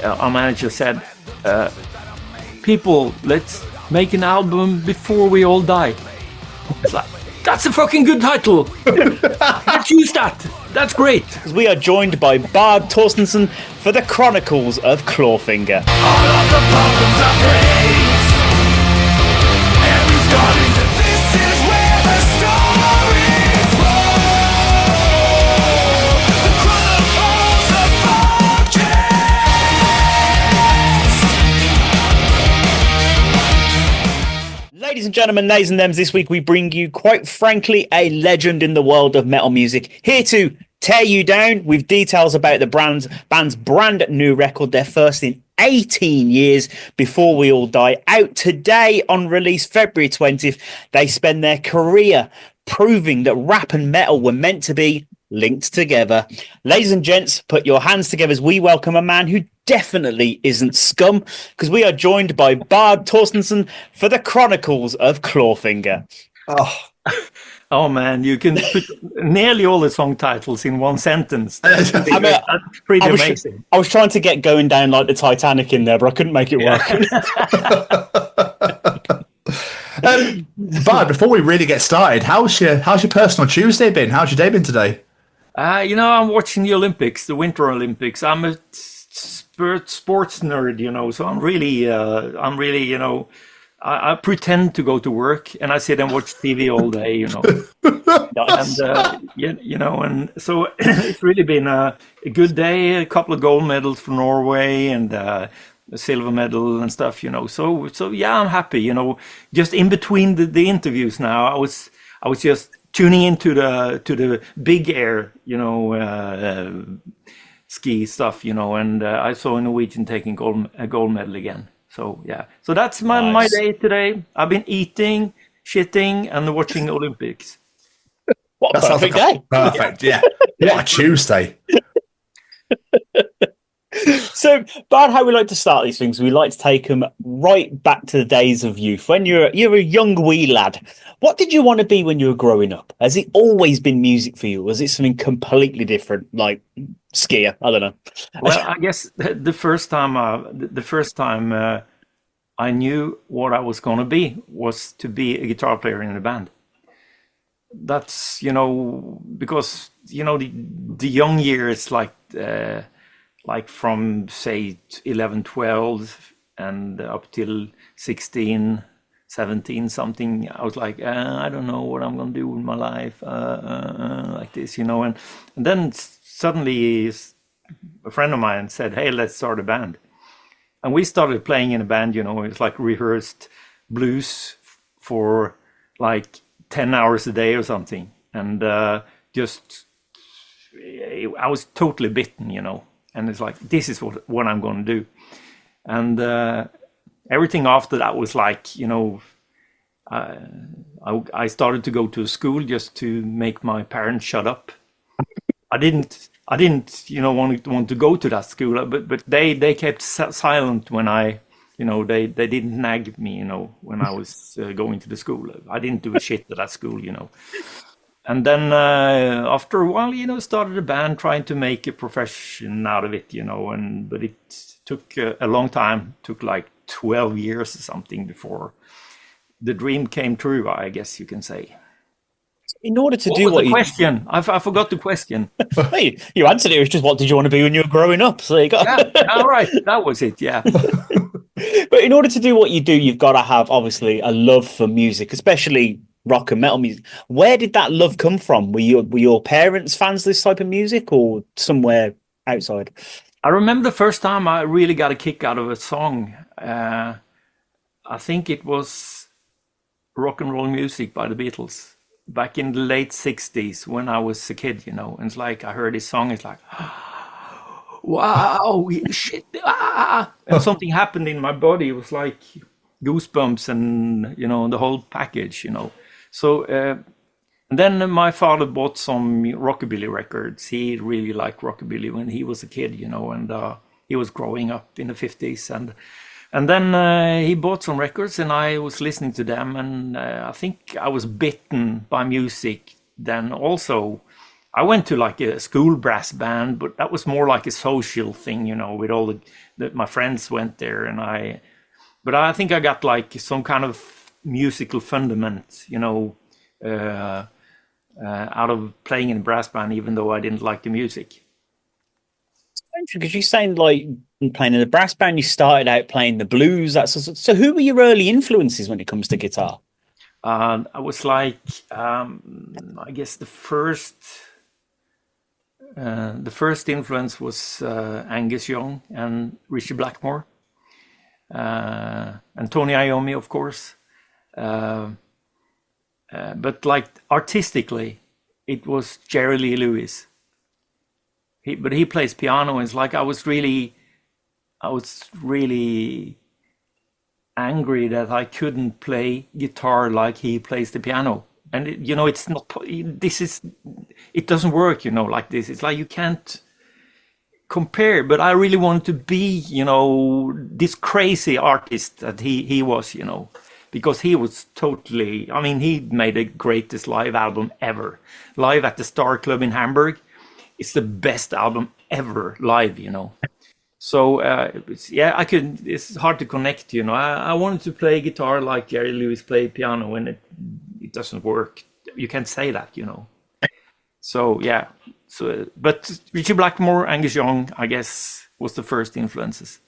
our manager said, "People, let's make an album before we all die." It's like, that's a fucking good title. Let's use that. That's great. We are joined by Bard Torstensen for the Chronicles of Clawfinger. All of the problems I face, and we started that this is where the stories roll. The Chronicles of Clawfinger. Ladies and gentlemen, nays and thems, this week we bring you, quite frankly, a legend in the world of metal music, here to tear you down with details about the band's brand new record, their first in 18 years, Before We All Die. Out today on release February 20th, they spend their career proving that rap and metal were meant to be linked together. Ladies and gents, put your hands together as we welcome a man who definitely isn't scum, because we are joined by Bard Torstensen for the Chronicles of Clawfinger. Oh man, you can put nearly all the song titles in one sentence. That's pretty amazing. I was trying to get going down like the Titanic in there, but I couldn't make it work. Bard, before we really get started, how's your personal Tuesday been? How's your day been today? I'm watching the Olympics, the Winter Olympics. I'm a sports nerd, so I'm really, I pretend to go to work and I sit and watch TV all day, and so it's really been a good day. A couple of gold medals for Norway and a silver medal and stuff, So yeah, I'm happy, Just in between the interviews now, I was just tuning into the big air, ski stuff, and I saw a Norwegian taking a gold medal again. So yeah, so that's my day today. I've been eating, shitting, and watching Olympics. What a perfect day! Perfect, yeah. What a Tuesday. So, Bard, how we like to start these things, we like to take them right back to the days of youth. When you're a young wee lad, what did you want to be when you were growing up? Has it always been music for you? Was it something completely different, like skier? I don't know. Well, I guess the first time I knew what I was going to be was to be a guitar player in a band. That's because the young years, like from say 11, 12 and up till 16, 17 something, I was like, I don't know what I'm going to do with my life, like this, and then suddenly a friend of mine said, "Hey, let's start a band." And we started playing in a band, it's like rehearsed blues for like 10 hours a day or something. And I was totally bitten, and it's like, this is what I'm going to do. And everything after that was like, I started to go to school just to make my parents shut up. I didn't want to go to that school, but they kept silent when I, they didn't nag me, when I was going to the school. I didn't do a shit at that school, And then after a while, started a band trying to make a profession out of it, but it took a long time, took like 12 years or something before the dream came true, I guess you can say. In order to what do was what the you... question? I forgot the question. You answered it. It was just, what did you want to be when you were growing up? So there you go. Yeah, all right. That was it. Yeah. But in order to do what you do, you've got to have, obviously, a love for music, especially rock and metal music. Where did that love come from? Were your parents fans of this type of music, or somewhere outside? I remember the first time I really got a kick out of a song. I think it was Rock and Roll Music by the Beatles. Back in the late 60s when I was a kid, and it's like I heard this song, it's like, wow, shit, and something happened in my body. It was like goosebumps and, the whole package, So, and then my father bought some rockabilly records. He really liked rockabilly when he was a kid, and he was growing up in the 50s. And then he bought some records and I was listening to them. And I think I was bitten by music then also. I went to like a school brass band, but that was more like a social thing, you know, with all my friends went there, but I think I got like some kind of musical fundament, you know, out of playing in a brass band, even though I didn't like the music. Because you're saying like playing in the brass band, you started out playing the blues. So who were your early influences when it comes to guitar? I was like, I guess the first influence was Angus Young and Richie Blackmore, and Tony Iommi, of course. But like artistically, it was Jerry Lee Lewis. But he plays piano, and it's like I was really angry that I couldn't play guitar like he plays the piano. And you know, it's not. It doesn't work, you know, like this. It's like you can't compare. But I really wanted to be, you know, this crazy artist that he was, you know, because he was totally. I mean, he made the greatest live album ever, live at the Star Club in Hamburg. It's the best album ever live, you know. So yeah, it's hard to connect, you know. I wanted to play guitar like Jerry Lewis played piano, and it doesn't work. You can't say that, you know. So yeah. But Richie Blackmore, Angus Young, I guess, was the first influences.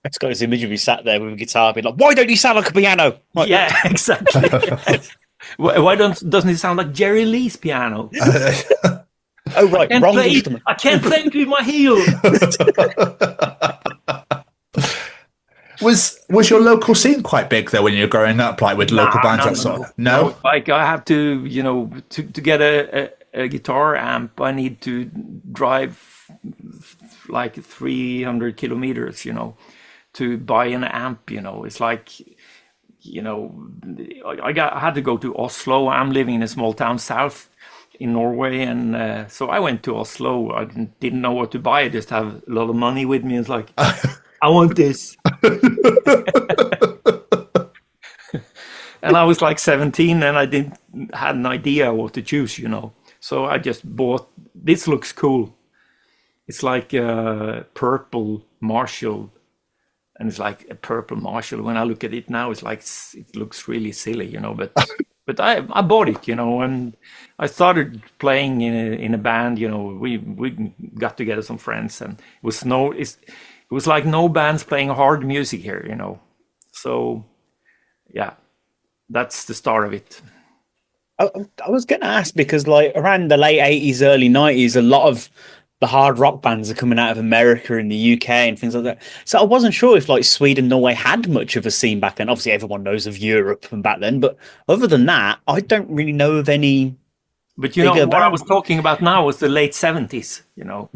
It's got this image of you sat there with a guitar, being like, "Why don't you sound like a piano?" Like, yeah, exactly. Why doesn't it sound like Jerry Lee's piano? Oh right, wrong instrument. I can't play it with my heel. Was your local scene quite big though when you were growing up, like with local bands? No. Like I have to, you know, to get a guitar amp, I need to drive like 300 kilometers, you know, to buy an amp. You know, it's like, you know, I had to go to Oslo. I'm living in a small town south in Norway, and so I went to Oslo. I didn't know what to buy. I just have a lot of money with me. It's like, I want this. And I was like 17, and I had an idea what to choose, you know. So I just bought. This looks cool. It's like a purple Marshall, and it's like a purple Marshall. When I look at it now, it's like it looks really silly, you know. But I bought it, you know, and I started playing in a band. You know, we got together some friends, and it was like no bands playing hard music here, you know. So yeah, that's the start of it. I was going to ask because, like, around the late 80s, early 90s, a lot of the hard rock bands are coming out of America and the UK and things like that. So I wasn't sure if, like, Sweden, Norway had much of a scene back then. Obviously, everyone knows of Europe from back then, but other than that, I don't really know of any. But you know what I was talking about now was the late 70s, you know,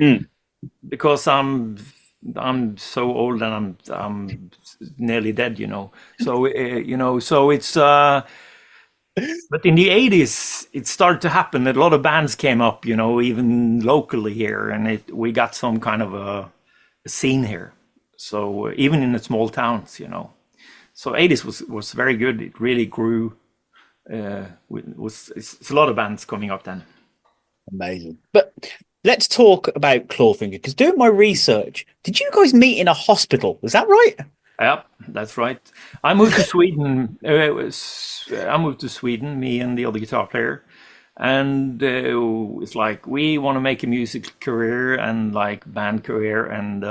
because I'm so old and I'm nearly dead, you know. So you know, so it's. But in the 80s, it started to happen. A lot of bands came up, you know, even locally here, and we got some kind of a scene here. So even in the small towns, you know. So 80s was very good. It really grew. It's a lot of bands coming up then. Amazing. But let's talk about Clawfinger, because doing my research, did you guys meet in a hospital? Was that right? Yeah, that's right. I moved to Sweden. I moved to Sweden, me and the other guitar player, and it's like we want to make a music career and like band career, and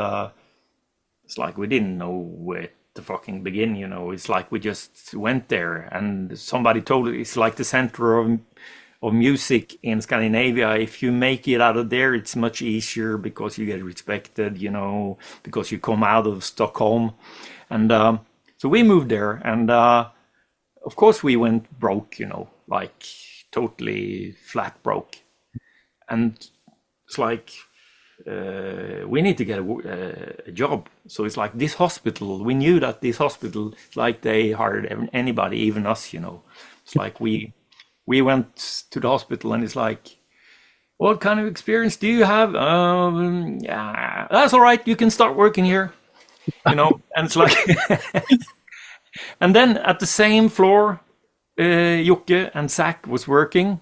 it's like we didn't know where to fucking begin. You know, it's like we just went there, and somebody told us it's like the center of music in Scandinavia. If you make it out of there, it's much easier because you get respected. You know, because you come out of Stockholm. And so we moved there, and of course we went broke, you know, like totally flat broke. And it's like we need to get a job. So it's like this hospital. We knew that this hospital, like they hired anybody, even us, you know. It's like we went to the hospital, and it's like, what kind of experience do you have? Yeah, that's all right. You can start working here. You know, and it's like, and then at the same floor, Jocke and Zach was working,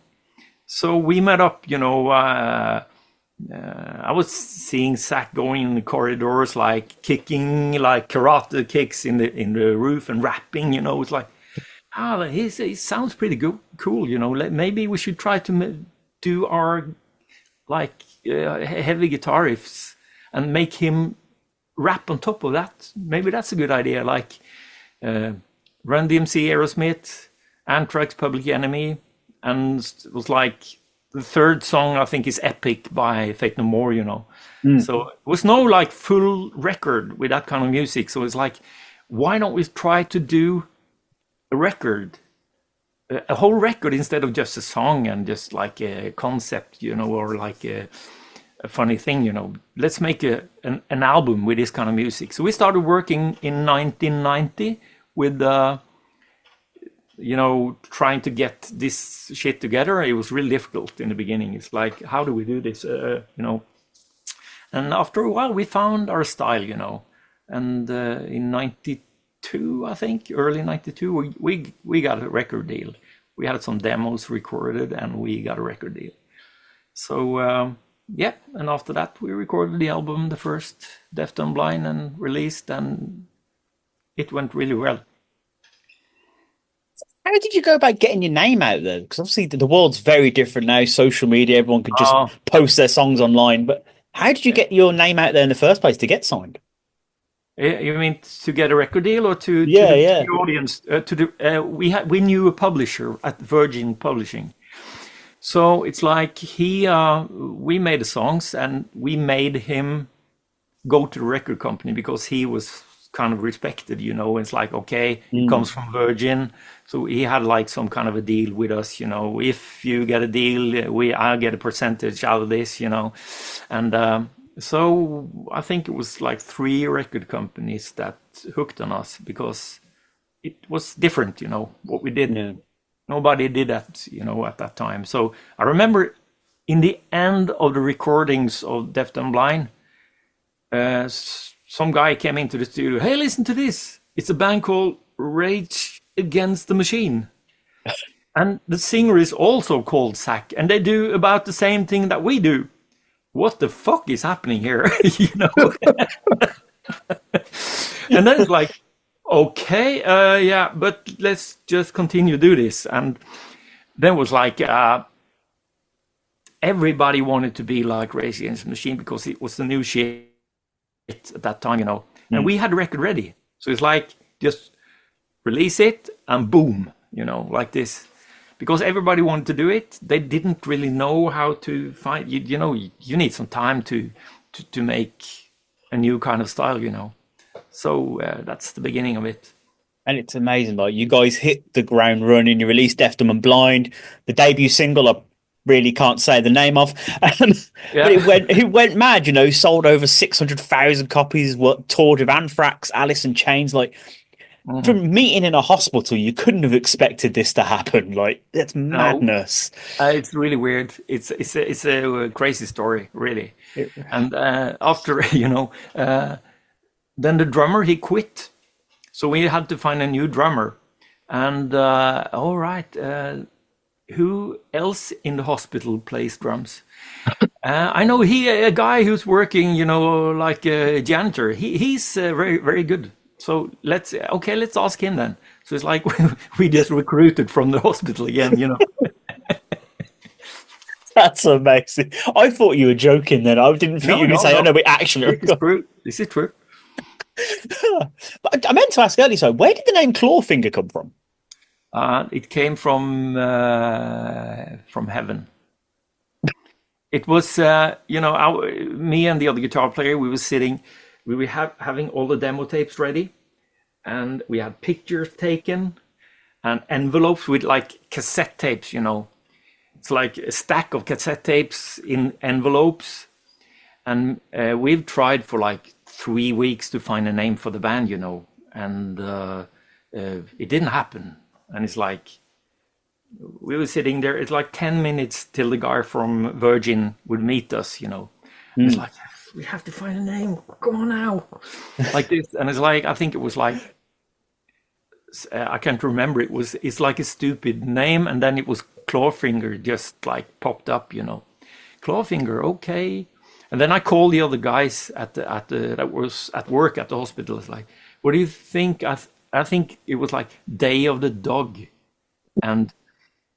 So we met up, I was seeing Zach going in the corridors, like kicking, like karate kicks in the roof and rapping. It's like, he sounds pretty good, cool. Maybe we should try to do our like heavy guitar riffs and make him rap on top of that. Maybe that's a good idea. Like Run DMC, Aerosmith, Anthrax, Public Enemy, and it was like. The third song, I think, is Epic by Faith No More, So it was no like full record with that kind of music. So it's like, why don't we try to do a record, a whole record instead of just a song and just like a concept, or like a funny thing, Let's make an album with this kind of music. So we started working in 1990 with trying to get this shit together. It was really difficult in the beginning. It's like, how do we do this? And after a while, we found our style, And in '92, I think, early '92, we got a record deal. We had some demos recorded, and we got a record deal. So and after that, we recorded the album, the first Deaf Dumb Blind, and released, and it went really well. How did you go about getting your name out there? Because obviously the world's very different now. Social media, everyone can just post their songs online. But how did you get your name out there in the first place to get signed? You mean to get a record deal, or to the audience? We knew a publisher at Virgin Publishing, so it's like we made the songs and we made him go to the record company because he was kind of respected, It's like, okay, it comes from Virgin, so he had like some kind of a deal with us, If you get a deal, I'll get a percentage out of this, And so I think it was like 3 record companies that hooked on us because it was different, what we did. Yeah. Nobody did that, at that time. So I remember in the end of the recordings of Deaf Dumb Blind, some guy came into the studio. Hey, listen to this. It's a band called Rage Against the Machine. And the singer is also called Zach. And they do about the same thing that we do. What the fuck is happening here? And then it's like, okay, but let's just continue to do this. And then it was like, everybody wanted to be like Rage Against the Machine because it was the new shit at that time, and we had the record ready. So it's like, just release it and boom, like this. Because everybody wanted to do it. They didn't really know how to find, you need some time to make a new kind of style, So that's the beginning of it. And it's amazing, like you guys hit the ground running. You released Deaf, Dumb and Blind, the debut single, I really can't say the name of, but it went mad, sold over 600,000 copies, toured with Anthrax, Alice in Chains. Like from meeting in a hospital, you couldn't have expected this to happen. Like that's madness. It's really weird. It's a crazy story, really. And after then the drummer, he quit, so we had to find a new drummer. And all right. Who else in the hospital plays drums? I know a guy who's working, like a janitor. He's very, very good. So let's ask him then. So it's like we just recruited from the hospital again, That's amazing. I thought you were joking then. I didn't think you were going to say, "Oh no, we actually." This is true. But I meant to ask earlier. So, where did the name Clawfinger come from? It came from heaven. It was, me and the other guitar player. We were sitting. We were having all the demo tapes ready, and we had pictures taken, and envelopes with like cassette tapes. It's like a stack of cassette tapes in envelopes, and we've tried for like 3 weeks to find a name for the band, and it didn't happen. And it's like, we were sitting there, it's like 10 minutes till the guy from Virgin would meet us, It's like, we have to find a name, come on now. Like this, and it's like, I think it was like, I can't remember, it's like a stupid name, and then it was Clawfinger just like popped up, Clawfinger, okay. And then I called the other guys that was at work at the hospital. It's like, what do you think? I think it was like Day of the Dog and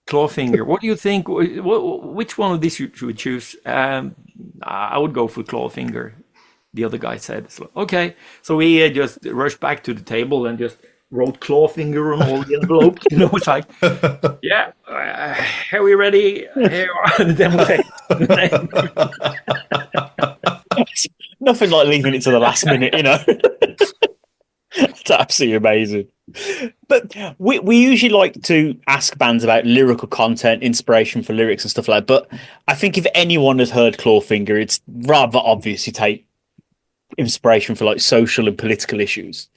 Clawfinger. What do you think? Which one of these should we choose? I would go for Clawfinger. The other guy said, so, okay. So we just rushed back to the table and just wrote Clawfinger on all the envelopes. It's like, yeah, are we ready? Here are the demo tapes. Nothing like leaving it to the last minute, It's absolutely amazing. But we usually like to ask bands about lyrical content, inspiration for lyrics and stuff like that. But I think if anyone has heard Clawfinger, it's rather obvious you take inspiration for like social and political issues.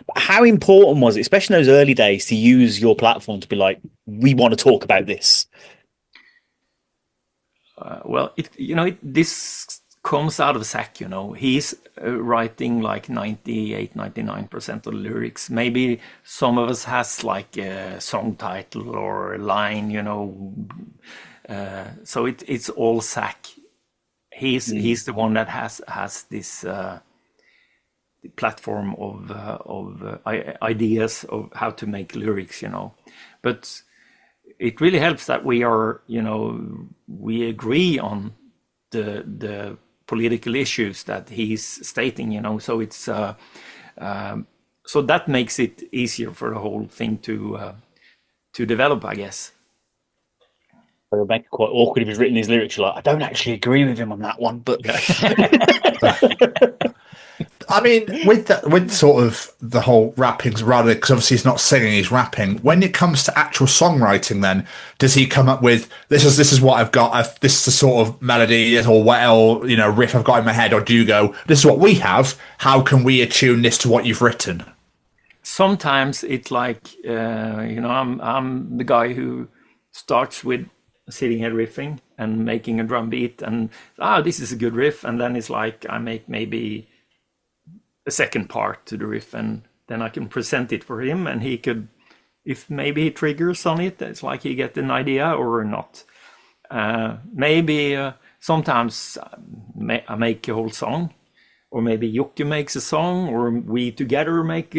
But how important was it, especially in those early days, to use your platform to be like, we want to talk about this? Well, this comes out of Zach, He's writing like 98-99% of the lyrics. Maybe some of us has like a song title or a line, so it's all Zach. He's the one that has this platform of ideas of how to make lyrics, But it really helps that we are, we agree on the political issues that he's stating, So it's so that makes it easier for the whole thing to develop, I guess. It would make it quite awkward if he's written his lyrics. You're like, I don't actually agree with him on that one, but. I mean, with sort of the whole rappings, rather, because obviously he's not singing, he's rapping. When it comes to actual songwriting, then does he come up with this is what I've got, this is the sort of melody or riff I've got in my head, or do you go, this is what we have, how can we attune this to what you've written? Sometimes it's like I'm the guy who starts with sitting here riffing and making a drum beat, and this is a good riff, and then it's like I make maybe a second part to the riff, and then I can present it for him, and he could, if maybe he triggers on it, it's like he get an idea or not. Maybe sometimes I make a whole song, or maybe Jocke makes a song, or we together make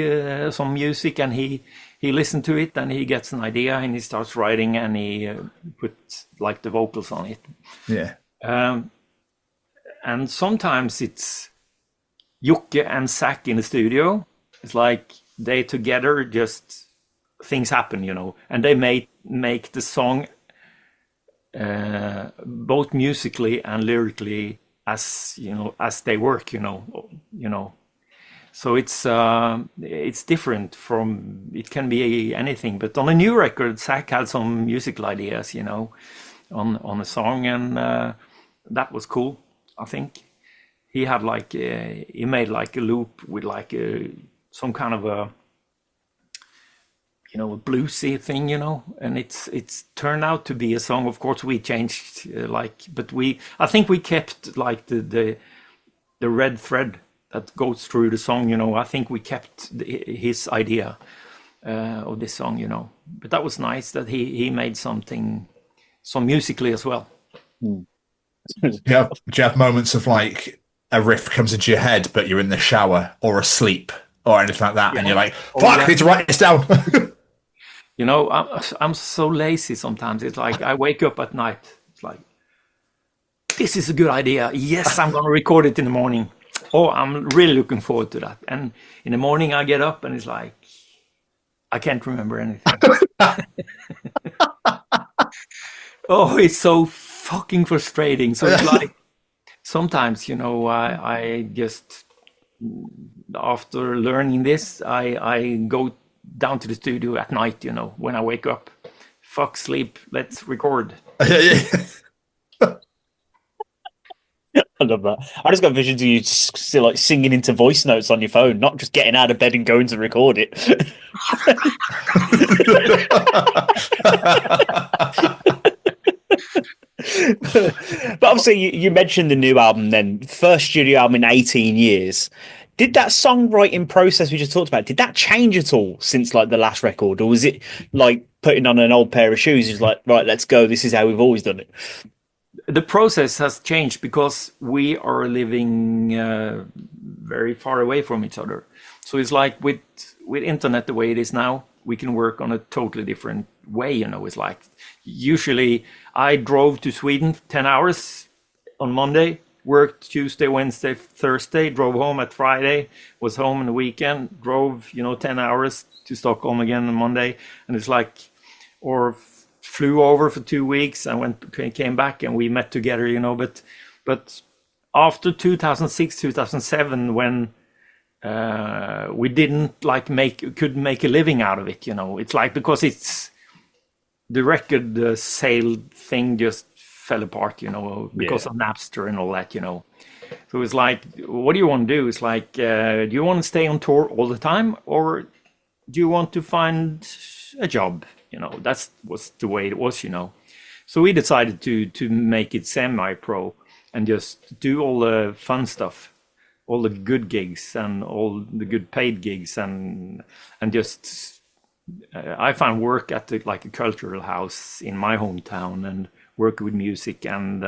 some music, and he listens to it and he gets an idea and he starts writing and he puts like the vocals on it. Yeah. And sometimes it's Jocke and Zach in the studio. It's like they together, just things happen, and they make the song both musically and lyrically as they work, So it's different from, it can be anything. But on a new record, Zach had some musical ideas, on a song, and that was cool, I think. He had he made like a loop with like some kind of a bluesy thing, and it's turned out to be a song. Of course, we changed but I think we kept like the red thread that goes through the song, I think we kept his idea of this song, But that was nice that he made some musically as well. Do you have moments of like a riff comes into your head, but you're in the shower or asleep or anything like that, and you're like, fuck, I need to write this down? I'm so lazy sometimes. It's like I wake up at night. It's like, this is a good idea. Yes, I'm going to record it in the morning. Oh, I'm really looking forward to that. And in the morning I get up and it's like, I can't remember anything. Oh, it's so fucking frustrating. So it's like, sometimes, I just, after learning this, I go down to the studio at night, when I wake up. Fuck sleep, let's record. I love that. I just got visions of you still like singing into voice notes on your phone, not just getting out of bed and going to record it. But obviously you mentioned the new album, then first studio album in 18 years. Did that songwriting process we just talked about, did that change at all since like the last record, or was it like putting on an old pair of shoes. He's like, right, let's go. This is how we've always done it. The process has changed because we are living very far away from each other. So it's like with internet the way it is now, we can work on a totally different way. You know, it's like usually I drove to Sweden 10 hours on Monday, worked Tuesday, Wednesday, Thursday, drove home at Friday, was home on the weekend, drove 10 hours to Stockholm again on Monday, and it's like, or flew over for 2 weeks and came back and we met together, but after 2006, 2007, when we didn't couldn't make a living out of it, it's like, because it's the record sale thing just fell apart, because of Napster and all that, So it's like, what do you want to do? It's like, do you want to stay on tour all the time, or do you want to find a job? That was the way it was, So we decided to make it semi-pro and just do all the fun stuff, all the good gigs and all the good paid gigs, and just I found work at a cultural house in my hometown and work with music, and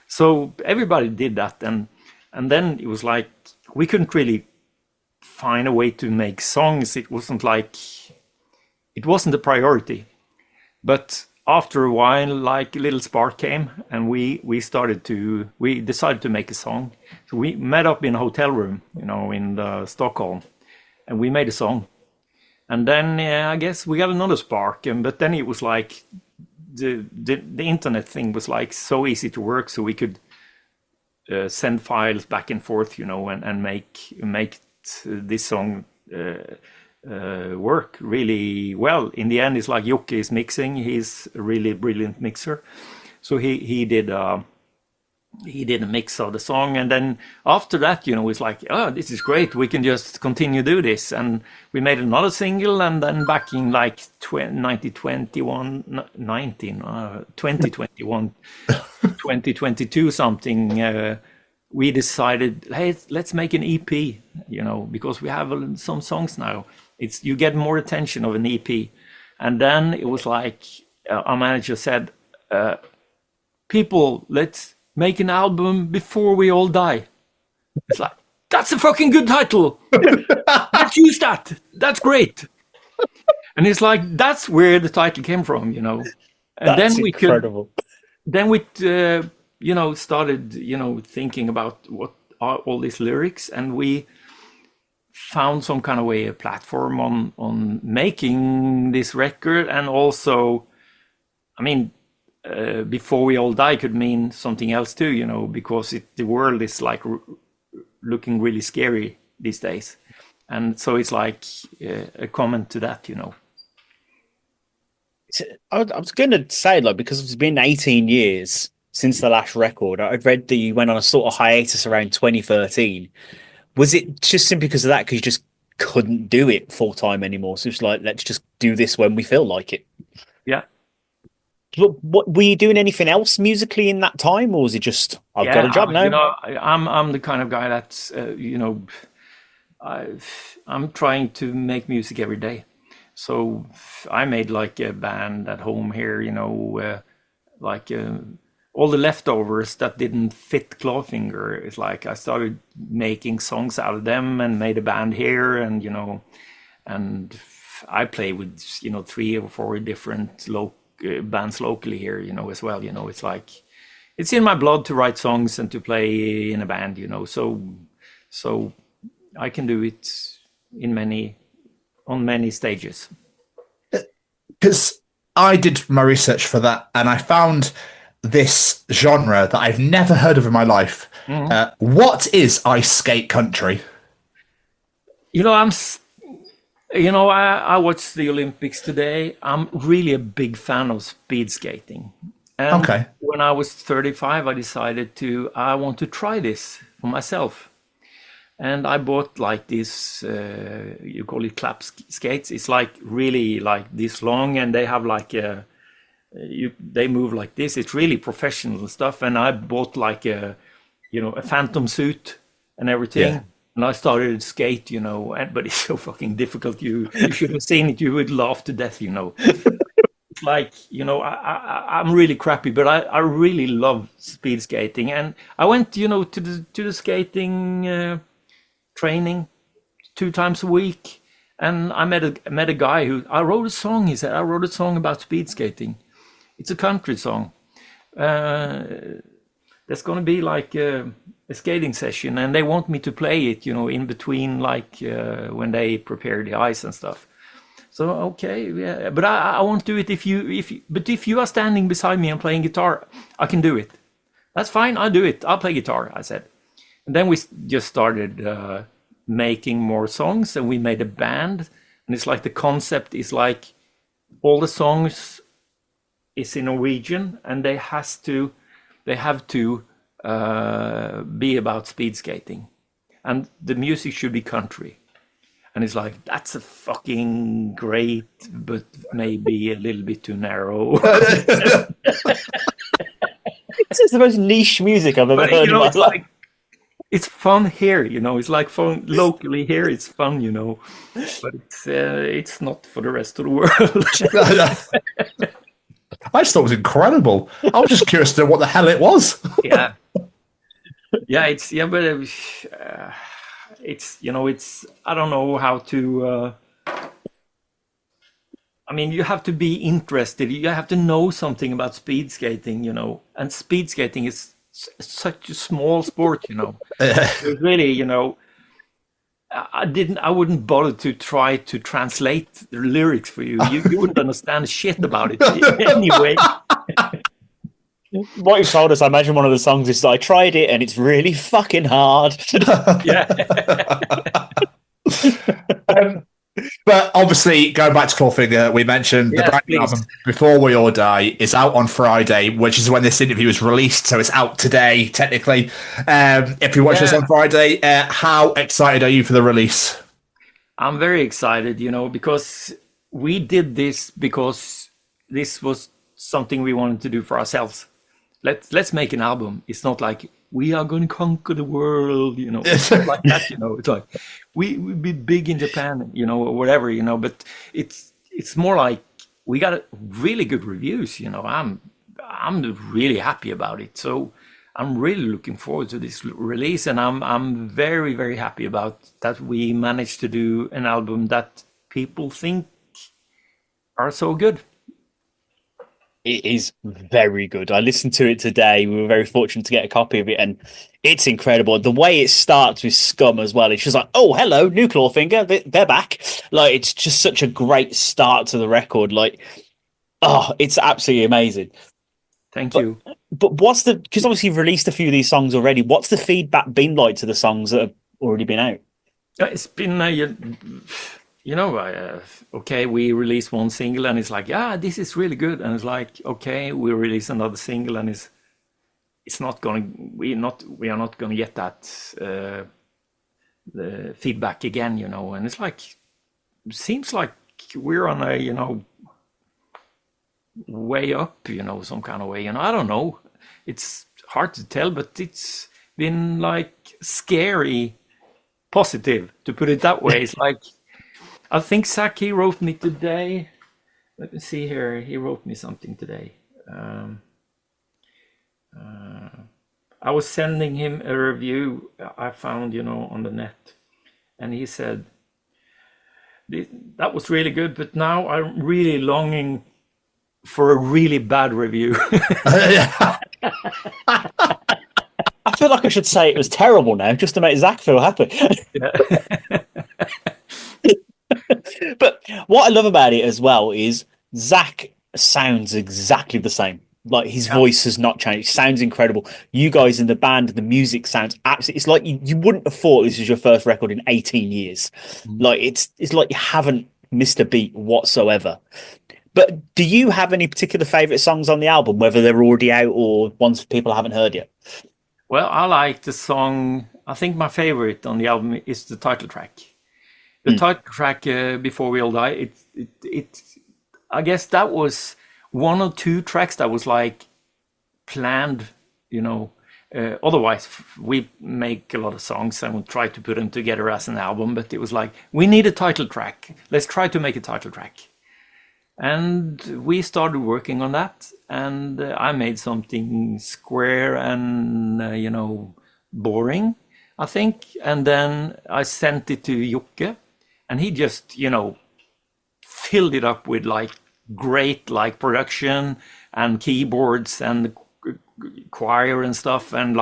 so everybody did that, and then it was like we couldn't really find a way to make songs. It wasn't a priority, but after a while, like a little spark came, and we decided to make a song. So we met up in a hotel room, in Stockholm, and we made a song. And then I guess we got another spark, but then it was like the internet thing was like so easy to work, so we could send files back and forth, and make this song work really well. In the end, it's like Jocke is mixing. He's a really brilliant mixer, so he did a mix of the song, and then after that, it's like, oh, this is great, we can just continue do this, and we made another single, and then back in 2021 2022 something, we decided, hey, let's make an EP, because we have some songs now. You get more attention of an EP. And then it was like, our manager said, people, let's make an album before we all die. It's like, that's a fucking good title. Let's use that. That's great. And it's like, that's where the title came from, And That's then we incredible. started, thinking about what are all these lyrics, and we found some kind of way, a platform on making this record. And also, before we all die could mean something else too, because the world is like looking really scary these days. And so it's like a comment to that, I was going to say, because it's been 18 years since the last record. I've read that you went on a sort of hiatus around 2013. Was it just simply because of that? Because you just couldn't do it full time anymore? So it's like, let's just do this when we feel like it. Yeah. What were you doing? Anything else musically in that time, or was it just I've got a job now? I'm the kind of guy that's I'm trying to make music every day. So I made like a band at home here, all the leftovers that didn't fit Clawfinger. It's like I started making songs out of them and made a band here, and and I play with 3 or 4 different bands locally here, as well. It's like it's in my blood to write songs and to play in a band, so I can do it on many stages. Because I did my research for that, and I found this genre that I've never heard of in my life. What is ice skate country? I watched the Olympics today. I'm really a big fan of speed skating. And Okay. when I was 35, I decided I want to try this for myself. And I bought like this, you call it clap skates. It's like really like this long, and they have like they move like this. It's really professional stuff. And I bought like a phantom suit and everything. Yeah. and I started to skate, but it's so fucking difficult. You should have seen it. You would laugh to death, It's like, I'm really crappy, but I really love speed skating. And I went, to the skating training 2 times a week. And I met a guy who, I wrote a song, he said, I wrote a song about speed skating. It's a country song. There's going to be like a skating session, and they want me to play it, in between, like when they prepare the ice and stuff. So okay, yeah, but I won't do it if you are standing beside me and playing guitar, I can do it. That's fine, I'll do it. I'll play guitar, I said. And then we just started making more songs, and we made a band. And it's like the concept is like all the songs is in Norwegian, and they have to be about speed skating, and the music should be country. And it's like, that's a fucking great, but maybe a little bit too narrow. This is the most niche music I've ever heard in my it's life. like, it's fun here, It's like fun locally here. It's fun, but it's not for the rest of the world. I just thought it was incredible. I was just curious to know what the hell it was. Yeah, but it's I don't know how to. I mean, you have to be interested. You have to know something about speed skating, And speed skating is such a small sport, It's really, I wouldn't bother to try to translate the lyrics for you. You wouldn't understand shit about it anyway. What you told us, I imagine one of the songs is I tried it and it's really fucking hard. Yeah. But obviously, going back to Clawfinger, we mentioned the brand new album Before We All Die is out on Friday, which is when this interview is released, so it's out today, technically. If you watch this on Friday, how excited are you for the release? I'm very excited, because we did this because this was something we wanted to do for ourselves. Let's make an album. It's not like we are going to conquer the world, It's not like that, It's like we'll be big in Japan, or whatever, But it's more like we got really good reviews, I'm really happy about it. So I'm really looking forward to this release, and I'm very, very happy about that we managed to do an album that people think are so good. It is very good. I listened to it today. We were very fortunate to get a copy of it, and it's incredible. The way it starts with Scum as well. It's just like, oh, hello, new Clawfinger. They're back. Like, it's just such a great start to the record. Like, oh, it's absolutely amazing. Thank you. But because obviously you've released a few of these songs already. What's the feedback been like to the songs that have already been out? It's been, okay, we released one single and it's like, yeah, this is really good. And it's like, okay, we release another single and it's not going, we are not going to get that the feedback again, And it's like, it seems like we're on a, way up, some kind of way, I don't know. It's hard to tell, but it's been like scary positive, to put it that way. It's like, I think Zach, he wrote me today. Let me see here. He wrote me something today. I was sending him a review I found, on the net. And he said, that was really good, but now I'm really longing for a really bad review. I feel like I should say it was terrible now, just to make Zach feel happy. But what I love about it as well is Zach sounds exactly the same. Like his voice has not changed. It sounds incredible. You guys in the band, the music sounds absolutely. It's like you wouldn't have thought this was your first record in 18 years. Like it's like you haven't missed a beat whatsoever. But do you have any particular favorite songs on the album, whether they're already out or ones people haven't heard yet? Well, I like the song. I think my favorite on the album is the title track. The title track, Before We All Die, I guess that was one or two tracks that was like planned, otherwise, we make a lot of songs and we try to put them together as an album. But it was like, we need a title track. Let's try to make a title track. And we started working on that. And I made something square and, boring, I think. And then I sent it to Jokke. And he just, filled it up with like great like production and keyboards and choir and stuff, and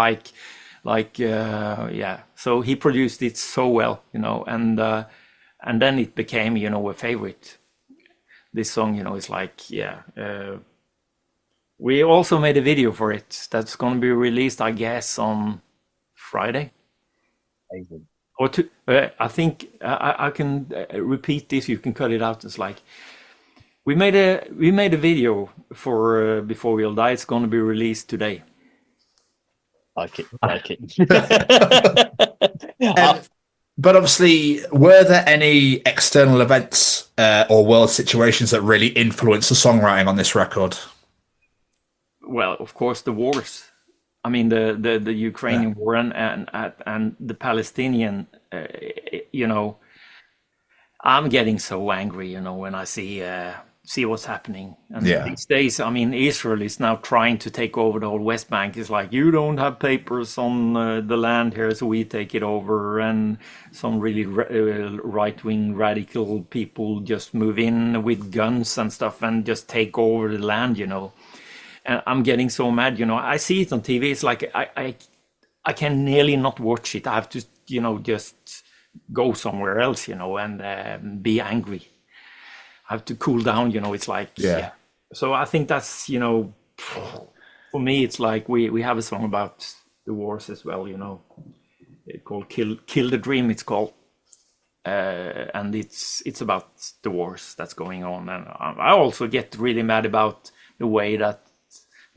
so he produced it so well, and then it became a favorite. This song is like, we also made a video for it that's going to be released, I guess, on Friday. Amazing. Or I think I can repeat this, you can cut it out. It's like we made a video for Before We'll Die. It's going to be released today. Like it. But obviously, were there any external events or world situations that really influenced the songwriting on this record? Well, of course, the wars. I mean, the Ukrainian war and the Palestinian. I'm getting so angry, when I see what's happening. And these days, I mean, Israel is now trying to take over the whole West Bank. It's like, you don't have papers on the land here, so we take it over. And some really right-wing radical people just move in with guns and stuff and just take over the land, And I'm getting so mad, I see it on TV. It's like I can nearly not watch it. I have to, just go somewhere else, and be angry. I have to cool down, it's like, So I think that's, for me, it's like we have a song about the wars as well, It's called Kill the Dream, it's called. And it's about the wars that's going on. And I also get really mad about the way that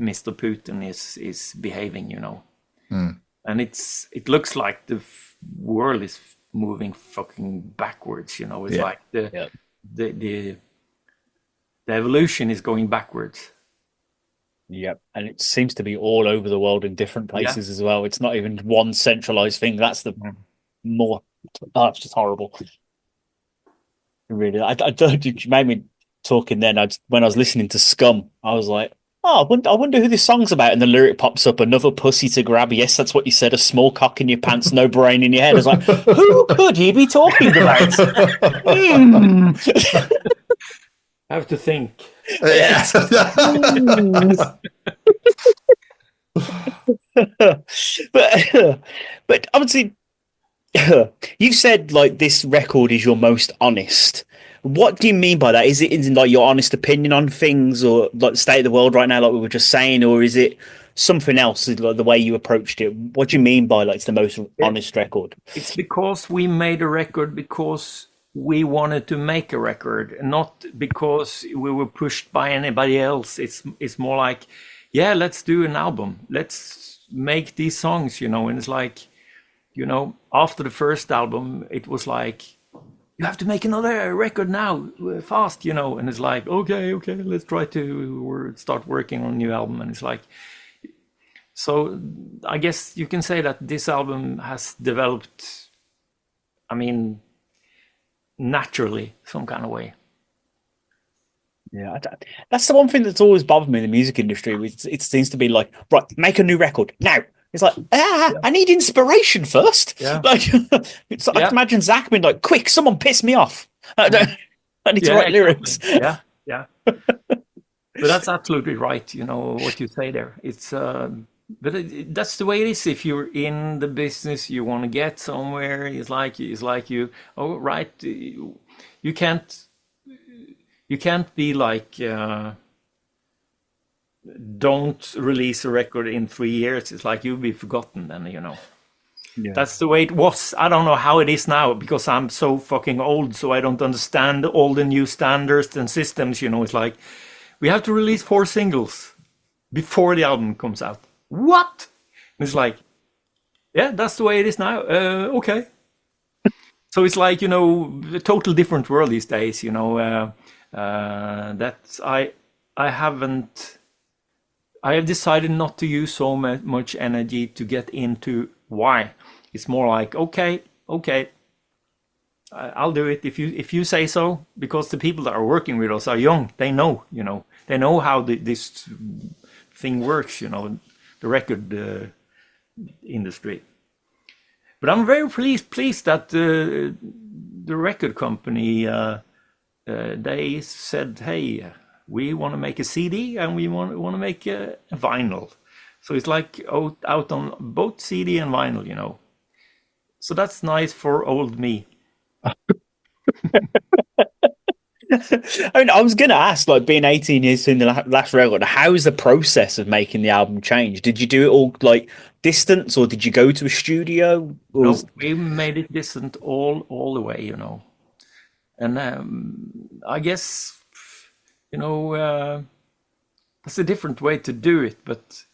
Mr. Putin is behaving, And it looks like the world is moving fucking backwards, It's like the evolution is going backwards. Yep, and it seems to be all over the world in different places as well. It's not even one centralized thing. That's the more. Oh, it's just horrible. Really, you made me talking then. When I was listening to Scum, I was like, "Oh, I wonder who this song's about." And the lyric pops up: "Another pussy to grab." Yes, that's what you said. A small cock in your pants, no brain in your head. I was like, "Who could he be talking about?" I have to think. Yeah. but obviously, you've said like this record is your most honest. What do you mean by that? Is it in like your honest opinion on things, or like the state of the world right now, like we were just saying, or is it something else, like the way you approached it? What do you mean by like it's the most honest record? It's because we made a record because we wanted to make a record, not because we were pushed by anybody else. It's more like, let's do an album. Let's make these songs, And it's like, after the first album, it was like, you have to make another record now, fast, And it's like, okay, let's try to start working on a new album. And it's like, so I guess you can say that this album has developed, naturally, some kind of way. Yeah, that's the one thing that's always bothered me in the music industry. It seems to be like, right, make a new record now. It's like, I need inspiration first. Yeah. Like, it's like, I can imagine Zach being like, quick, someone piss me off. I need to write lyrics. Yeah. But that's absolutely right. What you say there. It's but that's the way it is. If you're in the business, you want to get somewhere. It's like you. Oh, right. You can't be like. Don't release a record in 3 years. It's like you'll be forgotten then. Yeah. That's the way it was. I don't know how it is now because I'm so fucking old, so I don't understand all the new standards and systems. It's like we have to release 4 singles before the album comes out. What? And it's like, that's the way it is now. Okay. So it's like, a total different world these days. I have decided not to use so much energy to get into why. It's more like, okay, I'll do it if you say so, because the people that are working with us are young. They know, they know how this thing works, the record industry. But I'm very pleased that the record company they said, hey, we want to make a CD and we want to make a vinyl. So it's like out on both CD and vinyl, So that's nice for old me. I mean, I was going to ask, like, being 18 years in the last record, how's the process of making the album change? Did you do it all like distance, or did you go to a studio? Or No, we made it distant all the way, And I guess, it's a different way to do it, but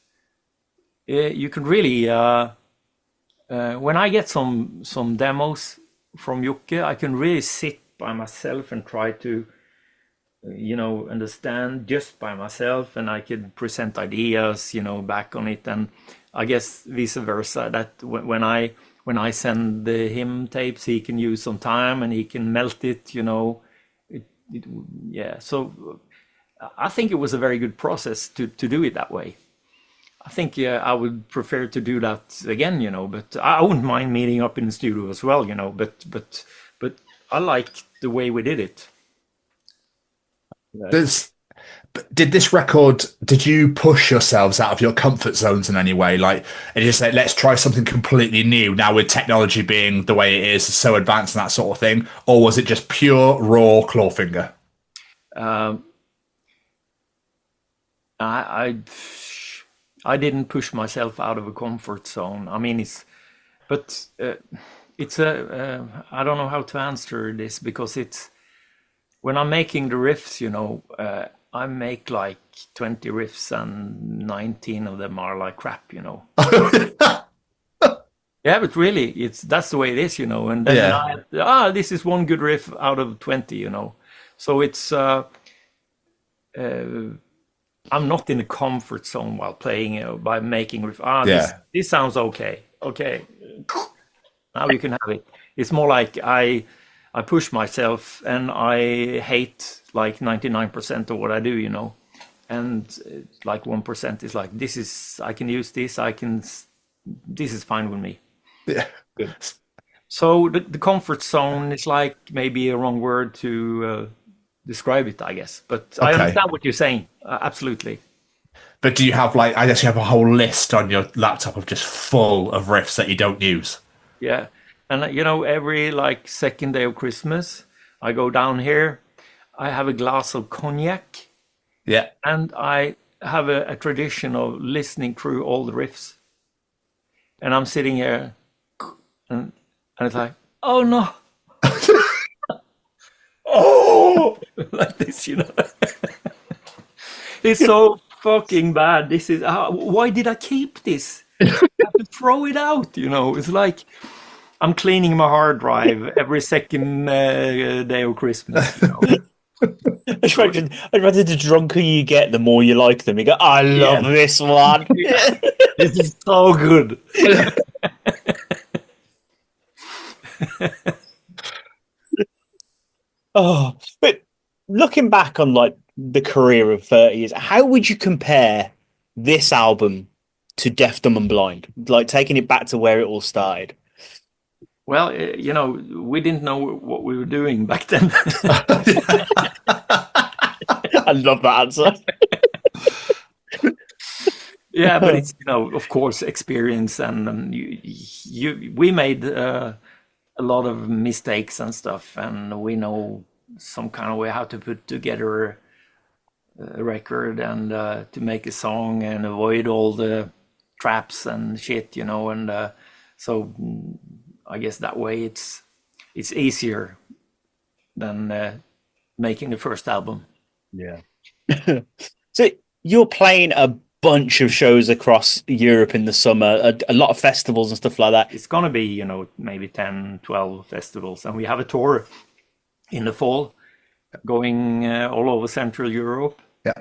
you can really, when I get some demos from Jokke, I can really sit by myself and try to, understand just by myself, and I can present ideas, back on it. And I guess vice versa, that when I send him tapes, he can use some time and he can melt it, yeah. So I think it was a very good process to do it that way. I think I would prefer to do that again, but I wouldn't mind meeting up in the studio as well, but I like the way we did it. Did this record, did you push yourselves out of your comfort zones in any way? Like, and you just say, let's try something completely new now with technology being the way it is, so advanced and that sort of thing? Or was it just pure, raw Clawfinger? I didn't push myself out of a comfort zone. I mean, I don't know how to answer this, because when I'm making the riffs, I make like 20 riffs and 19 of them are like crap, Yeah, but really, that's the way it is, And then this is one good riff out of 20, So it's I'm not in the comfort zone while playing, by making riff. This sounds okay. Okay, now you can have it. It's more like I push myself and I hate like 99% of what I do, and like 1% is like, I can use this. This is fine with me. Yeah. Good. So the comfort zone is like maybe a wrong word to describe it, I guess. But I understand what you're saying. Absolutely. But do you have I guess you have a whole list on your laptop of just full of riffs that you don't use? Yeah. And every like second day of Christmas, I go down here, I have a glass of cognac. Yeah. And I have a tradition of listening through all the riffs. And I'm sitting here and it's like, oh no. Oh, like this, It's so fucking bad. This is why did I keep this? I have to throw it out, It's like I'm cleaning my hard drive every second day of Christmas. I'd rather the drunker you get, the more you like them. You go, I love this one. This is so good. Oh, but looking back on like the career of 30 years, how would you compare this album to Deaf, Dumb and Blind? Like taking it back to where it all started. Well, we didn't know what we were doing back then. I love that answer. Yeah, but it's, of course, experience, and we made a lot of mistakes and stuff, and we know some kind of way how to put together a record and to make a song and avoid all the traps and shit, and so I guess that way it's easier than making the first album. Yeah. So you're playing a bunch of shows across Europe in the summer, a lot of festivals and stuff like that. It's going to be, maybe 10, 12 festivals. And we have a tour in the fall going all over Central Europe. Yeah.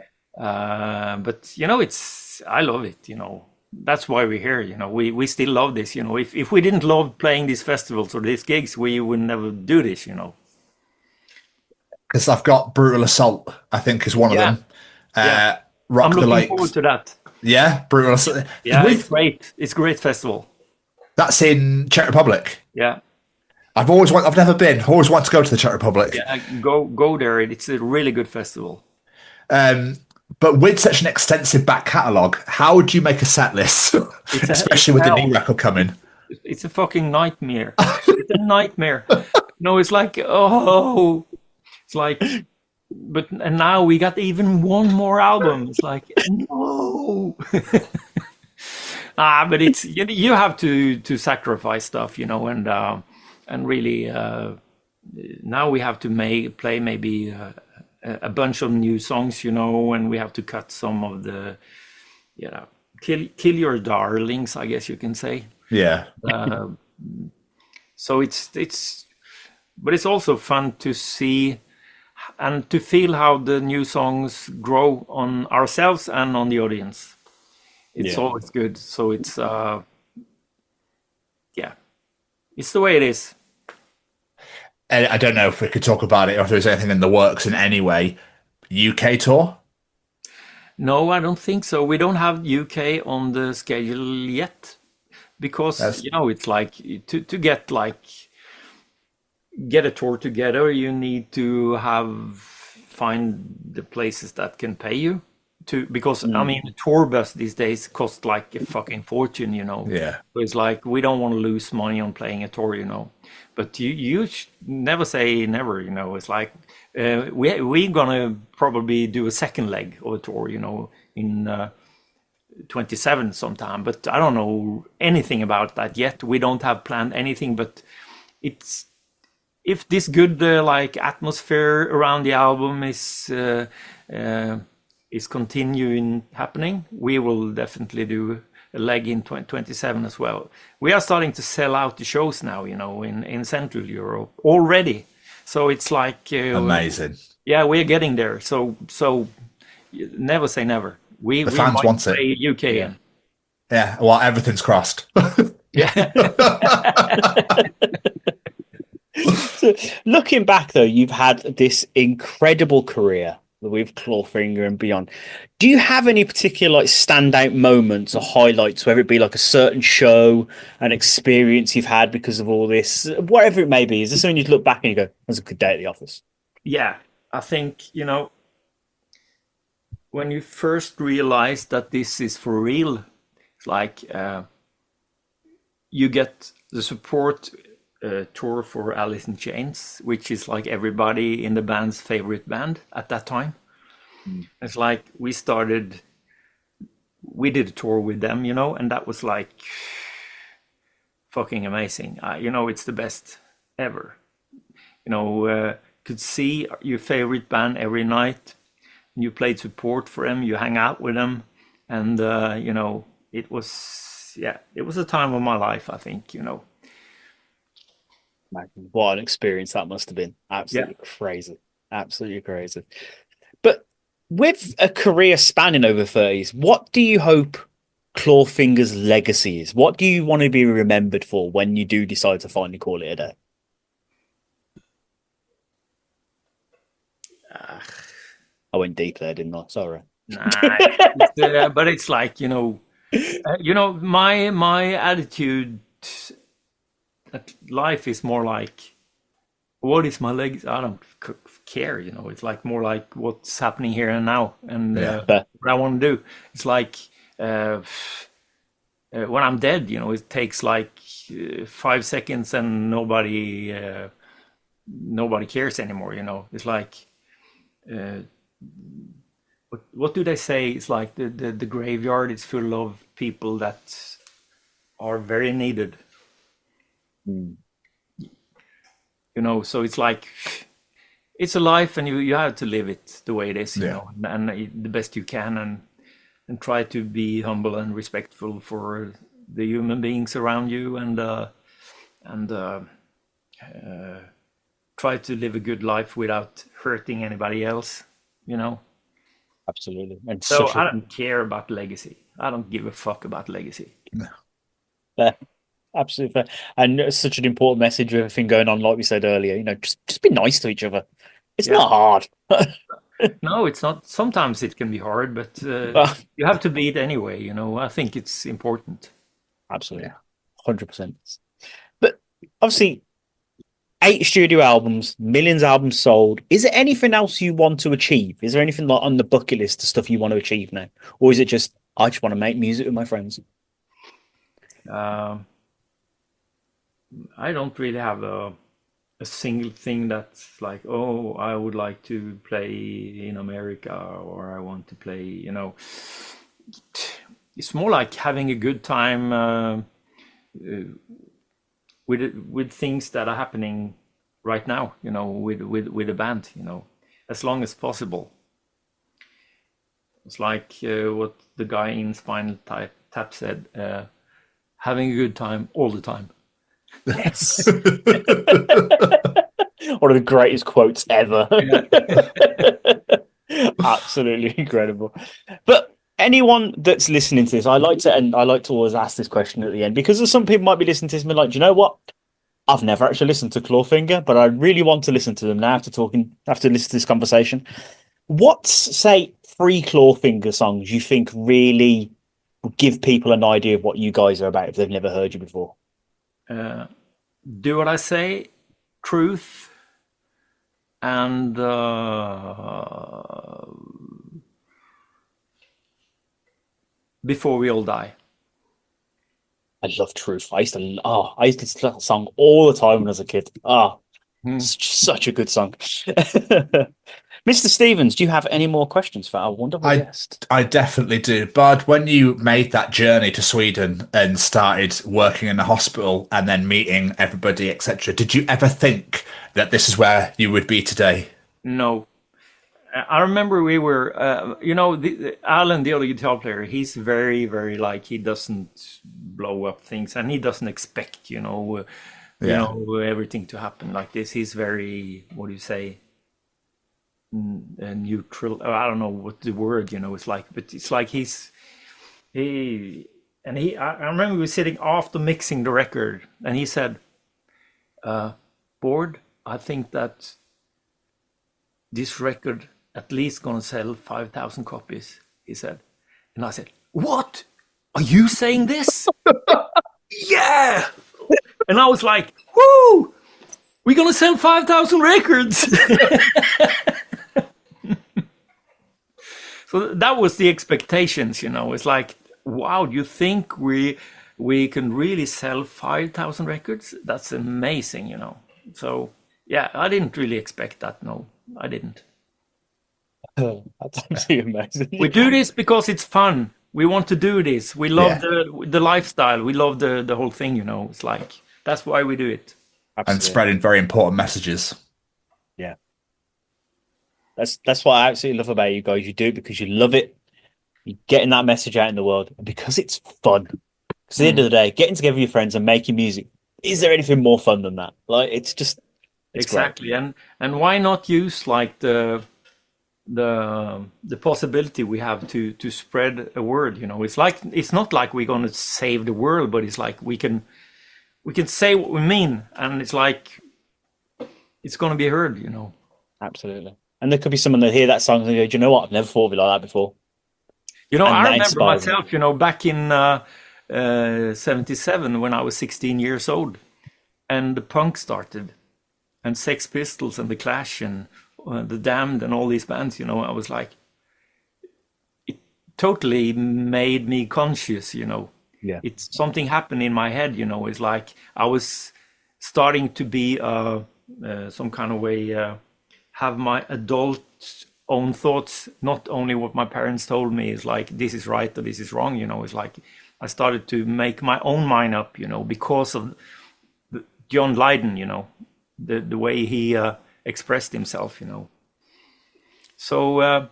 But, it's I love it. That's why we're here. We still love this. If we didn't love playing these festivals or these gigs, we would never do this. Because I've got Brutal Assault, I think, is one of Yeah, them. yeah. I'm Rock the looking forward Lakes. to that. Yeah, Brutal Assault. Yeah, it's With great. It's a great festival. that's in Czech Republic. Yeah, I've never been. Always want to go to the Czech Republic. yeah. Go there. It's a really good festival. But with such an extensive back catalogue, how would you make a set list? It's Especially with the hell. new record coming. It's a fucking nightmare. It's a nightmare. It's like, oh, it's like, and now we got even one more album. It's like, no. But it's you have to sacrifice stuff, and really now we have to play maybe a bunch of new songs, and we have to cut some of the, kill your darlings, I guess you can say. Yeah. So but it's also fun to see and to feel how the new songs grow on ourselves and on the audience. It's always good. So it's it's the way it is. And I don't know if we could talk about it or if there's anything in the works in any way. UK tour? No, I don't think so. We don't have UK on the schedule yet because it's like to get a tour together, you need to find the places that can pay you because I mean the tour bus these days cost like a fucking fortune, Yeah. So it's like we don't want to lose money on playing a tour, but you never say never, it's like we're gonna probably do a second leg of a tour, in 27 sometime, but I don't know anything about that yet. We don't have planned anything, but it's if this good like atmosphere around the album is continuing happening, we will definitely do a leg in 2027 as well. We are starting to sell out the shows now, in Central Europe already. So it's like amazing. Yeah, we're getting there. So never say never. We fans might want it. play UK. Yeah. Well, everything's crossed. Yeah. So, looking back, though, you've had this incredible career with Clawfinger and beyond. Do you have any particular standout moments or highlights, whether it be like a certain show, an experience you've had because of all this, whatever it may be? Is there something you look back and you go, "That was a good day at the office"? Yeah, I think when you first realize that this is for real, it's like you get the support tour for Alice in Chains, which is like everybody in the band's favorite band at that time. It's like we did a tour with them, and that was like fucking amazing. It's the best ever. Could see your favorite band every night. You played support for them, you hang out with them, and it was a time of my life, I think. What an experience that must have been. Absolutely crazy. Absolutely crazy. But with a career spanning over 30s, what do you hope Clawfinger's legacy is? What do you want to be remembered for when you do decide to finally call it a day? I went deep there, didn't I? Sorry. Nah, but it's like, my attitude that life is more like, what is my legacy? I don't care, it's like more like what's happening here and now, and what I want to do. It's like when I'm dead, it takes like 5 seconds and nobody cares anymore. It's like what do they say? It's like the graveyard is full of people that are very needed. So it's like it's a life, and you have to live it the way it is, and the best you can, and try to be humble and respectful for the human beings around you, and try to live a good life without hurting anybody else. Absolutely. And So such I a don't care about legacy. I don't give a fuck about legacy. fair, absolutely fair. And it's such an important message with everything going on, like we said earlier. Just be nice to each other. It's Yeah. not hard. No, it's not. Sometimes it can be hard, but Well, you have to be it anyway. I think it's important. absolutely. 100%. But obviously, 8 studio albums, millions of albums sold. Is there anything else you want to achieve? Is there anything like on the bucket list of stuff you want to achieve now? Or is it just, I just want to make music with my friends? Um, I don't really have a single thing that's like, oh, I would like to play in America or I want to play. It's more like having a good time with things that are happening right now, with a band, as long as possible. It's like what the guy in Spinal Tap said, having a good time all the time. Yes. One of the greatest quotes ever. Absolutely incredible. But anyone that's listening to this, I like to always ask this question at the end because some people might be listening to this and be like, do you know what? I've never actually listened to Clawfinger, but I really want to listen to them now after listening to this conversation. What's, say, 3 Clawfinger songs you think really give people an idea of what you guys are about if they've never heard you before? Do what I say, truth, and before we all die. I love Truth. I used to listen to that song all the time when I was a kid. Such a good song. Mr. Stevens, do you have any more questions for our wonderful guest? I definitely do. Bud, when you made that journey to Sweden and started working in the hospital and then meeting everybody, etc., did you ever think that this is where you would be today? No. I remember we were, Alan, the other guitar player, he's very, very he doesn't blow up things and he doesn't expect, everything to happen like this. He's very, what do you say, neutral. I don't know what the word, it's like, but it's like I remember we were sitting after mixing the record and he said, Bard, I think that this record at least gonna sell 5,000 copies, he said. And I said, what? Are you saying this? Yeah! And I was like, woo! We're gonna sell 5,000 records! So that was the expectations, It's like, wow, do you think we can really sell 5,000 records? That's amazing, So, yeah, I didn't really expect that, no. I didn't. That's absolutely amazing. We do this because it's fun. We want to do this. We love the lifestyle. We love the whole thing, It's like, that's why we do it. Absolutely. And spreading very important messages. Yeah. That's what I absolutely love about you guys. You do it because you love it. You're getting that message out in the world and because it's fun. Because at the end of the day, getting together with your friends and making music, is there anything more fun than that? It's Exactly. great. And why not use the possibility we have to spread a word, it's not like we're going to save the world, but it's like we can say what we mean and it's like it's going to be heard, Absolutely. And there could be someone that hear that song and go, do you know what? I've never thought of it like that before. And I that remember inspires me. myself, back in 77 when I was 16 years old and the punk started and Sex Pistols and The Clash and The Damned and all these bands, I was like, it totally made me conscious, Yeah. It's something happened in my head, it's like I was starting to be some kind of way, have my adult own thoughts, not only what my parents told me is like, this is right or this is wrong, it's like I started to make my own mind up, because of John Lydon, the way he expressed himself, So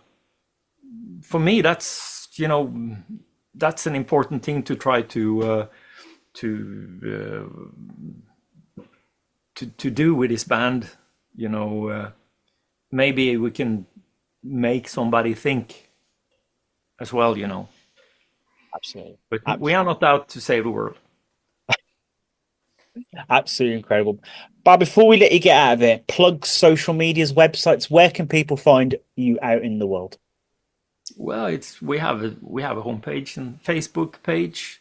for me, that's that's an important thing to try to do with this band. Maybe we can make somebody think as well, you know. Absolutely. But we are not out to save the world. Absolutely incredible. But before we let you get out of it, plug social medias, websites. Where can people find you out in the world? Well, we have a homepage and Facebook page,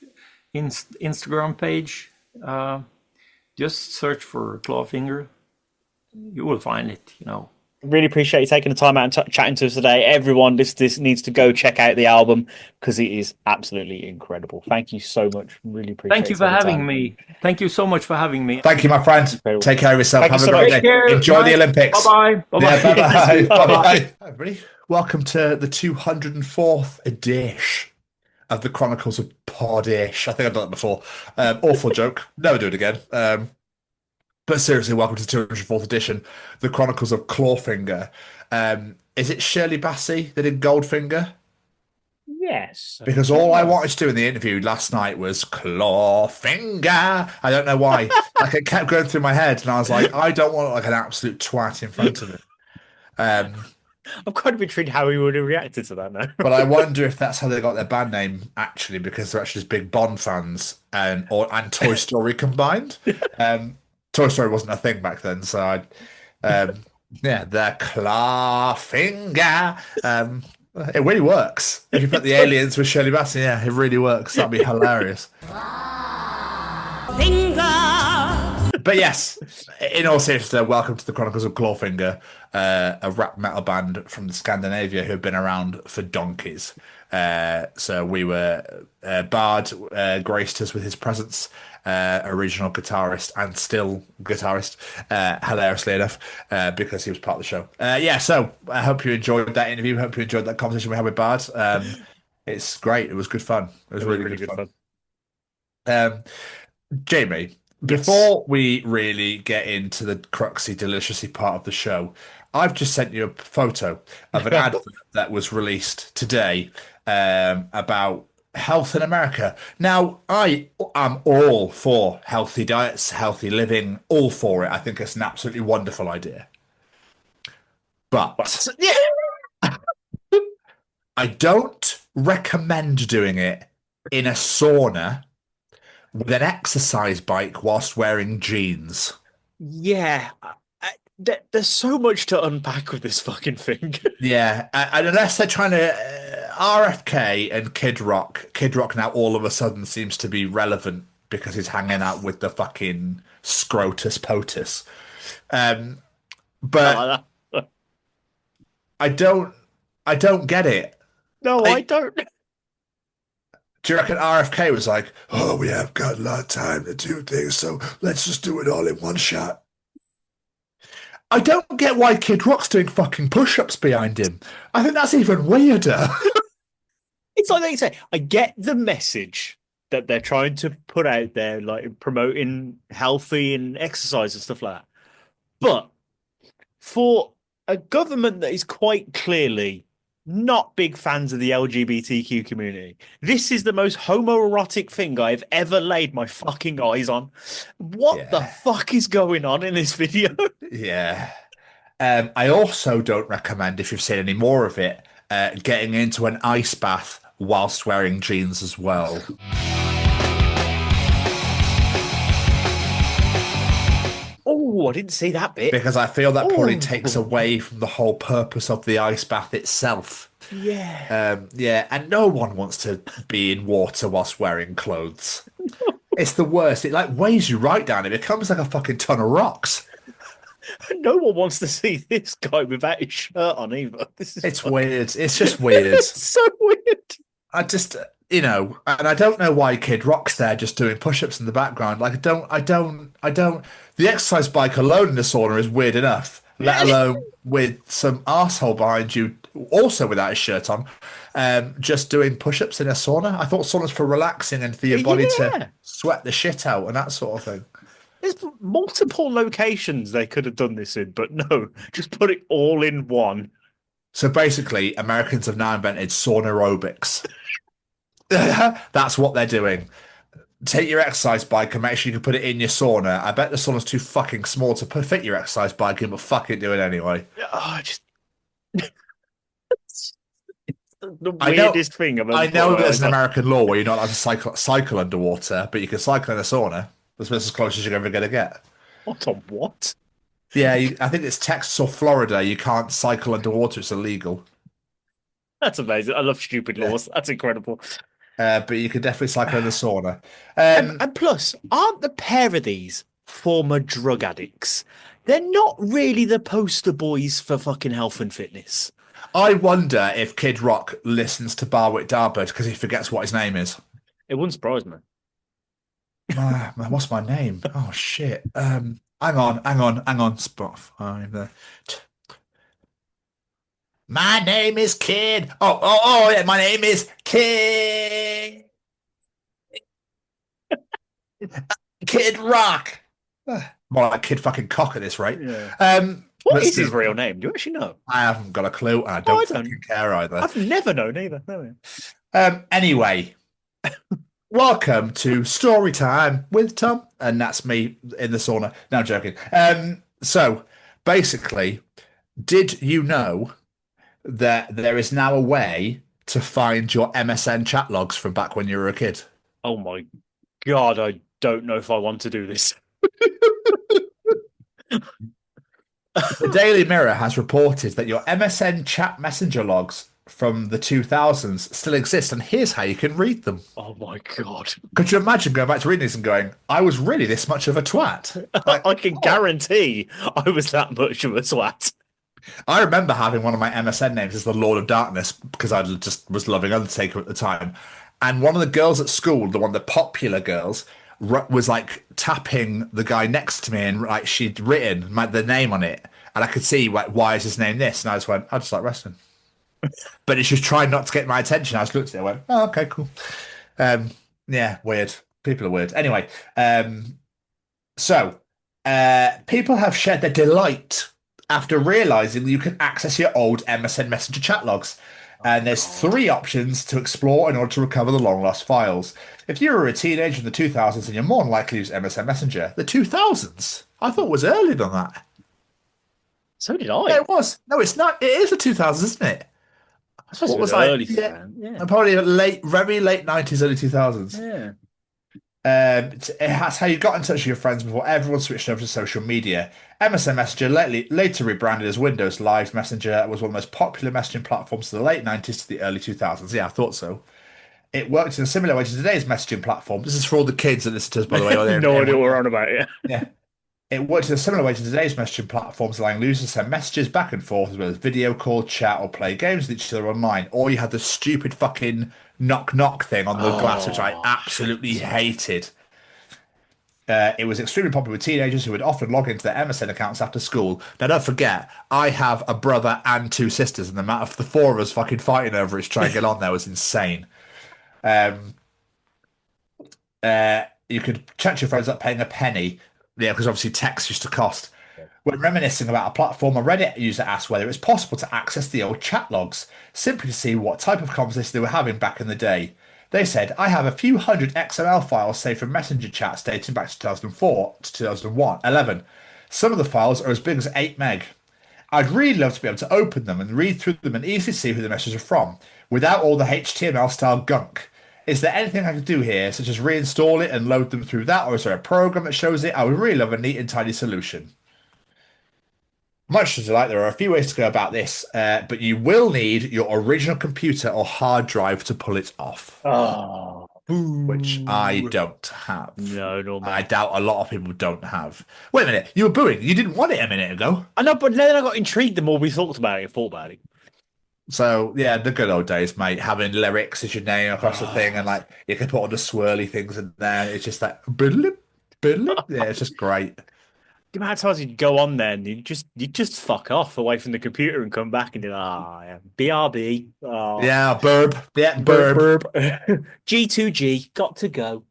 Instagram page. Just search for Clawfinger. You will find it, you know. Really appreciate you taking the time out and chatting to us today. Everyone, this needs to go check out the album because it is absolutely incredible. Thank you so much. Really appreciate Thank you you for taking the having time. me. Thank you so much for having me. Thank you, my friend. Incredible. Take care of yourself. Thank Have you a so great much. day. Enjoy the Olympics. Bye bye. Yeah, bye bye. Yes. Bye bye. Everybody, welcome to the 204th edition of the Chronicles of Podish. I think I've done that before. Awful joke. Never do it again. But seriously, welcome to the 204th edition, the Chronicles of Clawfinger. Is it Shirley Bassey that did Goldfinger? Yes. Because all I wanted to do in the interview last night was Clawfinger. I don't know why. Like it kept going through my head, and I was like, I don't want like an absolute twat in front of me. I'm kind of intrigued how he would have reacted to that now. But I wonder if that's how they got their band name, actually, because they're actually just big Bond fans and Toy Story combined. Toy Story wasn't a thing back then, so yeah, the Clawfinger. It really works. If you put the aliens with Shirley Bassey, yeah, it really works. That'd be hilarious. But yes, in all seriousness, welcome to the Chronicles of Clawfinger, a rap metal band from Scandinavia who have been around for donkeys. So we were Bard graced us with his presence, original guitarist and still guitarist, hilariously enough, because he was part of the show. Yeah, so I hope you enjoyed that interview. Hope you enjoyed that conversation we had with Bard. It's great. It was good fun. It was really good fun. Jamie, before we really get into the cruxy, deliciously part of the show, I've just sent you a photo of an advert that was released today about health in America. Now, I am all for healthy diets, healthy living, all for it. I think it's an absolutely wonderful idea. But I don't recommend doing it in a sauna with an exercise bike whilst wearing jeans. Yeah. There's so much to unpack with this fucking thing. Yeah, and unless they're trying to RFK and Kid Rock now all of a sudden seems to be relevant because he's hanging out with the fucking Scrotus POTUS. But I don't get it. No, I don't. Do you reckon RFK was like, oh, we have got a lot of time to do things, so let's just do it all in one shot? I don't get why Kid Rock's doing fucking push-ups behind him. I think that's even weirder. It's like they say, I get the message that they're trying to put out there, like promoting healthy and exercise and stuff like that. But for a government that is quite clearly not big fans of the LGBTQ community, this is the most homoerotic thing I've ever laid my fucking eyes on. What the fuck is going on in this video? Yeah. I also don't recommend, if you've seen any more of it, getting into an ice bath whilst wearing jeans as well. Oh, I didn't see that bit. Because I feel that probably takes away from the whole purpose of the ice bath itself. Yeah. Yeah, and no one wants to be in water whilst wearing clothes. It's the worst. It like weighs you right down. It becomes like a fucking ton of rocks. No one wants to see this guy without his shirt on either. It's weird. It's just weird. It's so weird. I just, and I don't know why Kid Rock's there just doing push-ups in the background. Like, I don't. The exercise bike alone in the sauna is weird enough, let alone with some arsehole behind you, also without his shirt on, just doing push-ups in a sauna. I thought sauna's for relaxing and for your body to sweat the shit out and that sort of thing. There's multiple locations they could have done this in, but no, just put it all in one. So basically, Americans have now invented sauna aerobics. That's what they're doing. Take your exercise bike and make sure you can put it in your sauna. I bet the sauna's too fucking small to fit your exercise bike in, but fuck it, do it anyway. Oh, just... the I know- weirdest thing I've ever I know thought there's an about. American law where you're not allowed to cycle underwater, but you can cycle in a sauna. That's as close as you're ever going to get. What on what? Yeah, I think it's Texas or Florida. You can't cycle underwater; it's illegal. That's amazing. I love stupid Yeah. laws. That's incredible. But you can definitely cycle in the sauna. And plus, aren't the pair of these former drug addicts? They're not really the poster boys for fucking health and fitness. I wonder if Kid Rock listens to Barwick Darbird because he forgets what his name is. It wouldn't surprise me. Man, what's my name? Oh shit. Hang on. Spotify there. My name is Kid. Oh, yeah, my name is Kid. Kid Rock. More like Kid fucking Cock at this rate. Yeah. What let's is his see. real name? Do you actually know? I haven't got a clue, and I I don't don't. fucking care either. I've never known either. No. Anyway, welcome to Story Time with Tom, and that's me in the sauna. No, I'm joking. So basically, did you know that there is now a way to find your MSN chat logs from back when you were a kid? Oh my god, I don't know if I want to do this. The Daily Mirror has reported that your MSN chat messenger logs from the 2000s still exist, and here's how you can read them. Oh my god. Could you imagine going back to reading these and going, I was really this much of a twat? Like, I can guarantee I was that much of a swat. I remember having one of my MSN names as the Lord of Darkness because I just was loving Undertaker at the time. And one of the girls at school, the popular girls, was like tapping the guy next to me, and like she'd written the name on it, and I could see like, why is his name this? And I just went, I just like wrestling. But she was trying not to get my attention. I just looked at it and went, oh, okay, cool. Yeah, weird. People are weird. Anyway, so people have shared their delight after realizing that you can access your old MSN Messenger chat logs. And there's 3 options to explore in order to recover the long-lost files. If you were a teenager in the 2000s, then you're more than likely to use MSN Messenger. The 2000s? I thought it was earlier than that. So did I. Yeah, it was. No, it's not. It is the 2000s, isn't it? I suppose What it was was like? early. Yeah. Probably very late 90s, early 2000s. Yeah. That's how you got in touch with your friends before everyone switched over to social media. MSN Messenger, later rebranded as Windows Live Messenger, was one of the most popular messaging platforms in the late 90s to the early 2000s. Yeah, I thought so. It worked in a similar way to today's messaging platform. This is for all the kids that listen to us, by the way. No idea what we're on about. Yeah. It worked in a similar way to today's messaging platforms, allowing users to send messages back and forth as well as video call, chat, or play games with each other online. Or you had the stupid fucking knock thing on the glass, which I absolutely hated. It was extremely popular with teenagers who would often log into their MSN accounts after school. Now, don't forget, I have a brother and 2 sisters, and the amount of the 4 of us fucking fighting over it to try and get on there was insane. You could chat to your friends up paying a penny. Yeah, because obviously text used to cost. When reminiscing about a platform, a Reddit user asked whether it's possible to access the old chat logs, simply to see what type of conversation they were having back in the day. They said, I have a few hundred XML files saved from messenger chats dating back to 2004 to 2011. Some of the files are as big as 8 meg. I'd really love to be able to open them and read through them and easily see who the messages are from, without all the HTML style gunk. Is there anything I could do here, such as reinstall it and load them through that, or is there a program that shows it? I would really love a neat and tidy solution. Much to delight, there are a few ways to go about this, but you will need your original computer or hard drive to pull it off. Oh, which I don't have. No, I doubt a lot of people don't have. Wait a minute, you were booing. You didn't want it a minute ago. I know, but then I got intrigued the more we thought about it and thought about it. So, yeah, the good old days, mate. Having lyrics as your name across the thing, and like you can put all the swirly things in there. It's just like, yeah, it's just great. The amount of times you'd go on there and you'd just fuck off away from the computer and come back and do, yeah, BRB. Oh. Yeah, burb. Yeah, burb. G2G, got to go.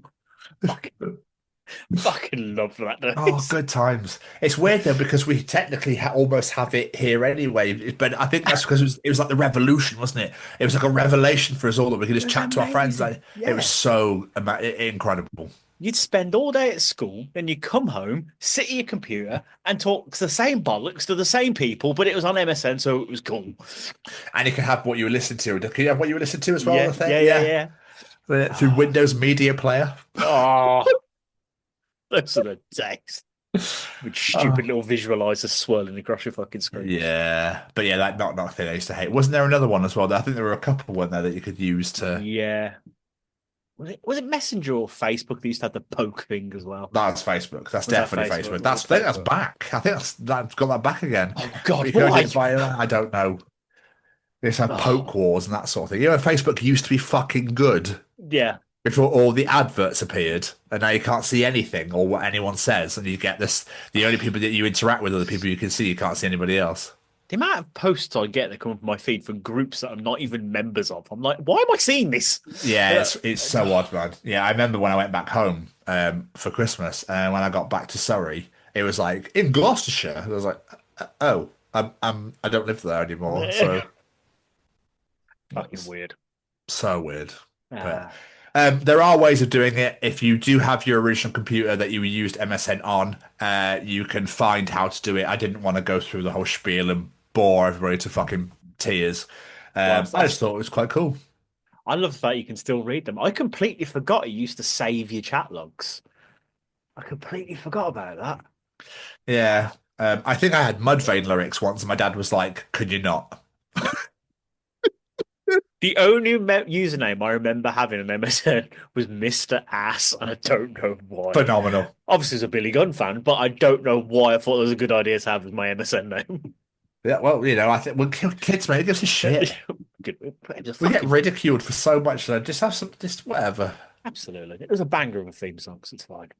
Fucking love that. Oh, good times. It's weird though because we technically almost have it here anyway, but I think that's because it was like the revolution, wasn't it? It was like a revelation for us all that we could just chat to our friends. Like, yeah. It was so incredible. You'd spend all day at school, then you come home, sit at your computer, and talk the same bollocks to the same people, but it was on MSN, so it was cool. And you can have what you were listening to. Can you have what you were listening to as well? Yeah, I think? yeah. Through Windows Media Player. Oh, those are the days. With stupid little visualizers swirling across your fucking screen. Yeah, but yeah, that not thing I used to hate. Wasn't there another one as well? I think there were a couple, weren't there, that you could use to. Yeah. Was it Messenger or Facebook that used to have the poke thing as well? That's Facebook. That's Was that definitely Facebook? Facebook. I think that's back. I think that's got that back again. Oh God, You go why? to buy that? I don't know. It's had poke wars and that sort of thing. You know, Facebook used to be fucking good Yeah. before all the adverts appeared, and now you can't see anything or what anyone says, and you get this. The only people that you interact with are the people you can see. You can't see anybody else. The amount of posts I get that come up on my feed from groups that I'm not even members of, I'm like, why am I seeing this? Yeah, it's so odd, man. Yeah, I remember when I went back home for Christmas, and when I got back to Surrey, it was like in Gloucestershire. I was like, oh, I don't live there anymore. So Fucking weird. so weird. Ah. But there are ways of doing it. If you do have your original computer that you used MSN on, you can find how to do it. I didn't want to go through the whole spiel and bore everybody to fucking tears. I just thought it was quite cool. I love the fact you can still read them. I completely forgot you used to save your chat logs. I completely forgot about that. Yeah. I think I had Mudvayne lyrics once, and my dad was like, could you not? The only username I remember having on MSN was Mr. Ass, and I don't know why. Phenomenal. Obviously, as a Billy Gunn fan, but I don't know why I thought it was a good idea to have as my MSN name. Yeah, well, you know, I think kids, mate, it gives a shit. We get ridiculed for so much. So just have some, just whatever. Absolutely, it was a banger of a theme song, so it's fine.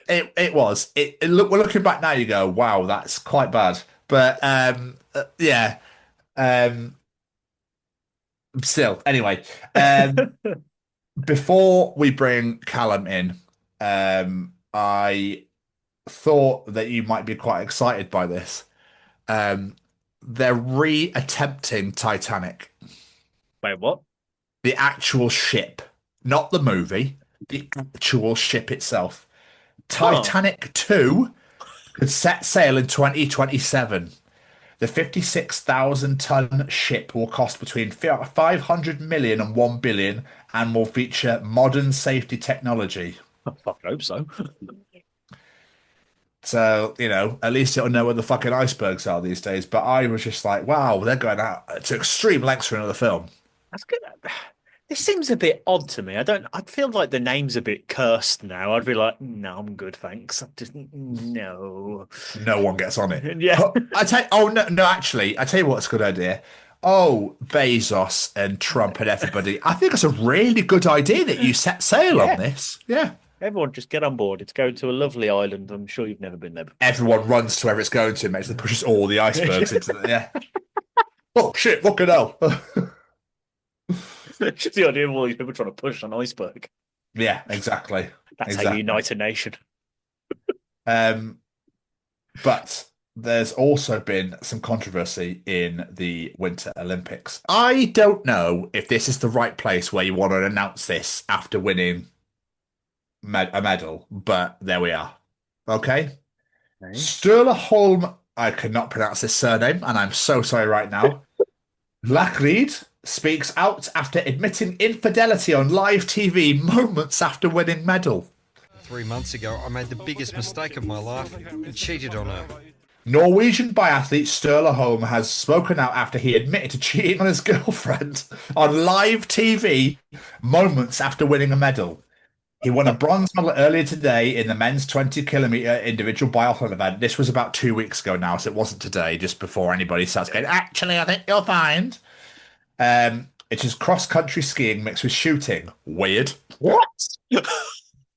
It was. Look, we're looking back now. You go, wow, that's quite bad. But yeah. Still, anyway. Before we bring Callum in, I thought that you might be quite excited by this. They're re-attempting Titanic. Wait, what? The actual ship, not the movie. The actual ship itself. Titanic 2 could set sail in 2027. The 56,000-ton ship will cost between 500 million and 1 billion and will feature modern safety technology. I fucking hope so. So, you know, at least it'll know where the fucking icebergs are these days. But I was just like, wow, they're going out to extreme lengths for another film. That's good. This seems a bit odd to me. I feel like the name's a bit cursed now. I'd be like, no, I'm good, thanks. No. No one gets on it. Yeah. Actually, I tell you what's a good idea. Oh, Bezos and Trump and everybody. I think it's a really good idea that you set sail on this. Yeah. Everyone just get on board. It's going to a lovely island. I'm sure you've never been there before. Everyone runs to wherever it's going to, makes it pushes all the icebergs into the, yeah. Oh shit, fucking hell. Just the idea of all these people trying to push an iceberg. Yeah, exactly. That's how you unite a nation. But there's also been some controversy in the Winter Olympics. I don't know if this is the right place where you want to announce this after winning a medal, but there we are. Okay? Sturla Holm, I cannot pronounce this surname, and I'm so sorry right now. Lackreed speaks out after admitting infidelity on live TV moments after winning medal. 3 months ago, I made the biggest mistake of my life and cheated on her. Norwegian biathlete Sturla Holm has spoken out after he admitted to cheating on his girlfriend on live TV moments after winning a medal. He won a bronze medal earlier today in the men's 20-kilometer individual biathlon event. This was about 2 weeks ago now, so it wasn't today, just before anybody starts going, actually, I think you'll find. It is cross-country skiing mixed with shooting. Weird. What?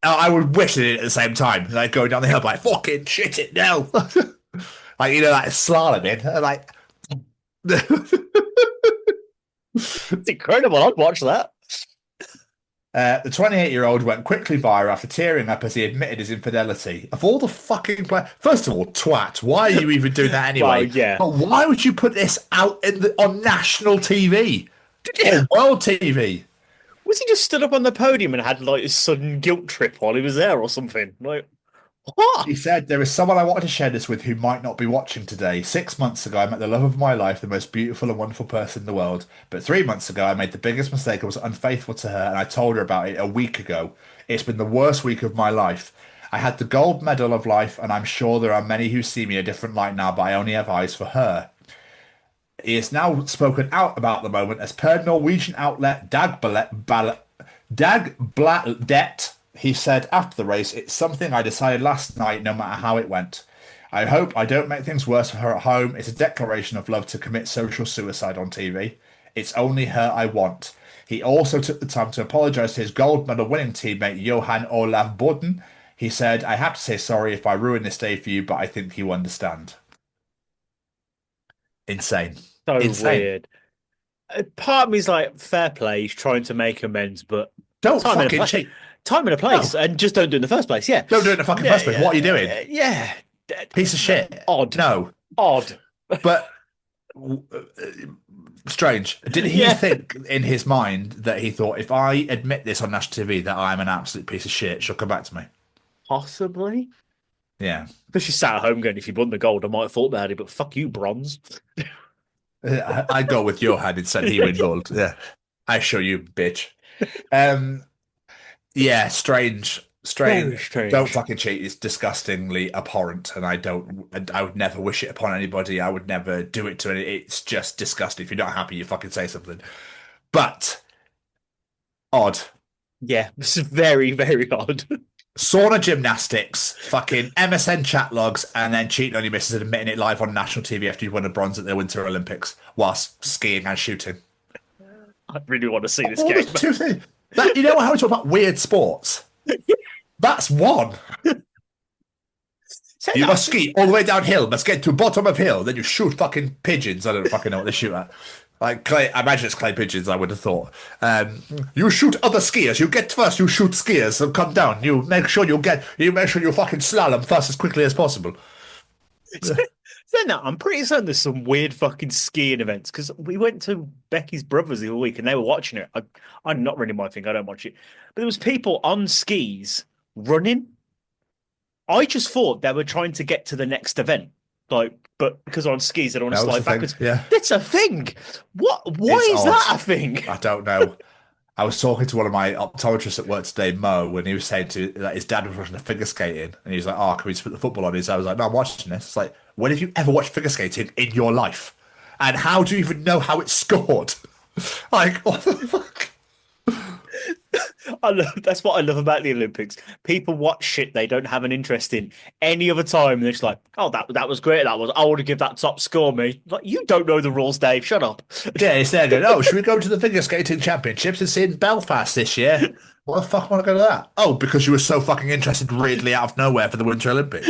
I would wish it at the same time. Like going down the hill, like, fucking shit it now. Like, you know, like slaloming. Like, It's incredible. I'd watch that. the 28-year-old went quickly viral after tearing up as he admitted his infidelity. Of all the fucking first of all, twat. Why are you even doing that anyway? Well, yeah. But why would you put this out on national TV? On world TV? Was he just stood up on the podium and had like a sudden guilt trip while he was there or something? Like, what? He said, there is someone I wanted to share this with who might not be watching today. 6 months ago, I met the love of my life, the most beautiful and wonderful person in the world. But 3 months ago, I made the biggest mistake. I was unfaithful to her, and I told her about it a week ago. It's been the worst week of my life. I had the gold medal of life, and I'm sure there are many who see me a different light now, but I only have eyes for her. He has now spoken out about the moment as per Norwegian outlet Dagbladet. He said after the race, it's something I decided last night no matter how it went. I hope I don't make things worse for her at home. It's a declaration of love to commit social suicide on TV. It's only her I want. He also took the time to apologise to his gold medal winning teammate Johan Olav Bodden. He said, I have to say sorry if I ruined this day for you, but I think you understand. Insane. So Insane. weird. Part of me's like, fair play, he's trying to make amends, but Don't time and a fucking place, cheat. time and a place, No. and just don't do it in the first place. Yeah, Don't do it in the fucking first place. What are you doing? Yeah, Piece of shit. Odd. No. Odd. But strange. Did he think in his mind that he thought, if I admit this on national TV that I'm an absolute piece of shit, she'll come back to me? Possibly. Yeah. But she sat at home going, if you won the gold, I might have thought about it, but fuck you, bronze. I'd go with Johan and said he win gold. Yeah. I show you, bitch. Yeah, strange. Very strange. Don't fucking cheat. It's disgustingly abhorrent, and I would never wish it upon anybody. I would never do it to any. It's just disgusting. If you're not happy, you fucking say something. But odd. Yeah, this is very, very odd. Sauna gymnastics, fucking MSN chat logs, and then cheating on your missus and admitting it live on national TV after you won a bronze at the Winter Olympics whilst skiing and shooting. I really want to see this All game. those two things. You know how we talk about weird sports? That's one. You must ski all the way downhill, must get to bottom of hill, then you shoot fucking pigeons. I don't fucking know what they shoot at. Like clay, I imagine it's clay pigeons, I would have thought. You shoot other skiers. You get first, you shoot skiers and come down. You make sure you fucking slalom first as quickly as possible. Then I'm pretty certain there's some weird fucking skiing events because we went to Becky's brothers the other week and they were watching it. I'm not really my thing. I don't watch it, but there was people on skis running. I just thought they were trying to get to the next event, but because on skis they don't want to slide backwards. Yeah, it's a thing. What? Why is that a thing? I don't know. I was talking to one of my optometrists at work today, Mo, when he was saying that his dad was watching the figure skating, and he was like, "Oh, can we just put the football on?" I was like, "No, I'm watching this." It's like, when have you ever watched figure skating in your life? And how do you even know how it's scored? Like, what the fuck? That's what I love about the Olympics. People watch shit they don't have an interest in any other time. They're just like, "Oh, that was great. I want to give that top score, me." Like, you don't know the rules, Dave. Shut up. Yeah, it's there going, "Oh, should we go to the figure skating championships? It's in Belfast this year." What the fuck want to go to that? Oh, because you were so fucking interested weirdly out of nowhere for the Winter Olympics.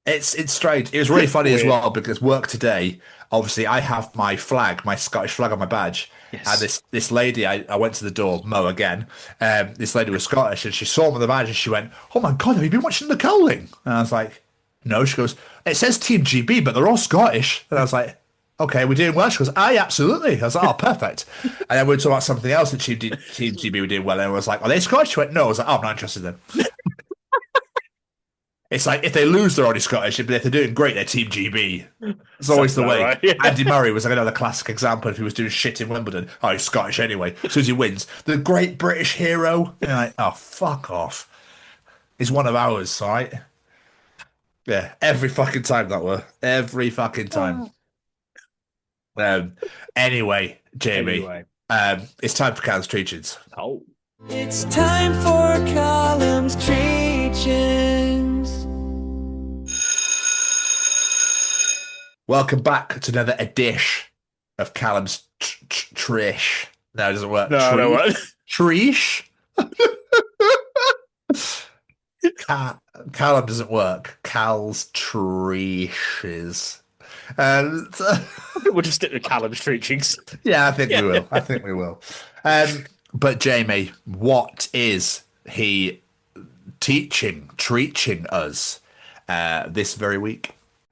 It's strange. It was really funny as well because work today, obviously I have my flag, my Scottish flag on my badge. Yes. And this lady, I went to the door, Mo again, this lady was Scottish and she saw me on the badge and she went, "Oh my God, have you been watching the curling?" And I was like, "No." She goes, "It says Team GB, but they're all Scottish." And I was like, "Okay, we're doing well." She goes, "Aye, absolutely." I was like, "Oh, perfect." And then we were talking about something else that Team GB were doing well. And I was like, "Are they Scottish?" She went, "No." I was like, "Oh, I'm not interested then." It's like, if they lose, they're already Scottish, but if they're doing great, they're Team GB. It's always the way. Right, yeah. Andy Murray was like another classic example if he was doing shit in Wimbledon. Oh, he's Scottish anyway. As soon as he wins, the great British hero. And you're like, oh, fuck off. He's one of ours, all right? Yeah, every fucking time that were. Every fucking time. Anyway, Jamie, it's time for Callum's Treachings. Oh. It's time for Callum's Treachings. Welcome back to another edition of Callum's Trish. No, it doesn't work. No, what? Trish? Callum doesn't work. Cal's Trishes. We'll just stick to Callum's Treachings. Yeah, I think we will. I think we will. But Jamie, what is he teaching us this very week?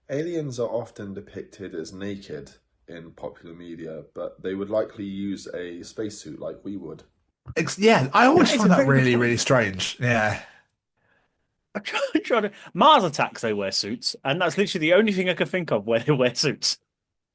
Aliens are often depicted as naked, in popular media, but they would likely use a spacesuit like we would. Yeah, I always That is find a that very good really, point. really strange. Yeah. I'm trying to Mars attacks. They wear suits, and that's literally the only thing I can think of where they wear suits.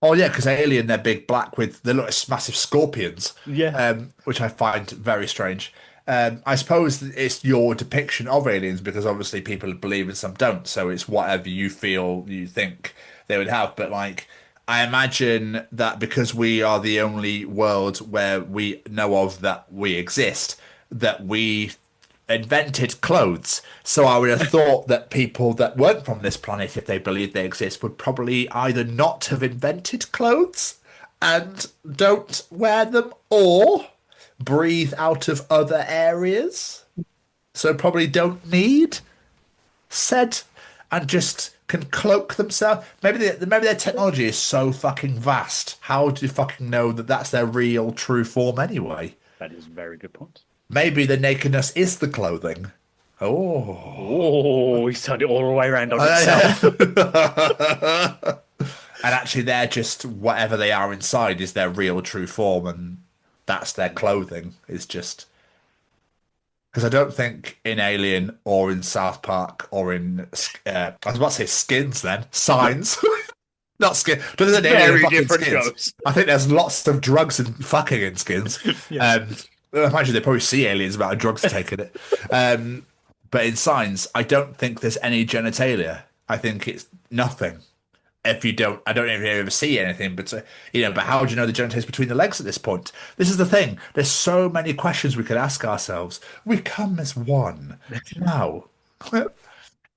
Oh yeah, because Alien, they're big black with they look like massive scorpions, Yeah. which I find very strange. I suppose it's your depiction of aliens because obviously people believe and some don't, so it's whatever you feel you think they would have. But like, I imagine that because we are the only world where we know of that we exist, that we invented clothes. So I would have thought that people that weren't from this planet, if they believed they exist, would probably either not have invented clothes and don't wear them, or breathe out of other areas. So probably don't need said and just can cloak themselves. Maybe their technology is so fucking vast. How do you fucking know that that's their real true form anyway? That is a very good point. Maybe the nakedness is the clothing. Oh. Oh, he's turned it all the way around on itself. And actually, they're just whatever they are inside is their real true form, and that's their clothing. Is just because I don't think in Alien or in South Park or in I was about to say Skins, then Signs, not Skin. There's an Alien Very fucking different Skins. shows. I think there's lots of drugs and fucking in Skins. Yeah. I imagine they probably see aliens about drugs taking it. But in Signs, I don't think there's any genitalia. I think it's nothing. If you don't, I don't know if you ever see anything, but but how do you know the genitalia is between the legs at this point? This is the thing. There's so many questions we could ask ourselves. We come as one. Now,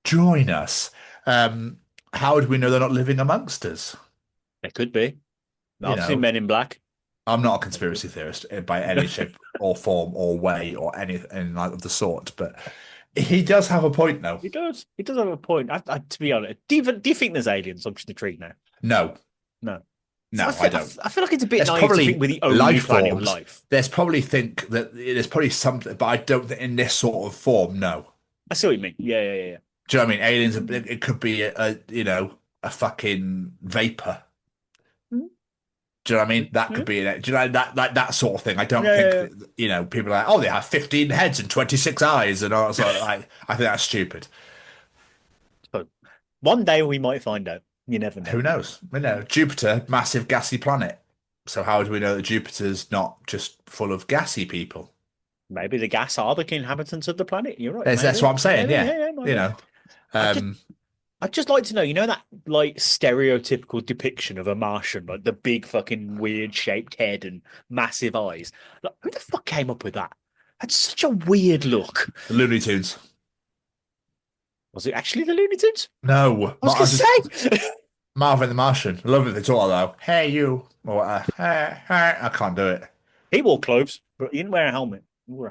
join us. How do we know they're not living amongst us? It could be. I've know. seen Men in Black. I'm not a conspiracy theorist by any shape or form or way or anything like of the sort, but he does have a point, though. He does. He does have a point. To be honest, do you think there's aliens? I'm just intrigued now. No, No. no, I don't. I feel like it's a bit There's naive to probably think we're the only life planet with forms. life. There's probably something, but I don't think in this sort of form. No. I see what you mean. Yeah. Do you know what I mean? Aliens. It could be a fucking vapor. Do you know what I mean? That could be it. Do you know that sort of thing? I don't think that, people are like, oh, they have 15 heads and 26 eyes, and all sort of like. I think that's stupid. But one day we might find out. You never know. Who knows? Jupiter, massive gassy planet. So how do we know that Jupiter's not just full of gassy people? Maybe the gas are the inhabitants of the planet. You're right. That's what I'm saying. Maybe, I'd just like to know, that like stereotypical depiction of a Martian, like the big fucking weird shaped head and massive eyes. Like, who the fuck came up with that? That's such a weird look. The Looney Tunes. Was it actually the Looney Tunes? No. I was going to say. Marvin the Martian. I love it. They talk though. Hey, you. Or, hey. I can't do it. He wore clothes, but he didn't wear a helmet.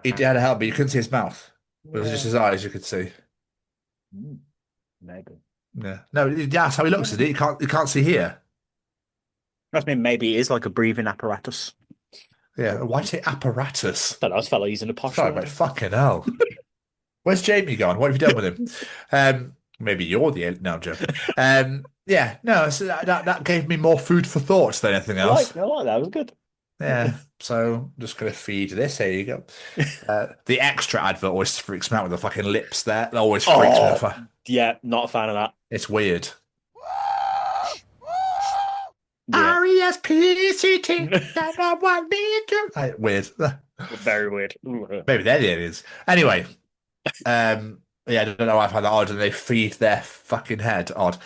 He had a helmet, but you couldn't see his mouth. It was just his eyes you could see. Maybe. Yeah. No, that's how he looks, isn't it? You can't see here. That's mean maybe it is like a breathing apparatus. Yeah. Why say apparatus? I don't know, I just felt like using a posh Sorry, word. mate. Fucking hell. Where's Jamie gone? What have you done with him? Maybe you're the no, I'm joking. Yeah, no, so that gave me more food for thought than anything else. I like that. It was good. Yeah, so I'm just gonna feed this. Here you go. The extra advert always freaks me out with the fucking lips there. That always freaks me out. Yeah, not a fan of that. It's weird. Yeah. R-E-S-P-C-T. Weird. Very weird. Maybe they're the aliens. Anyway, yeah, I don't know why I find that odd, and they feed their fucking head odd.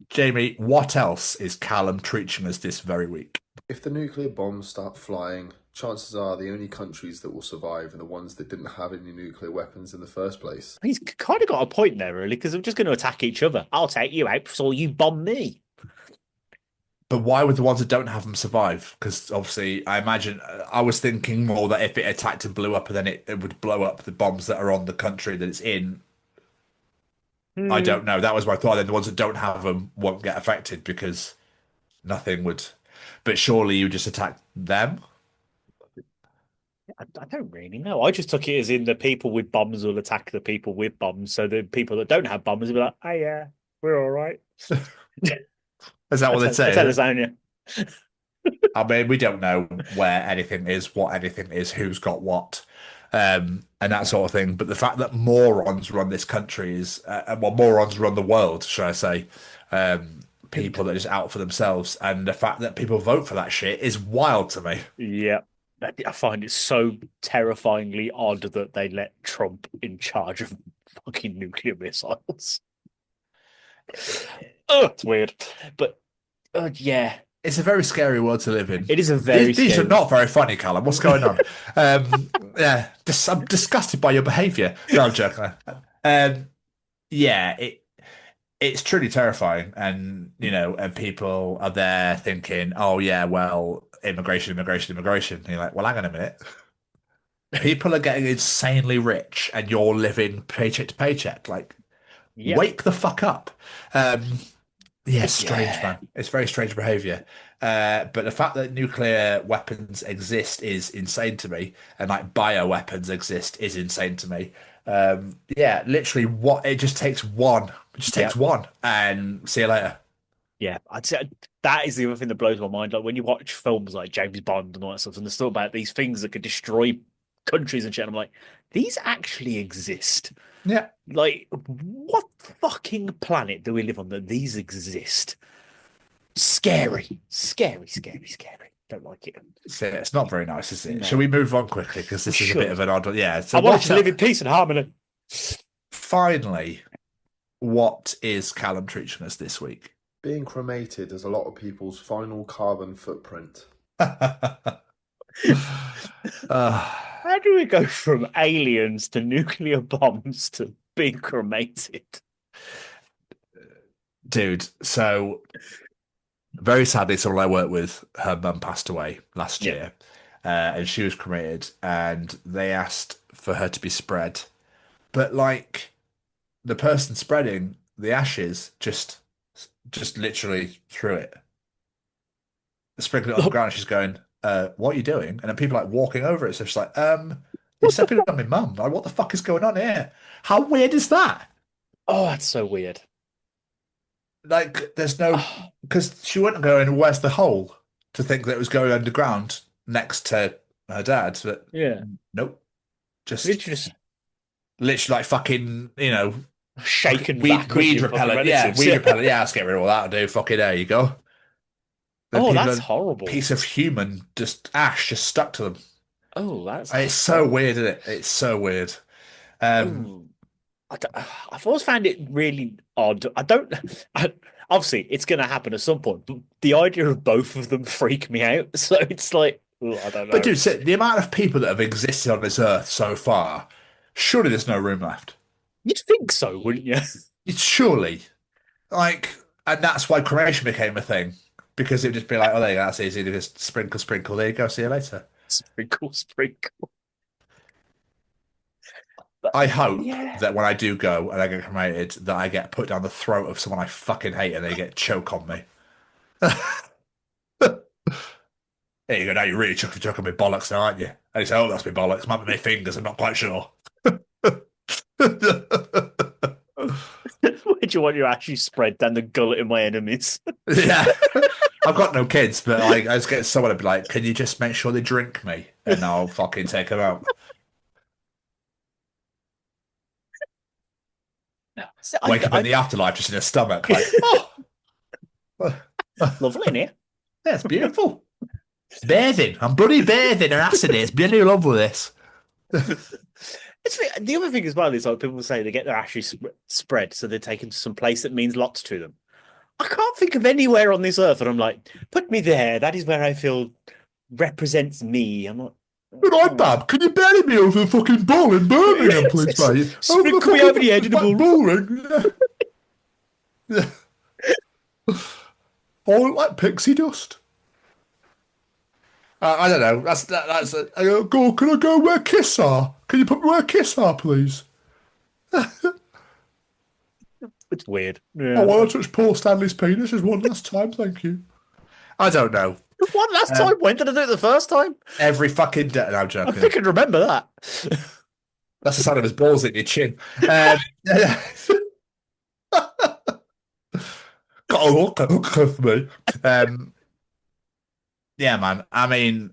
Jamie, what else is Callum teaching us this very week? If the nuclear bombs start flying, chances are the only countries that will survive are the ones that didn't have any nuclear weapons in the first place. He's kind of got a point there, really, because we're just going to attack each other. I'll take you out so you bomb me. But why would the ones that don't have them survive? Because obviously, I imagine I was thinking more that if it attacked and blew up, and then it would blow up the bombs that are on the country that it's in. I don't know. That was my thought. Then the ones that don't have them won't get affected because nothing would. But surely you just attack them. I don't really know. I just took it as in the people with bombs will attack the people with bombs. So the people that don't have bombs will be like, oh, yeah, we're all right. Is that what they'd say? Telesonia. I mean, we don't know where anything is, what anything is, who's got what, and that sort of thing. But the fact that morons run this country is, well, morons run the world, should I say? People that are just out for themselves, and the fact that people vote for that shit is wild to me. Yeah. I find it so terrifyingly odd that they let Trump in charge of fucking nuclear missiles. Oh, it's weird. But, yeah. It's a very scary world to live in. It is a very These scary... are not very funny, Callum. What's going on? Yeah, I'm disgusted by your behaviour. No, I'm joking. Yeah, it's truly terrifying, and and people are there thinking, "Oh yeah, well, immigration." And you're like, "Well, hang on a minute. People are getting insanely rich, and you're living paycheck to paycheck. Like, wake the fuck up." Yeah, strange, man. It's very strange behaviour. But the fact that nuclear weapons exist is insane to me, and like bioweapons exist is insane to me. Yeah, literally, it just takes one. It just takes one, and see you later. Yeah, I'd say that is the other thing that blows my mind. Like when you watch films like James Bond and all that stuff, and there's still about these things that could destroy countries and shit. I'm like, these actually exist. Yeah. Like, what fucking planet do we live on that these exist? Scary. Don't like it. It's not very nice, is it? No. Shall we move on quickly? Because this is a bit of an odd one. Yeah. So I want to live in peace and harmony. Finally, what is Callum teaching us this week? Being cremated is a lot of people's final carbon footprint. How do we go from aliens to nuclear bombs to being cremated? Dude, so very sadly, someone I worked with, her mum passed away last year, and she was cremated, and they asked for her to be spread. But like the person spreading the ashes just literally threw it. Sprinkled it on the ground, she's going, what are you doing? And then people are like walking over it. So she's like, you're stepping on my mum. Like, what the fuck is going on here? How weird is that? Oh, that's so weird. Like, there's no, because she wouldn't go in, where's the hole? To think that it was going underground next to her dad. But nope. Just literally like fucking, shaken weed repellent. Yeah, weed repellent. Yeah, let's get rid of all that. Do fucking, there you go. That's horrible. Piece of human ash just stuck to them. Oh, that's... It's so weird, isn't it? It's so weird. I've always found it really odd. Obviously, it's going to happen at some point, but the idea of both of them freak me out. So it's like, I don't know. But dude, the amount of people that have existed on this earth so far, surely there's no room left. You'd think so, wouldn't you? It's surely. And that's why cremation became a thing. Because it would just be like, oh, there you go, that's easy. Just sprinkle, there you go, see you later. Sprinkle. But, I hope that when I do go and I get cremated, that I get put down the throat of someone I fucking hate and they get choke on me. There you go, now you're really choking me bollocks now, aren't you? And you say, oh, that's me bollocks, might be my fingers, I'm not quite sure. Where do you want your ashes spread down the gullet of my enemies? Yeah. I've got no kids, but I just get someone to be like, can you just make sure they drink me? And I'll fucking take them out. Wake up in the afterlife just in a stomach. Like, lovely, isn't it? Yeah, it's beautiful. Bathing. I'm bloody bathing in acid. It's bloody lovely, this. The other thing as well is like people say they get their ashes spread, so they're taken to some place that means lots to them. I can't think of anywhere on this earth that I'm like, put me there. That is where I feel represents me. I'm not. Good night, Bab. Can you bury me over a fucking bowl in Birmingham, please, mate? Sprinkle me over the edge of the bowl. Yeah. All like pixie dust. I don't know. That's. I go. Can I go where Kiss are? Can you put me where Kiss are, please? It's weird. Yeah. I want to touch Paul Stanley's penis just one last time, thank you. I don't know. One last time? When did I do it the first time? Every fucking day. No, I'm joking. I think I can remember that. That's the sound of his balls in your chin. God, Yeah, man. I mean,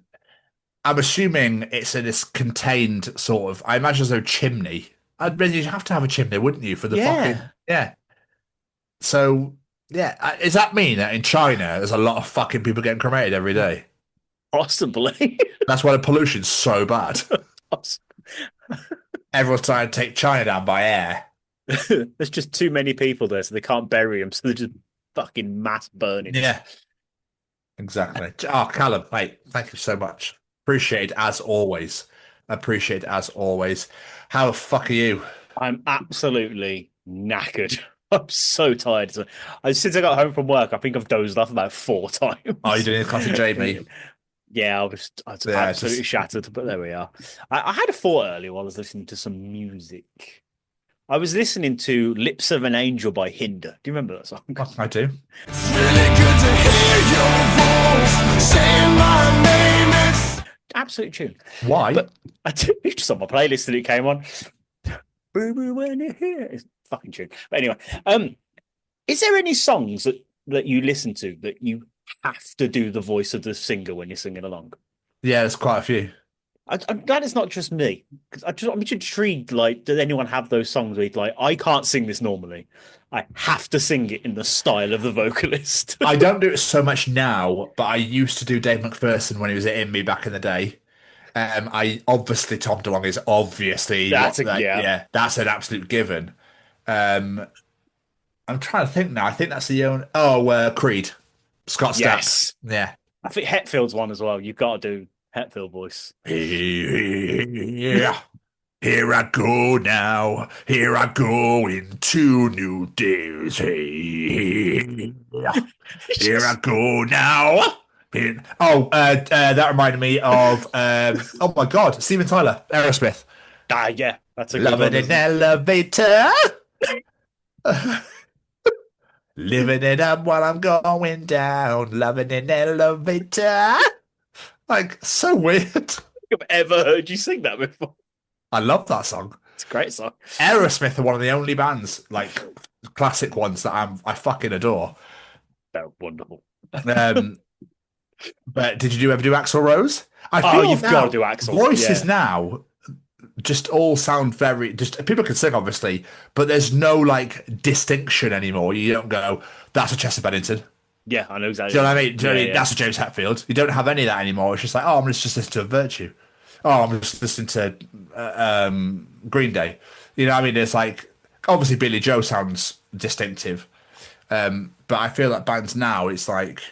I'm assuming it's in this contained sort of. I imagine there's no chimney. I'd mean, you'd have to have a chimney, wouldn't you, for the fucking yeah. So yeah, does that mean that in China there's a lot of fucking people getting cremated every day? Possibly. That's why the pollution's so bad. Everyone's trying to take China down by air. There's just too many people there, so they can't bury them, so they're just fucking mass burning. Yeah, exactly. Oh, Callum, mate, thank you so much. Appreciate it as always. Appreciate it as always. How the fuck are you? I'm absolutely knackered. I'm so tired. Since I got home from work, I think I've dozed off about 4 times. Oh, you're doing a classic Jamie. Yeah, I was absolutely shattered, but there we are. I had a thought earlier while I was listening to some music. I was listening to Lips of an Angel by Hinder. Do you remember that song? I do. It's really good to hear your voice saying my name. It's Absolute tune. Why? But I took just on my playlist and it came on. Boo boo when you're here. It's a fucking tune. But anyway, is there any songs that you listen to that you have to do the voice of the singer when you're singing along? Yeah, there's quite a few. I'm glad it's not just me, because I'm just intrigued. Like, does anyone have those songs where you're like, I can't sing this normally, I have to sing it in the style of the vocalist? I don't do it so much now, but I used to do Dave McPherson when he was at IMMY back in the day. I obviously Tom DeLonge is obviously That's that's an absolute given. I'm trying to think now. I think that's the only Creed, Scott Stapp. Yes, Yeah. I think Hetfield's one as well. You've got to do Hetfield voice. Yeah. Here I go now. Here I go into new days. Hey, here I go now. That reminded me of oh my god, Steven Tyler, Aerosmith. Yeah, that's a good Loving one. an elevator. Living it up while I'm going down. Loving an elevator. Like, so weird. I've ever heard you sing that before. I love that song. It's a great song. Aerosmith are one of the only bands, like classic ones, that I fucking adore. They're wonderful. But did you ever do Axl Rose? I feel you've got to do Axl. Voices now just all sound very people can sing obviously, but there's no like distinction anymore. You don't go, that's a Chester Bennington. Yeah, I know exactly. Do you know what I mean? Do you know what I mean? That's a James Hetfield. You don't have any of that anymore. It's just like, I'm just listening to a Virtue. I'm just listening to Green Day. You know what I mean? It's like, obviously Billy Joe sounds distinctive. But I feel like bands now, it's like,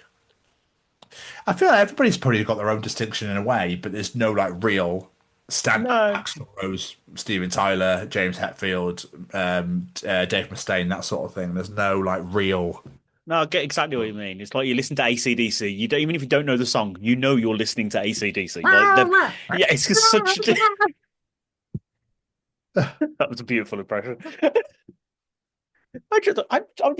I feel like everybody's probably got their own distinction in a way, but there's no like real standard. Axl Rose, Steven Tyler, James Hetfield, Dave Mustaine, that sort of thing. There's no like real. No, I get exactly what you mean. It's like you listen to AC/DC. You don't, even if you don't know the song, you know you're listening to AC/DC. Like yeah, it's just such. That was a beautiful impression. I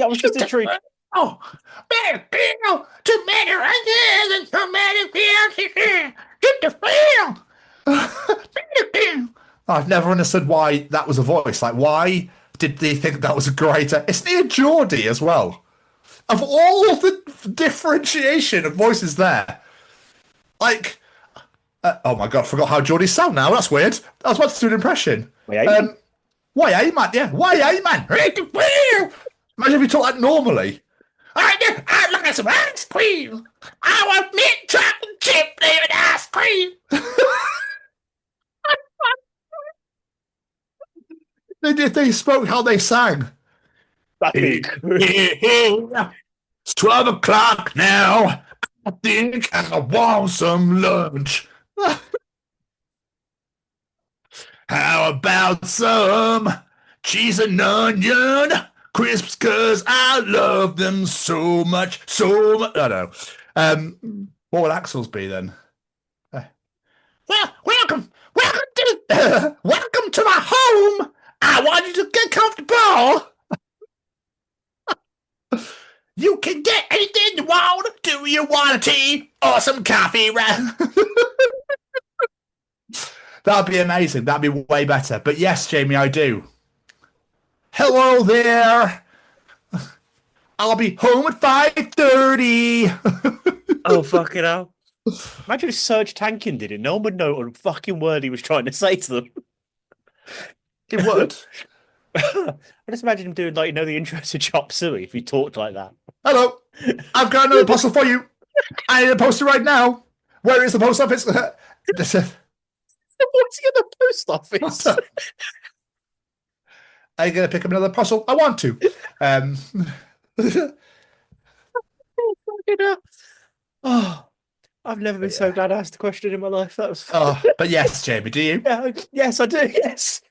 was just intrigued. Oh, better feel too many ideas and so many feels. Get the feel. I've never understood why that was a voice. Like, why did they think that was a great? It's near Geordie as well. Of all the differentiation of voices there, like, oh my god, I forgot how Geordie sound now. That's weird. I was about to do an impression. Why, man? Yeah, why, man? Imagine if you talk like normally. I look at some ice cream. I want mint chocolate chip flavored ice cream. They spoke how they sang. It's 12 o'clock now. I think I want some lunch. How about some cheese and onion crisps? Cause I love them so much, so much. I don't know. What would Axel's be then? Well, welcome to my home. I want you to get comfortable. You can get anything you want. Do you want a tea or some coffee? That'd be amazing. That'd be way better. But yes, Jamie, I do. Hello there. I'll be home at 5:30. Oh, fucking hell. Imagine if Serge Tankian did it. No one would know a fucking word he was trying to say to them. It would. I just imagine him doing, like, you know, the intro to Chop Suey if he talked like that. Hello, I've got another parcel for you. I need a poster right now. Where is the post office? What's he at the post office? Are you going to pick up another parcel? I want to. Oh, I've never been so glad I asked a question in my life. That was. But yes, Jamie, do you? Yeah, yes, I do. Yes.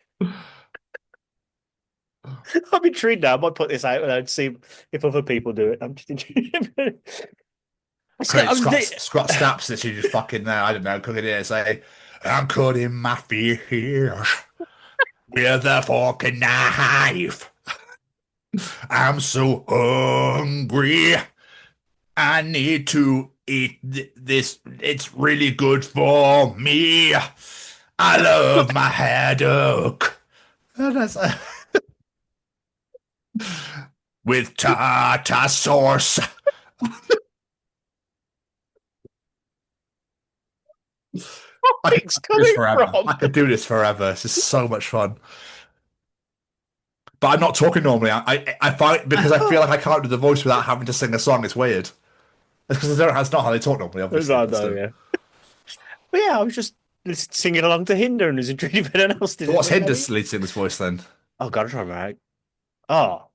I'm intrigued now. I might put this out and see if other people do it. I'm just intrigued. Scott Stapp's that you just fucking I don't know, cooking it. Say, I'm cutting my fish with a fork and knife. I'm so hungry. I need to eat this. It's really good for me. I love my haddock. With tartar sauce. I could do this forever. This is so much fun. But I'm not talking normally. I find because I feel like I can't do the voice without having to sing a song. It's weird. It's because that's not how they talk normally. Obviously, yeah. But yeah, I was just singing along to Hinder and was intrigued if anyone else did. So what's Hinder's lead singer's voice then? Oh God, I'm trying to write. Oh.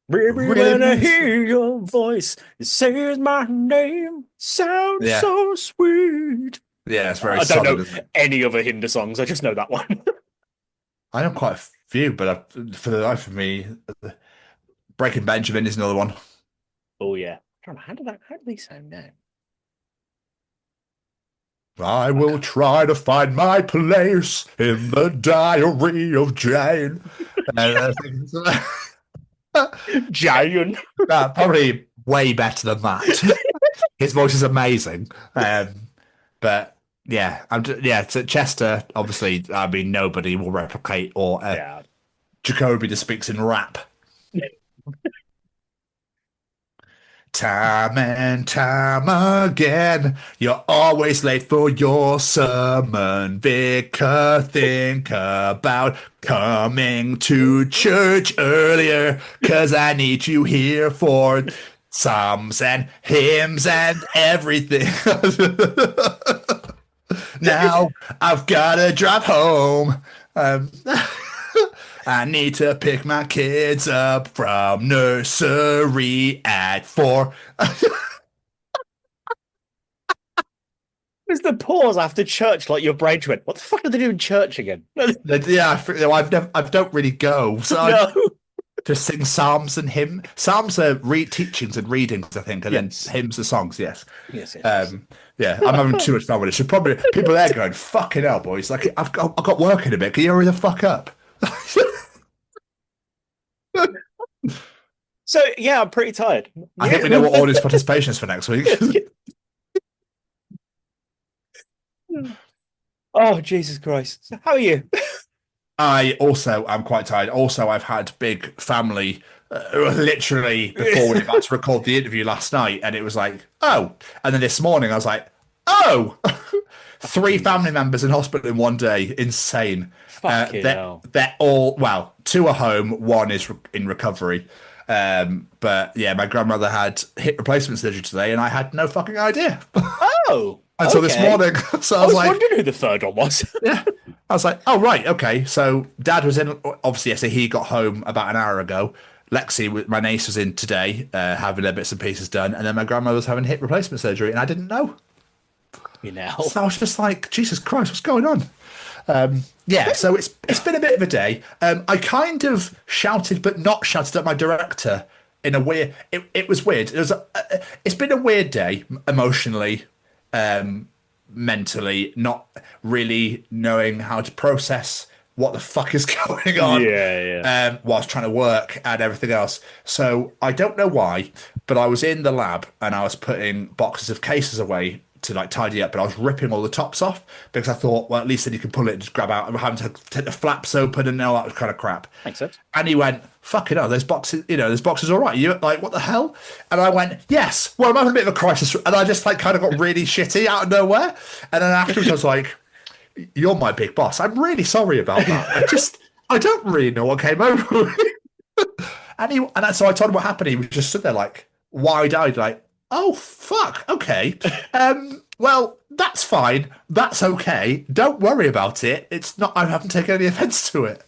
Baby, when I hear your voice, it says my name. Sounds so sweet. Yeah, it's very. I don't know any other Hinder songs. I just know that one. I know quite a few, but for the life of me, Breaking Benjamin is another one. Oh yeah. How do these sound now? I will try to find my place in the diary of Jane. Giant. Probably way better than that. His voice is amazing. But yeah, so Chester, obviously, I mean, nobody will replicate or Jacoby that speaks in rap. Time and time again, you're always late for your sermon. Vicar, think about coming to church earlier, 'cause I need you here for psalms and hymns and everything. Now I've gotta drive home. I need to pick my kids up from nursery at 4. There's the pause after church, like your brain went, what the fuck do they do in church again? Yeah, I don't really go. So No. just sing psalms and hymns. Psalms are teachings and readings, I think, and then hymns are songs. Yes. Yeah, I'm having too much fun with it. So probably people there going, "Fucking hell, boys! Like I've got work in a bit. Can you hurry the fuck up?" So yeah, I'm pretty tired. I think we know what audience participation is for next week. Oh Jesus Christ! So how are you? I also am quite tired. Also, I've had big family. Literally before we were about to record the interview last night, and it was like, oh, and then this morning I was like, oh, 3 family members in hospital in one day. Insane. They're all 2 are home, 1 is in recovery. But yeah, my grandmother had hip replacement surgery today, and I had no fucking idea. Oh, until this morning. So I was like, wondering who the third one was. Yeah, I was like, oh right, okay. So Dad was in. Obviously, so he got home about an hour ago. Lexi, my niece, was in today, having their bits and pieces done, and then my grandmother was having hip replacement surgery, and I didn't know. You know, so I was just like, Jesus Christ, what's going on? Yeah, so it's been a bit of a day. I kind of shouted, but not shouted at my director in a weird. It was weird. It's been a weird day emotionally, mentally, not really knowing how to process what the fuck is going on? Yeah. Whilst trying to work and everything else. So I don't know why, but I was in the lab and I was putting boxes of cases away to like tidy up, but I was ripping all the tops off because I thought, well, at least then you can pull it and just grab out. I'm having to take the flaps open and all that kind of crap. Makes sense. And he went, fucking hell, those boxes, those boxes all right. You like, what the hell? And I went, yes. Well, I'm having a bit of a crisis. And I just like kind of got really shitty out of nowhere. And then afterwards I was like, you're my big boss. I'm really sorry about that. I don't really know what came over me. So I told him what happened. He was just stood there like wide-eyed, like, oh, fuck, okay. Well, that's fine. That's okay. Don't worry about it. It's not, I haven't taken any offense to it.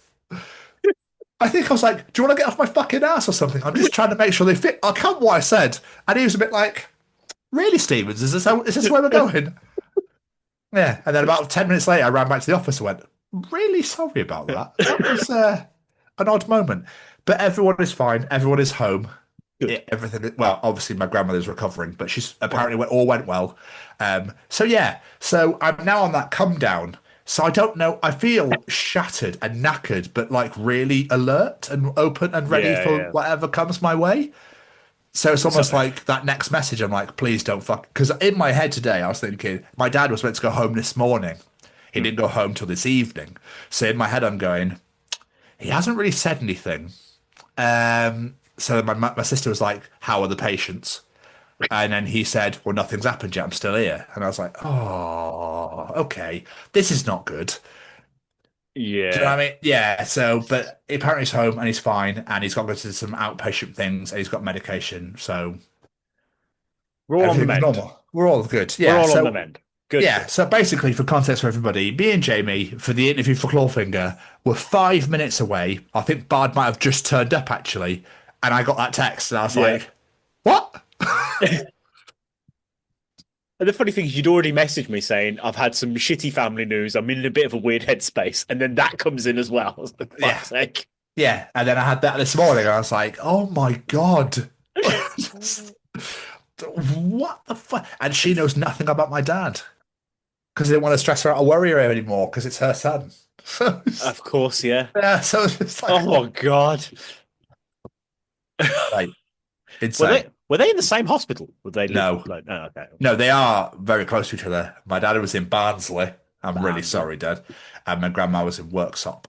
I think I was like, do you want to get off my fucking ass or something? I'm just trying to make sure they fit. I can't what I said. And he was a bit like, really, Stevens? Is this where we're going? Yeah. And then about 10 minutes later, I ran back to the office and went, really sorry about that. That was an odd moment. But everyone is fine. Everyone is home. Everything. Well, obviously my grandmother's recovering, but she's apparently all went well. So yeah. So I'm now on that come down. So I don't know. I feel shattered and knackered, but like really alert and open and ready for whatever comes my way. So it's almost like that next message. I'm like, please don't fuck. Because in my head today, I was thinking my dad was meant to go home this morning. He didn't go home till this evening. So in my head, I'm going, he hasn't really said anything. So my sister was like, how are the patients? And then he said, well, nothing's happened yet. I'm still here. And I was like, oh, okay. This is not good. Yeah. Do you know what I mean? Yeah. So, but apparently he's home and he's fine. And he's got to go to some outpatient things and he's got medication. So we're all on the mend. Normal. We're all good. Yeah. We're all on the mend. Good. Yeah. So basically, for context for everybody, me and Jamie, for the interview for Clawfinger, were 5 minutes away. I think Bard might have just turned up, actually. And I got that text and I was like, what? And the funny thing is, you'd already messaged me saying, I've had some shitty family news. I'm in a bit of a weird headspace. And then that comes in as well. I was like, fuck's sake. Yeah. And then I had that this morning and I was like, oh my God. What the fuck? And she knows nothing about my dad because I didn't want to stress her out or worry her anymore because it's her son. Of course, yeah. Yeah. So it's just like, oh, God. Like, insane. Were they in the same hospital? Were they No. Okay. No, they are very close to each other. My dad was in Barnsley. I'm really sorry, Dad. And my grandma was in Worksop,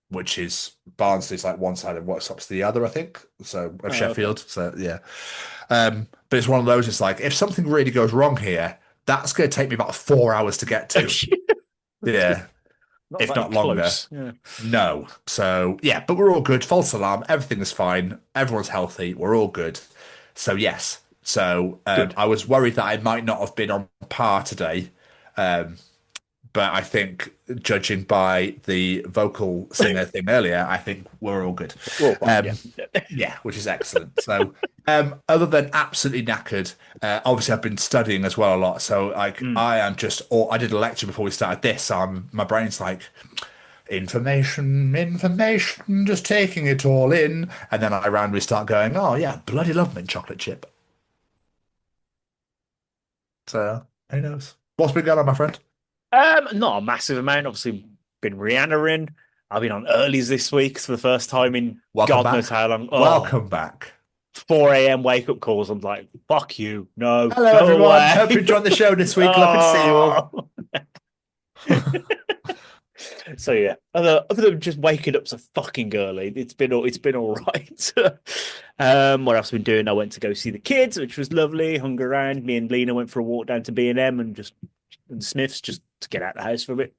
which is Barnsley's like one side and Worksop's the other, I think. So of Sheffield. Okay. So yeah. But it's one of those. It's like if something really goes wrong here, that's going to take me about 4 hours to get to. Yeah. If not longer. Yeah. No. So, yeah, but we're all good. False alarm. Everything is fine. Everyone's healthy. We're all good. So, yes. So, I was worried that I might not have been on par today. But I think, judging by the vocal singer thing earlier, I think we're all good. Yeah, which is excellent. So, other than absolutely knackered, obviously I've been studying as well a lot. So, like, I am just, I did a lecture before we started this. So my brain's like, information, just taking it all in. And then I randomly start going, oh, yeah, bloody love mint chocolate chip. So, who knows? What's been going on, my friend? Not a massive amount. Obviously, been Rihanna. I've been on earlies this week for the first time in God knows how long. Welcome back. 4 a.m. wake up calls. I'm like, fuck you. No. Hello, everyone. Away. Hope you enjoyed the show this week. Lovely to see you all. So yeah, other than just waking up so fucking early, it's been all right. What else have I been doing? I went to go see the kids, which was lovely. Hung around. Me and Lena went for a walk down to B&M and just Sniffs just to get out of the house for a bit.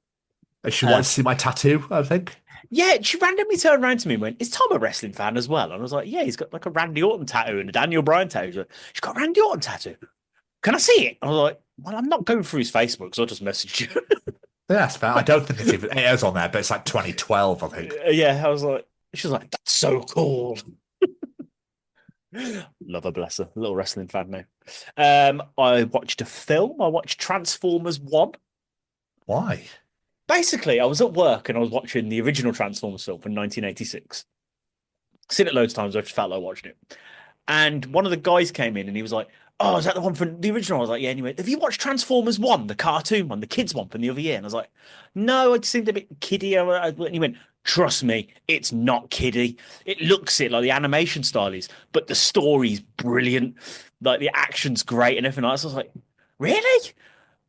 She wanted to see my tattoo, I think. Yeah, she randomly turned around to me and went, "Is Tom a wrestling fan as well?" And I was like, "Yeah, he's got like a Randy Orton tattoo and a Daniel Bryan tattoo." She's got a Randy Orton tattoo. Can I see it? I was like, "Well, I'm not going through his Facebook, so I'll just message you." Yeah, that's fair. I don't think it is on there, but it's like 2012, I think. Yeah, I was like, she was like, "That's so cool." Love her, bless her. A little wrestling fan now. I watched a film. I watched Transformers 1. Why? Basically, I was at work and I was watching the original Transformers film from 1986. Seen it loads of times, I just felt like watching it. And one of the guys came in and he was like, oh, is that the one from the original? I was like, yeah, anyway. Have you watched Transformers 1, the cartoon one, the kids one from the other year? And I was like, no, it seemed a bit kiddie. And he went, trust me, it's not kiddie. It looks it like the animation style is, but the story's brilliant. Like the action's great and everything else. I was like, really?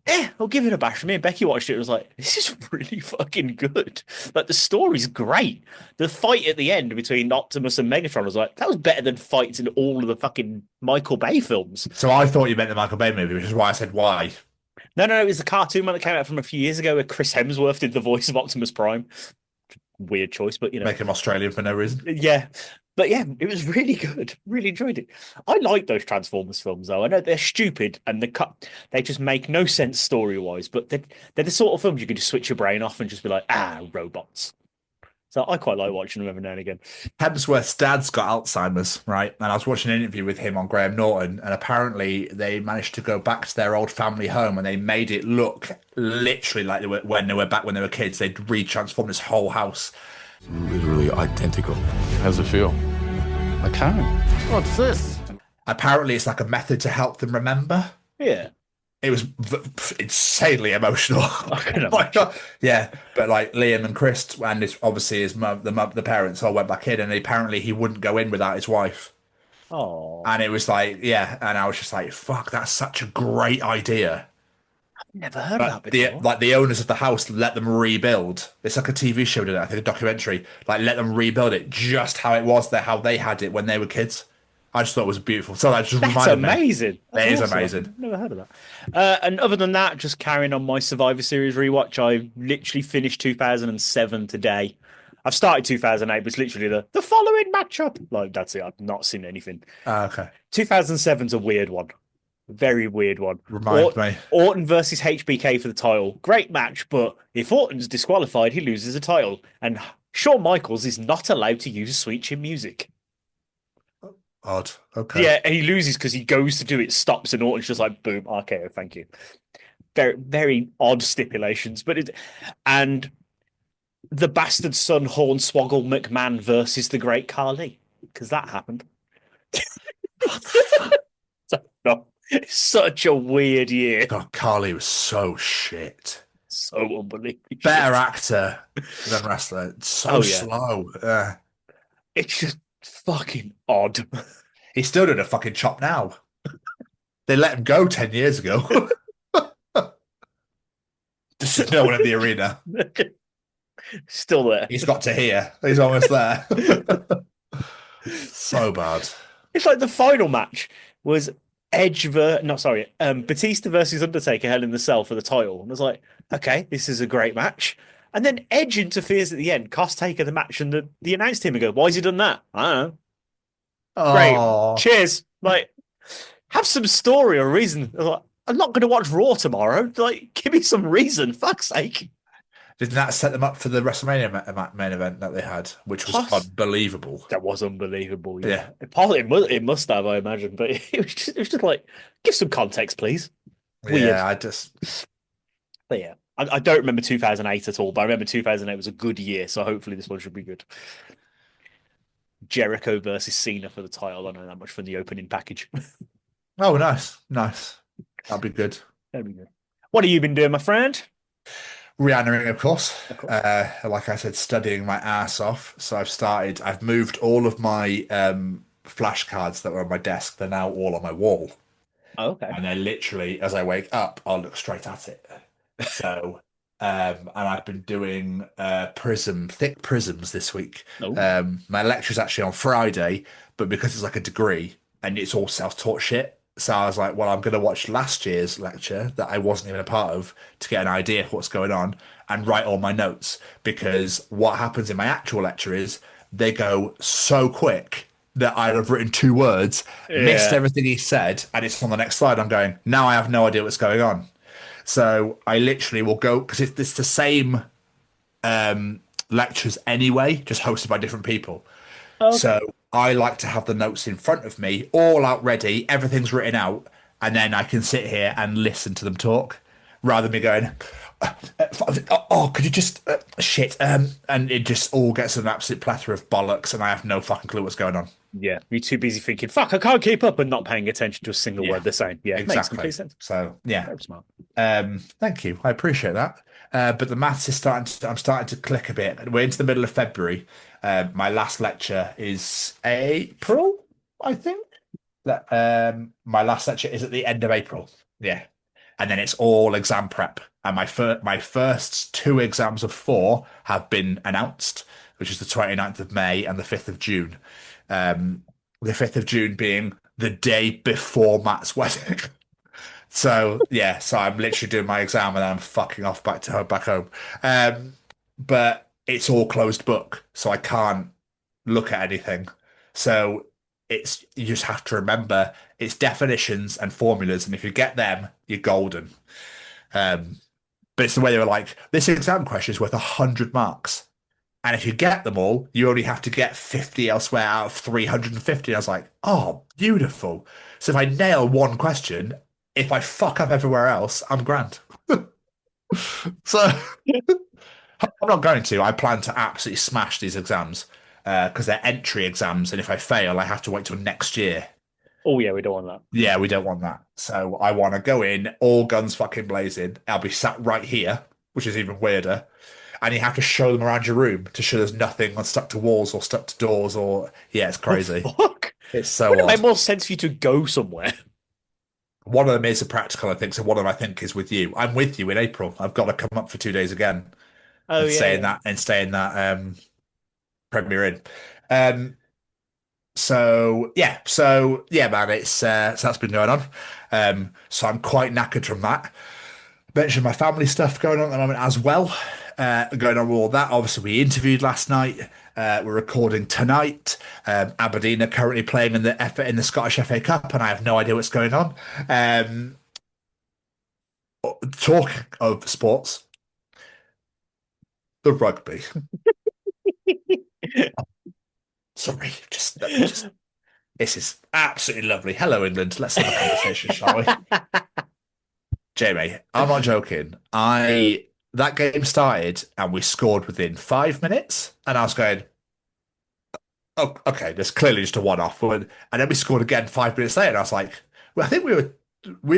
Yeah, I'll give it a bash. Me and Becky watched it. It was like, this is really fucking good. Like the story's great. The fight at the end between Optimus and Megatron was like, that was better than fights in all of the fucking Michael Bay films. So I thought you meant the Michael Bay movie, which is why I said why. No, it was the cartoon one that came out from a few years ago where Chris Hemsworth did the voice of Optimus Prime. Weird choice, but you know. Make him Australian for no reason. Yeah. But yeah, it was really good. Really enjoyed it. I like those Transformers films, though. I know they're stupid and they just make no sense story wise, but they're the sort of films you can just switch your brain off and just be like, robots. So I quite like watching them every now and again. Hemsworth's dad's got Alzheimer's, right? And I was watching an interview with him on Graham Norton, and apparently they managed to go back to their old family home and they made it look literally like they were when they were back when they were kids. They'd re-transformed this whole house. Literally identical. How's it feel? I can't. What's this? Apparently it's like a method to help them remember. Yeah. It was insanely emotional. Yeah, but like Liam and Chris and obviously his mum, the parents all went back in, and apparently he wouldn't go in without his wife. Oh. And it was like, yeah, and I was just like, fuck, that's such a great idea. Never heard of that before. The owners of the house let them rebuild. It's like a TV show, I think, a documentary. Like, let them rebuild it just how it was there, how they had it when they were kids. I just thought it was beautiful. So that just That's amazing. That is awesome. amazing. Never heard of that. And other than that, just carrying on my Survivor Series rewatch, I literally finished 2007 today. I've started 2008, but it's literally the following matchup. Like, that's it. I've not seen anything. Okay. 2007's a weird one. Very weird one. Remind me. Orton versus HBK for the title. Great match, but if Orton's disqualified, he loses a title. And Shawn Michaels is not allowed to use Sweet Chin Music. Odd. Okay. Yeah, and he loses because he goes to do it, stops, and Orton's just like, boom, RKO, thank you. Very, very odd stipulations. And the bastard son, Hornswoggle McMahon versus the great Carly, because that happened. It's such a weird year. God, Carly was so shit. So unbelievable. Better actor than wrestler. So slow. It's just fucking odd. He's still doing a fucking chop now. They let him go 10 years ago. Just no one in the arena. Still there. He's got to here. He's almost there. So bad. It's like the final match was Batista versus Undertaker Hell in the Cell for the title. And I was like, okay, this is a great match. And then Edge interferes at the end, cost Taker the match, and the announce team would go, why's he done that? I don't know. Great. Cheers. Like, have some story or reason. Like, I'm not going to watch Raw tomorrow. Like, give me some reason. Fuck's sake. Didn't that set them up for the WrestleMania main event that they had, which was unbelievable? That was unbelievable. Yeah. It must have, I imagine. But it was just like, give some context, please. Weird. Yeah, But yeah, I don't remember 2008 at all, but I remember 2008 was a good year, so hopefully this one should be good. Jericho versus Cena for the title. I know that much from the opening package. Oh, nice. That'd be good. What have you been doing, my friend? Rihanna, of course. Like I said, studying my ass off. So I've moved all of my flashcards that were on my desk. They're now all on my wall. Oh, okay. And they're literally, as I wake up, I'll look straight at it. So, and I've been doing thick prisms this week. My lecture's actually on Friday, but because it's like a degree and it's all self-taught shit, so I was like, well, I'm going to watch last year's lecture that I wasn't even a part of to get an idea of what's going on and write all my notes, because what happens in my actual lecture is they go so quick that I'd have written 2 words, missed everything he said, and it's on the next slide. I'm going, now I have no idea what's going on. So I literally will go, because it's the same lectures anyway, just hosted by different people. Okay. So I like to have the notes in front of me, all out ready, everything's written out, and then I can sit here and listen to them talk, rather than me going, could you just shit? And it just all gets an absolute plethora of bollocks, and I have no fucking clue what's going on. Yeah, you're too busy thinking, fuck, I can't keep up and not paying attention to a single Yeah, word they're saying. Yeah, makes exactly. complete sense. So yeah, Very smart. thank you. I appreciate that. But the maths is I'm starting to click a bit. We're into the middle of February. My last lecture is April, I think. My last lecture is at the end of April. Yeah, and then it's all exam prep. And my first 2 exams of 4 have been announced, which is the 29th of May and the 5th of June. The 5th of June being the day before Matt's wedding. So yeah, so I'm literally doing my exam and then I'm fucking off back home. But it's all closed book, so I can't look at anything. So you just have to remember it's definitions and formulas, and if you get them, you're golden. But it's the way they were like, this exam question is worth 100 marks. And if you get them all, you only have to get 50 elsewhere out of 350. And I was like, oh, beautiful. So if I nail one question, if I fuck up everywhere else, I'm grand. So I'm not going to. I plan to absolutely smash these exams because they're entry exams. And if I fail, I have to wait till next year. Oh, yeah, we don't want that. Yeah, we don't want that. So I want to go in, all guns fucking blazing. I'll be sat right here, which is even weirder. And you have to show them around your room to show there's nothing stuck to walls or stuck to doors or... Yeah, it's crazy. Fuck? It's so Would it odd. make more sense for you to go somewhere? One of them is a practical, I think. So one of them, I think, is with you. I'm with you in April. I've got to come up for 2 days again and stay in that Premier Inn. So yeah, man, it's so that's been going on. So I'm quite knackered from that. Mentioned my family stuff going on at the moment as well. Going on with all that. Obviously, we interviewed last night. We're recording tonight. Aberdeen are currently playing in the Scottish FA Cup, and I have no idea what's going on. Talking of sports, the rugby. Sorry, just this is absolutely lovely. Hello, England. Let's have a conversation, shall we? Jamie, I'm not joking. That game started and we scored within 5 minutes, and I was going, "Oh, okay, there's clearly just a one-off." And then we scored again 5 minutes later, and I was like, "Well, I think we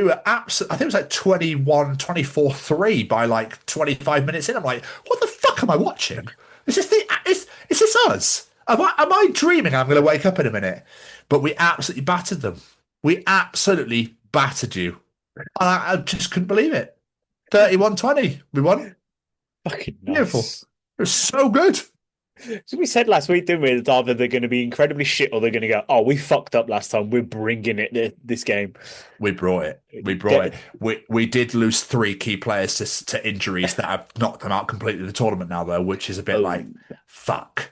were absolutely. I think it was like 24-3 by like 25 minutes in." I'm like, "What the fuck am I watching? Is this us? Am I dreaming? I'm going to wake up in a minute." But we absolutely battered them. We absolutely battered you. And I just couldn't believe it. 31-20. We won. Fucking nice. Beautiful. It was so good. So we said last week, didn't we, that either they're going to be incredibly shit or they're going to go, oh, we fucked up last time. We're bringing it this game. We brought it. We did lose 3 key players to injuries that have knocked them out completely the tournament now, though, which is a bit like, fuck.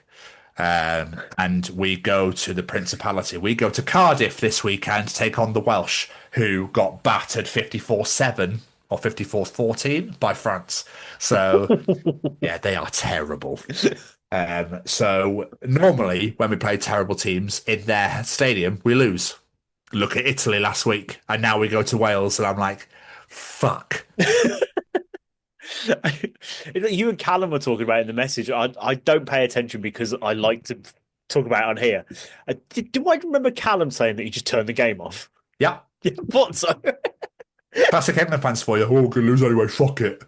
And we go to the Principality. We go to Cardiff this weekend to take on the Welsh, who got battered 54-7 or 54-14 by France. So, yeah, they are terrible. So normally when we play terrible teams in their stadium, we lose. Look at Italy last week, and now we go to Wales, and I'm like, fuck. You and Callum were talking about it in the message. I don't pay attention because I like to talk about it on here. Do I remember Callum saying that he just turned the game off? Yeah. Yeah, what so? Classic England fans for you. Oh, we're going to lose anyway. Fuck it.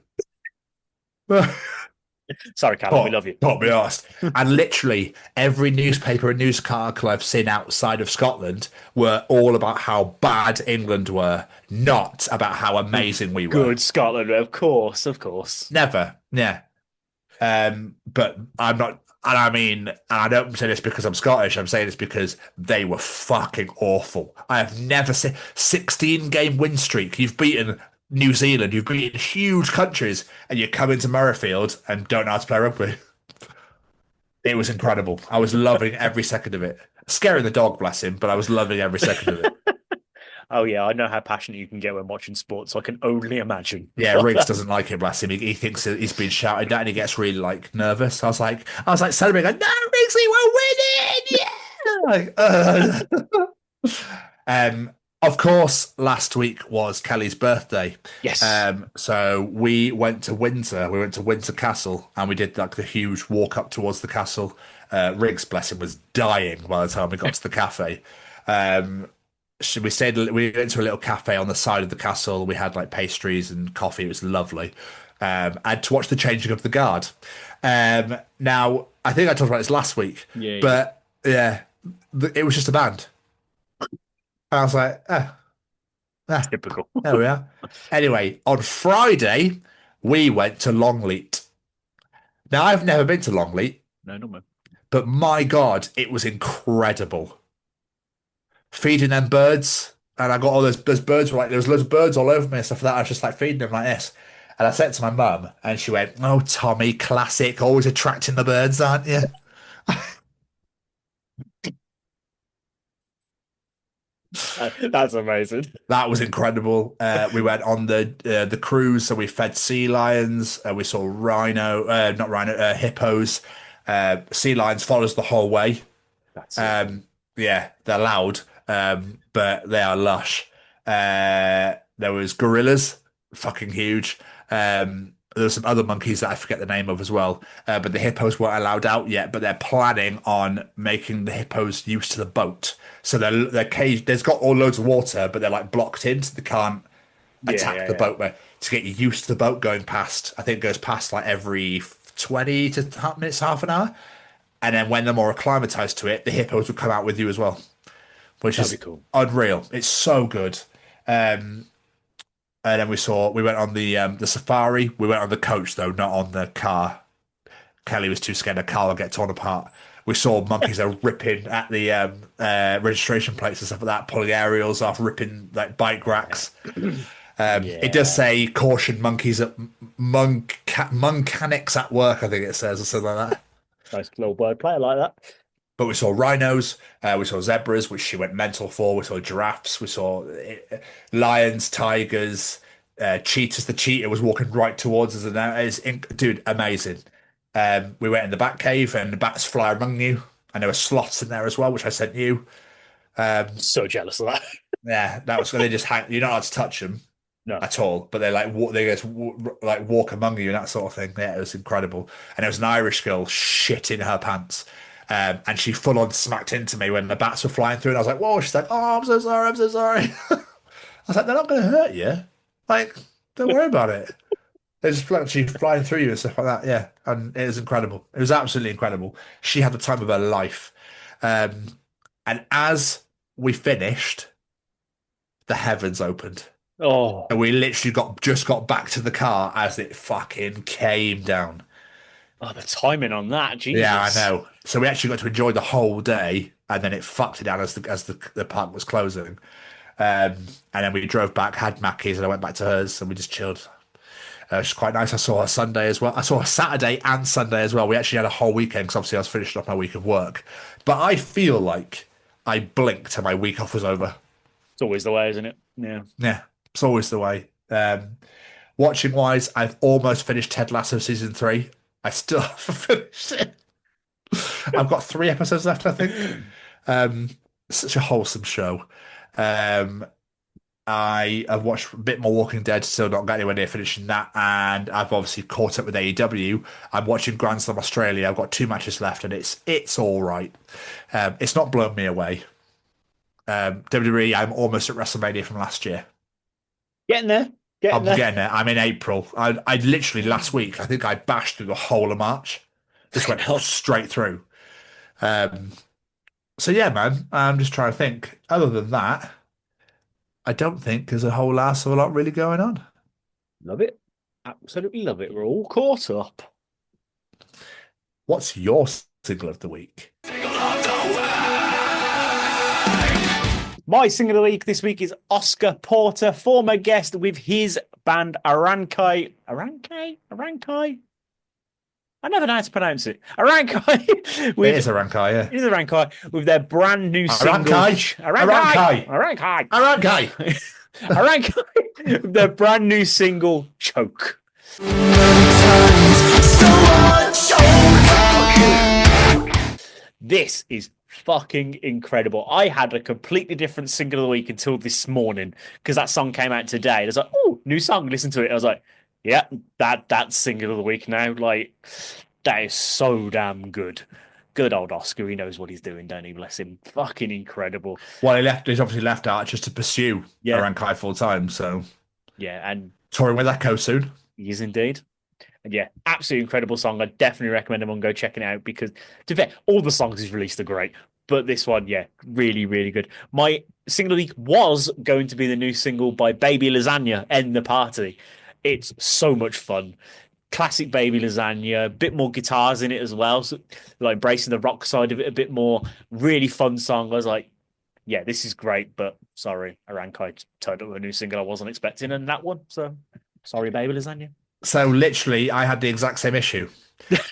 Sorry, Callum, we love you. Can't be asked. And literally every newspaper and news article I've seen outside of Scotland were all about how bad England were, not about how amazing we were. Good Scotland, of course. Never, yeah. But I'm not, and I mean, and I don't say this because I'm Scottish, I'm saying this because they were fucking awful. I have never seen 16-game win streak. You've beaten New Zealand, you've beaten huge countries, and you come into Murrayfield and don't know how to play rugby. It was incredible. I was loving every second of it. Scaring the dog, bless him, but I was loving every second of it. Oh, yeah, I know how passionate you can get when watching sports, so I can only imagine. Yeah, Riggs doesn't like it, bless him. He thinks he's been shouted at and he gets really, like, nervous. I was like celebrating, no, Riggsy, we're winning! Yeah! Of course, last week was Kelly's birthday. Yes. So we went to Windsor. We went to Windsor Castle, and we did like the huge walk up towards the castle. Riggs, bless him, was dying by the time we got to the cafe. So we went to a little cafe on the side of the castle. We had like pastries and coffee. It was lovely. And to watch the changing of the guard. Now, I think I talked about this last week, but yeah, it was just a band. I was like, Typical. there we are. Anyway, on Friday, we went to Longleat. Now, I've never been to Longleat, No, man. but my God, it was incredible. Feeding them birds, and I got all those birds, there was loads of birds all over me and stuff like that. I was just like feeding them like this. And I said to my mum, and she went, "Oh, Tommy, classic, always attracting the birds, aren't you?" That's amazing. That was incredible. We went on the cruise, so we fed sea lions. We saw hippos. Sea lions followed us the whole way. That's Yeah, they're loud, but they are lush. There was gorillas, fucking huge. There were some other monkeys that I forget the name of as well. But the hippos weren't allowed out yet, but they're planning on making the hippos used to the boat. So they're caged. There's got all loads of water, but they're like blocked in, so they can't attack the boat. But to get you used to the boat going past, I think it goes past like every 20 to minutes, half an hour. And then when they're more acclimatized to it, the hippos will come out with you as well, which is cool. Unreal. It's so good. And then we went on the safari. We went on the coach though, not on the car. Kelly was too scared the car would get torn apart. We saw monkeys that were ripping at the registration plates and stuff like that, pulling aerials off, ripping like bike racks. It does say caution monkeys at mechanics at work, I think it says, or something like that. Nice little wordplay, I like that. But we saw rhinos, we saw zebras, which she went mental for. We saw giraffes, we saw lions, tigers, cheetahs. The cheetah was walking right towards us, and dude, amazing. We went in the bat cave, and the bats fly among you, and there were sloths in there as well, which I sent you. So jealous of that. Yeah, that was they just hang. You're not allowed to touch them. No. At all, but they just walk among you and that sort of thing. Yeah, it was incredible. And there was an Irish girl shitting her pants. And she full on smacked into me when the bats were flying through, and I was like, "Whoa!" She's like, "Oh, I'm so sorry, I'm so sorry." I was like, "They're not going to hurt you. Like, don't worry about it." They're just actually flying through you and stuff like that. Yeah, and it was incredible. It was absolutely incredible. She had the time of her life. And as we finished, the heavens opened. Oh, And we literally just got back to the car as it fucking came down. oh, the timing on that, Jesus. Yeah, I know. So we actually got to enjoy the whole day, and then it fucked it down as the park was closing. And then we drove back, had Mackie's, and I went back to hers, and we just chilled. Which is quite nice. I saw her Sunday as well. I saw her Saturday and Sunday as well. We actually had a whole weekend because obviously I was finishing off my week of work. But I feel like I blinked and my week off was over. It's always the way, isn't it? Yeah. Yeah, it's always the way. Watching wise, I've almost finished Ted Lasso season 3. I still haven't finished it. I've got 3 episodes left, I think. Such a wholesome show. I have watched a bit more Walking Dead, still not got anywhere near finishing that, and I've obviously caught up with AEW. I'm watching Grand Slam Australia. I've got 2 matches left, and it's all right. It's not blown me away. WWE, I'm almost at WrestleMania from last year. Getting there. I'm getting there. I'm in April. I literally last week, I think I bashed through the whole of March. Just went straight through. So yeah, man, I'm just trying to think. Other than that, I don't think there's a whole lot really going on. Love it. Absolutely love it. We're all caught up. What's your single of the week? My single of the week this week is Oscar Porter, former guest with his band Arankai. Arankai? I never know how to pronounce it. Arankai. It is Arankai, yeah. It is Arankai with their brand new single. Arankai. Arankai. With their brand new single, Choke. This is fucking incredible. I had a completely different single of the week until this morning because that song came out today. I was like, oh, new song, listen to it. I was like, yeah, that's single of the week now. Like, that is so damn good. Good old Oscar. He knows what he's doing, don't he? Bless him. Fucking incredible. Well, he's obviously left out just to pursue Yeah. Arankai full time. So Yeah, and touring with Echo soon. he is indeed. And yeah, absolutely incredible song. I definitely recommend everyone go check it out because, to be fair, all the songs he's released are great. But this one, yeah, really, really good. My single of the week was going to be the new single by Baby Lasagna, End the Party. It's so much fun. Classic Baby Lasagna, a bit more guitars in it as well. So, like embracing the rock side of it a bit more. Really fun song. I was like, yeah, this is great, but sorry, Arankai turned up a new single I wasn't expecting, and that one. So sorry, Baby Lasagna. So literally, I had the exact same issue.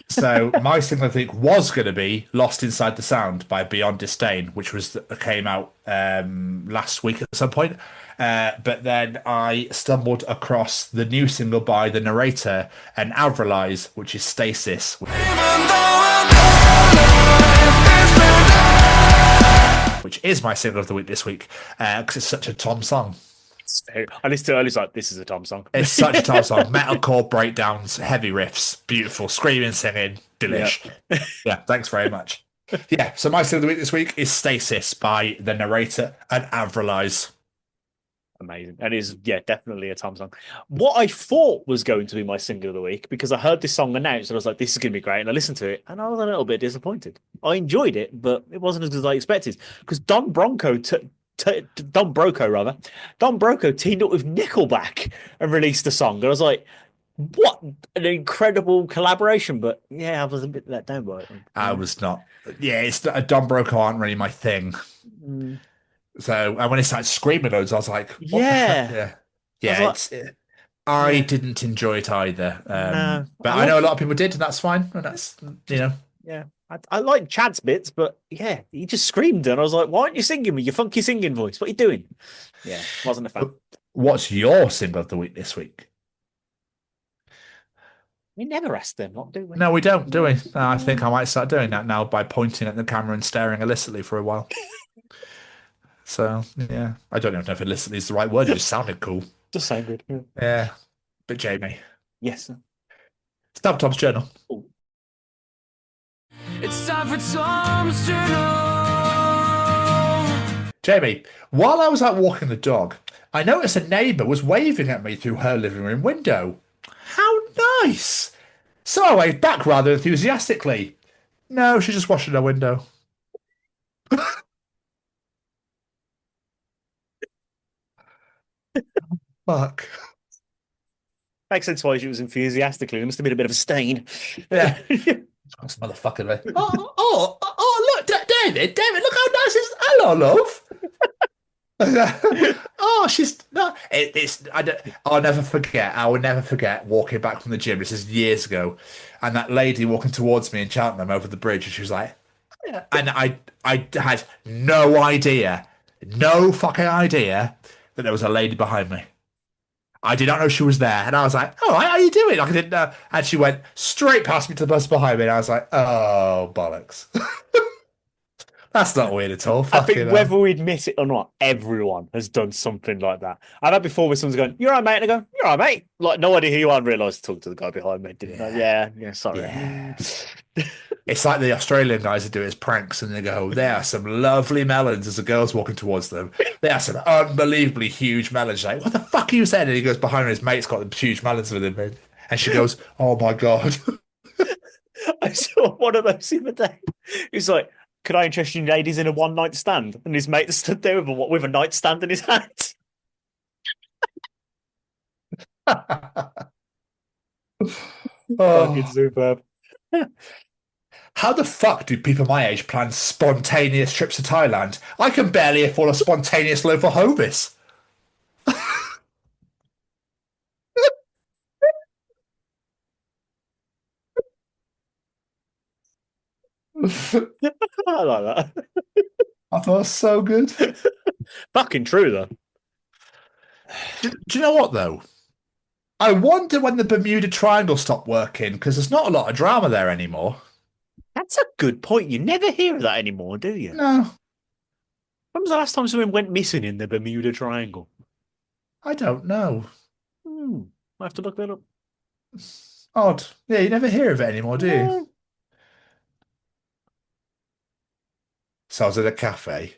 So my single of the week was going to be "Lost Inside the Sound" by Beyond Disdain, which came out last week at some point. But then I stumbled across the new single by the narrator and Avrilize, which is "Stasis." Which is my single of the week this week because it's such a Tom song. I listened to it earlier, it's like, this is a Tom song. It's such a Tom song. Metalcore breakdowns, heavy riffs, beautiful, screaming, singing, delish. Yeah, thanks very much. Yeah, so my single of the week this week is "Stasis" by the narrator and Avrilize. Amazing. And it is, yeah, definitely a Tom song. What I thought was going to be my single of the week, because I heard this song announced and I was like, this is going to be great. And I listened to it and I was a little bit disappointed. I enjoyed it, but it wasn't as good as I expected. Because Don Broco teamed up with Nickelback and released a song. And I was like, what an incredible collaboration. But yeah, I was a bit let down by it. I was not. Yeah, it's Don Broco aren't really my thing. So, and when he started screaming loads, I was like, what yeah. I didn't enjoy it either. No, but I know a lot of people did, and that's fine. And that's, Yeah. I like Chad's bits, but yeah, he just screamed and I was like, why aren't you singing with your funky singing voice? What are you doing? Yeah, wasn't a fan. What's your single of the week this week? We never ask them, not do we? No, we don't, do we? I think I might start doing that now by pointing at the camera and staring illicitly for a while. So, yeah. I don't even know if illicitly is the right word. It just sounded cool. Does sound good. Yeah. But Jamie. Yes, sir. Stab Tom's Journal. Oh. It's time for Tom's Journal. Jamie, while I was out walking the dog, I noticed a neighbour was waving at me through her living room window. How nice! So I waved back rather enthusiastically. No, she's just washing her window. Fuck. Makes sense why she was enthusiastically. There must have been a bit of a stain. Yeah. This motherfucker, mate. Oh, look, David, look how nice it is. Hello, love. Oh, she's not. I'll never forget. I will never forget walking back from the gym. This is years ago, and that lady walking towards me in Cheltenham over the bridge, and she was like, and I had no fucking idea that there was a lady behind me. I did not know she was there, and I was like, "All right, how you doing?" Like, I didn't know, and she went straight past me to the bus behind me, and I was like, "Oh bollocks." That's not weird at all. I think whether we admit it or not, everyone has done something like that. I've had before where someone's going, "You're all right, mate," and I go, "You're all right, mate." Like, no idea who you are, and realised to talk to the guy behind me. Didn't know. Yeah, sorry. Yeah. It's like the Australian guys that do it as pranks, and they go, "There are some lovely melons," as the girl's walking towards them. There are some unbelievably huge melons. She's like, "What the fuck are you saying?" And he goes behind her, his mate's got the huge melons with him, and she goes, "Oh my god." I saw one of those the other day. He's like, "Could I interest you ladies in a one-night stand?" And his mate stood there with a nightstand in his hand. Fucking superb. How the fuck do people my age plan spontaneous trips to Thailand? I can barely afford a spontaneous loaf of Hovis. I like that. I thought it was so good. Fucking true, though. Do you know what, though? I wonder when the Bermuda Triangle stopped working, because there's not a lot of drama there anymore. That's a good point. You never hear that anymore, do you? No, When was the last time someone went missing in the Bermuda Triangle? I don't know. I have to look that up. Odd. Yeah, you never hear of it anymore, do you? No. So I was at a cafe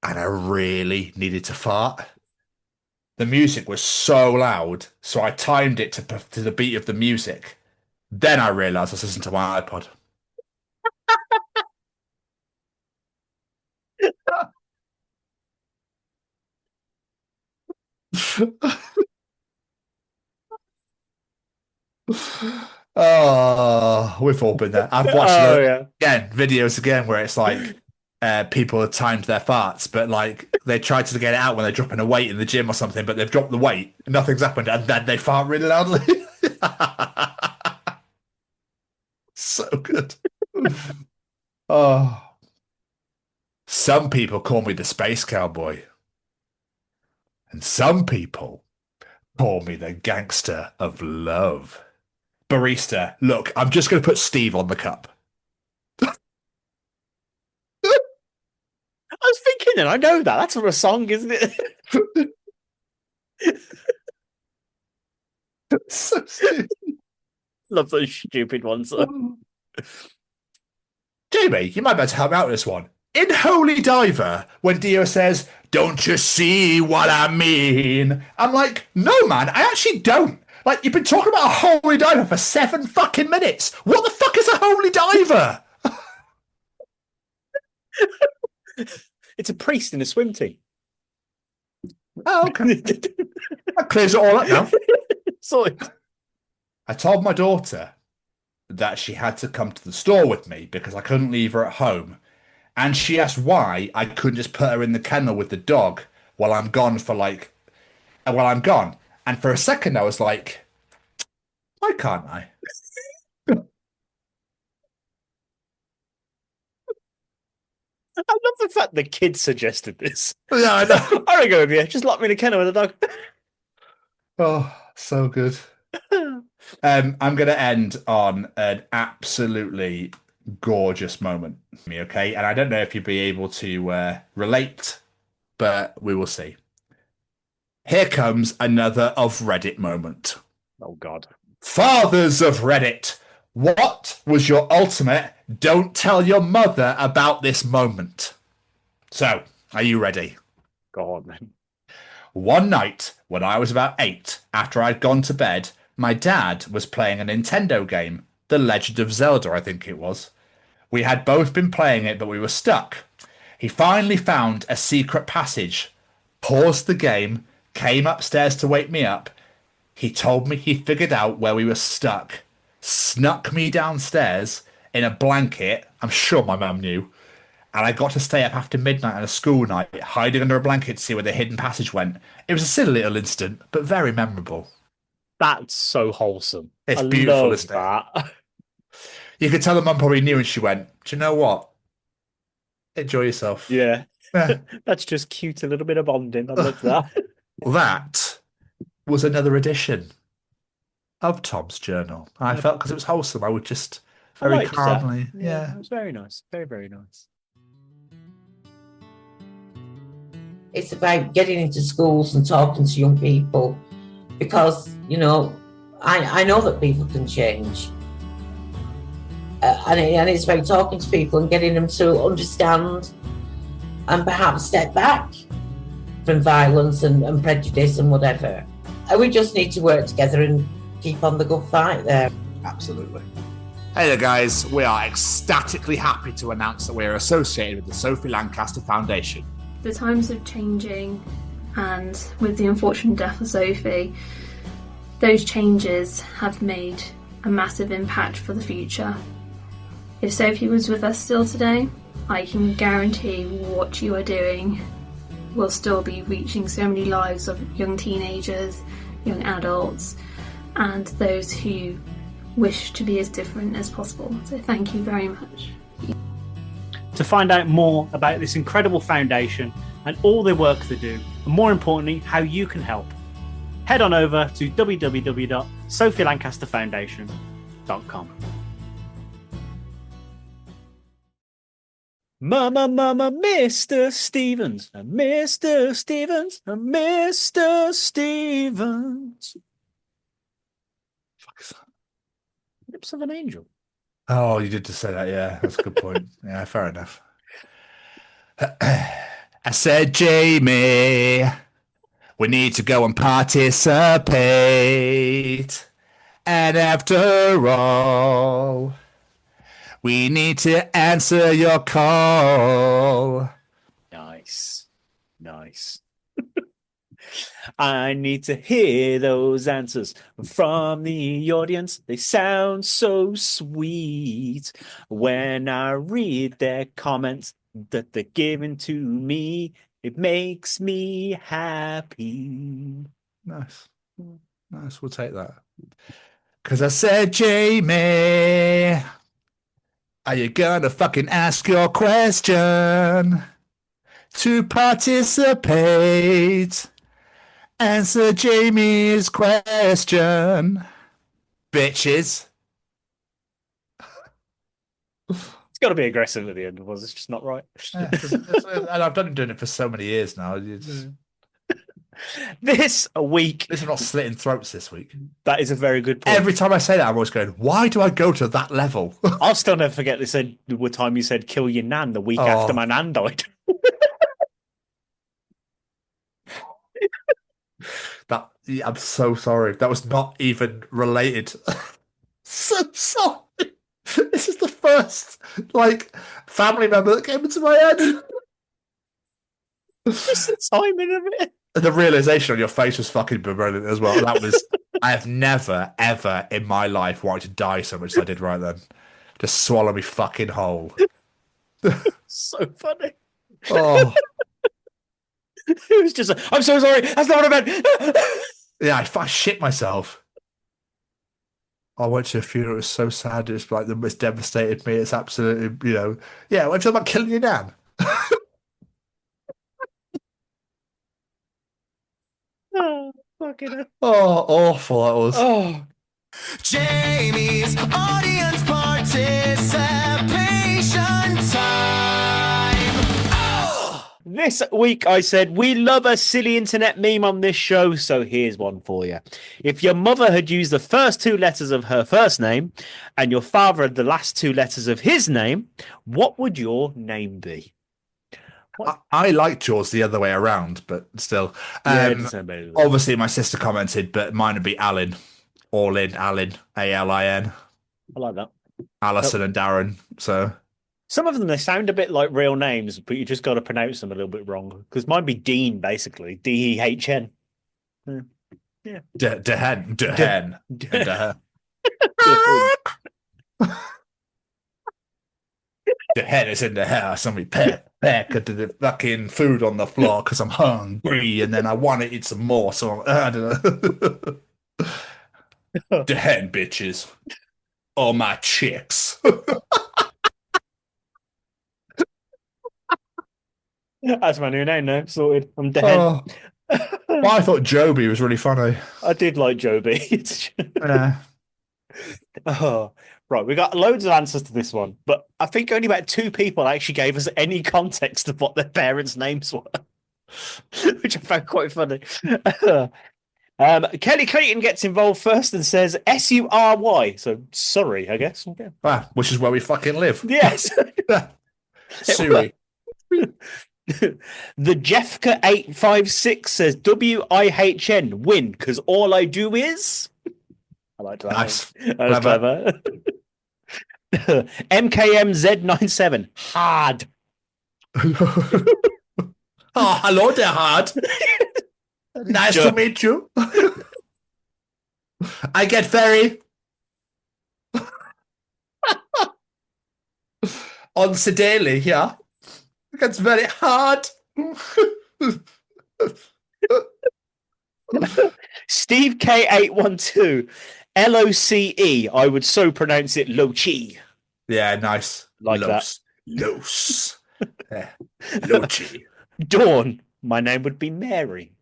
and I really needed to fart. The music was so loud, so I timed it to the beat of the music. Then I realised I was listening to my iPod. Oh, we've all been there. I've watched videos again where it's like people have timed their farts, but like they tried to get it out when they're dropping a weight in the gym or something, but they've dropped the weight, nothing's happened, and then they fart really loudly. So good. Oh, some people call me the space cowboy, and some people call me the gangster of love. Barista, look, I'm just going to put Steve on the cup. I was thinking that. I know that. That's from a song, isn't it? So stupid. Love those stupid ones. Jamie, you might be able to help me out with this one. In Holy Diver, when Dio says, "Don't you see what I mean?" I'm like, no, man, I actually don't. Like, you've been talking about a holy diver for 7 fucking minutes. What the fuck is a holy diver? It's a priest in a swim team. Oh, okay. That clears it all up now. Sorry. I told my daughter that she had to come to the store with me because I couldn't leave her at home. And she asked why I couldn't just put her in the kennel with the dog while I'm gone. And for a second, I was like, why can't I? I love the fact the kid suggested this. Yeah, I know. I don't go with you. Just lock me in a kennel with a dog. Oh, so good. I'm going to end on an absolutely gorgeous moment. Okay, and I don't know if you'll be able to relate, but we will see. Here comes another of Reddit moment. Oh, God. Fathers of Reddit, what was your ultimate don't tell your mother about this moment? So, are you ready? Go on, then. One night, when I was about 8, after I'd gone to bed, my dad was playing a Nintendo game, The Legend of Zelda, I think it was. We had both been playing it, but we were stuck. He finally found a secret passage, paused the game, came upstairs to wake me up. He told me he figured out where we were stuck, snuck me downstairs in a blanket. I'm sure my mum knew. And I got to stay up after midnight on a school night, hiding under a blanket to see where the hidden passage went. It was a silly little incident, but very memorable. That's so wholesome. It's I beautiful, love isn't it? that. You could tell the mum probably knew, and she went, "Do you know what? Enjoy yourself." Yeah. Yeah. That's just cute. A little bit of bonding. I love that. That was another edition of Tom's Journal. I felt because it was wholesome, I would just very liked that. calmly. Yeah, Yeah. it was very nice. Very, very nice. It's about getting into schools and talking to young people because, you know, I know that people can change. And it's about talking to people and getting them to understand and perhaps step back from violence and prejudice and whatever. And we just need to work together and keep on the good fight there. Absolutely. Hey there, guys. We are ecstatically happy to announce that we are associated with the Sophie Lancaster Foundation. The times are changing, and with the unfortunate death of Sophie, those changes have made a massive impact for the future. If Sophie was with us still today, I can guarantee what you are doing will still be reaching so many lives of young teenagers, young adults, and those who wish to be as different as possible. So thank you very much. To find out more about this incredible foundation and all the work they do, and more importantly, how you can help, head on over to www.sophielancasterfoundation.com. Mama, mama, Mr. Stevens, Mr. Stevens, Mr. Stevens. Fuck is that? Lips of an Angel. Oh, you did just say that. Yeah, that's a good point. Yeah, fair enough. I said, Jamie, we need to go and participate. And after all, we need to answer your call. Nice. I need to hear those answers from the audience. They sound so sweet when I read their comments that they're giving to me. It makes me happy. Nice. We'll take that. Because I said, Jamie, are you gonna fucking ask your question to participate? Answer Jamie's question, bitches. It's got to be aggressive at the end, otherwise it's just not right. Yeah, and I've been doing it for so many years now. This week, This is not slitting throats this week. that is a very good point. Every time I say that, I'm always going, why do I go to that level? I'll still never forget this time you said kill your nan the week after my nan died. I'm so sorry. That was not even related. So sorry. This is the first family member that came into my head. Just the timing of it. The realization on your face was fucking brilliant as well. That was I have never, ever in my life wanted to die so much as I did right then. Just swallow me fucking whole. So funny. Oh. It was just I'm so sorry. That's not what I meant. Yeah, I shit myself. I went to a funeral. It was so sad. It's it's devastated me. It's absolutely, yeah. What if you're about killing your nan? Oh, fucking hell. Oh, awful that was. Oh, Jamie's audience participation time. Oh! this week I said we love a silly internet meme on this show, so here's one for you. If your mother had used the first two letters of her first name and your father had the last two letters of his name, what would your name be? I liked yours the other way around, but still. Obviously, my sister commented, but mine would be Alan. All in, Alan. A-L-I-N. I like that. Alison and Darren. So some of them, they sound a bit like real names, but you just got to pronounce them a little bit wrong. Because mine be Dean, basically. D-E-H-N. Yeah. Dehen. The head is in the house and we peck at the fucking food on the floor because I'm hungry and then I want to eat some more. So I don't know. The hen bitches. All my chicks. That's my new name now. Sorted. I'm dead. Oh. Well, I thought Joby was really funny. I did like Joby. Yeah. Oh, right. We got loads of answers to this one, but I think only about 2 people actually gave us any context of what their parents' names were, which I found quite funny. Kelly Clayton gets involved first and says S-U-R-Y. So Surrey, I guess. Okay. Ah, which is where we fucking live. Yes. Surrey. The Jeffka 856 says W-I-H-N, win, because all I do is. I like that. Nice. That was clever. MKMZ97, hard. Oh, hello there, hard. Nice to meet you. I get very on daily here. It gets very hard. Steve K812, L-O-C-E. I would so pronounce it Lochi. Yeah, nice. Like Los. that. Los. Yeah. Lochi. Dawn. My name would be Mary.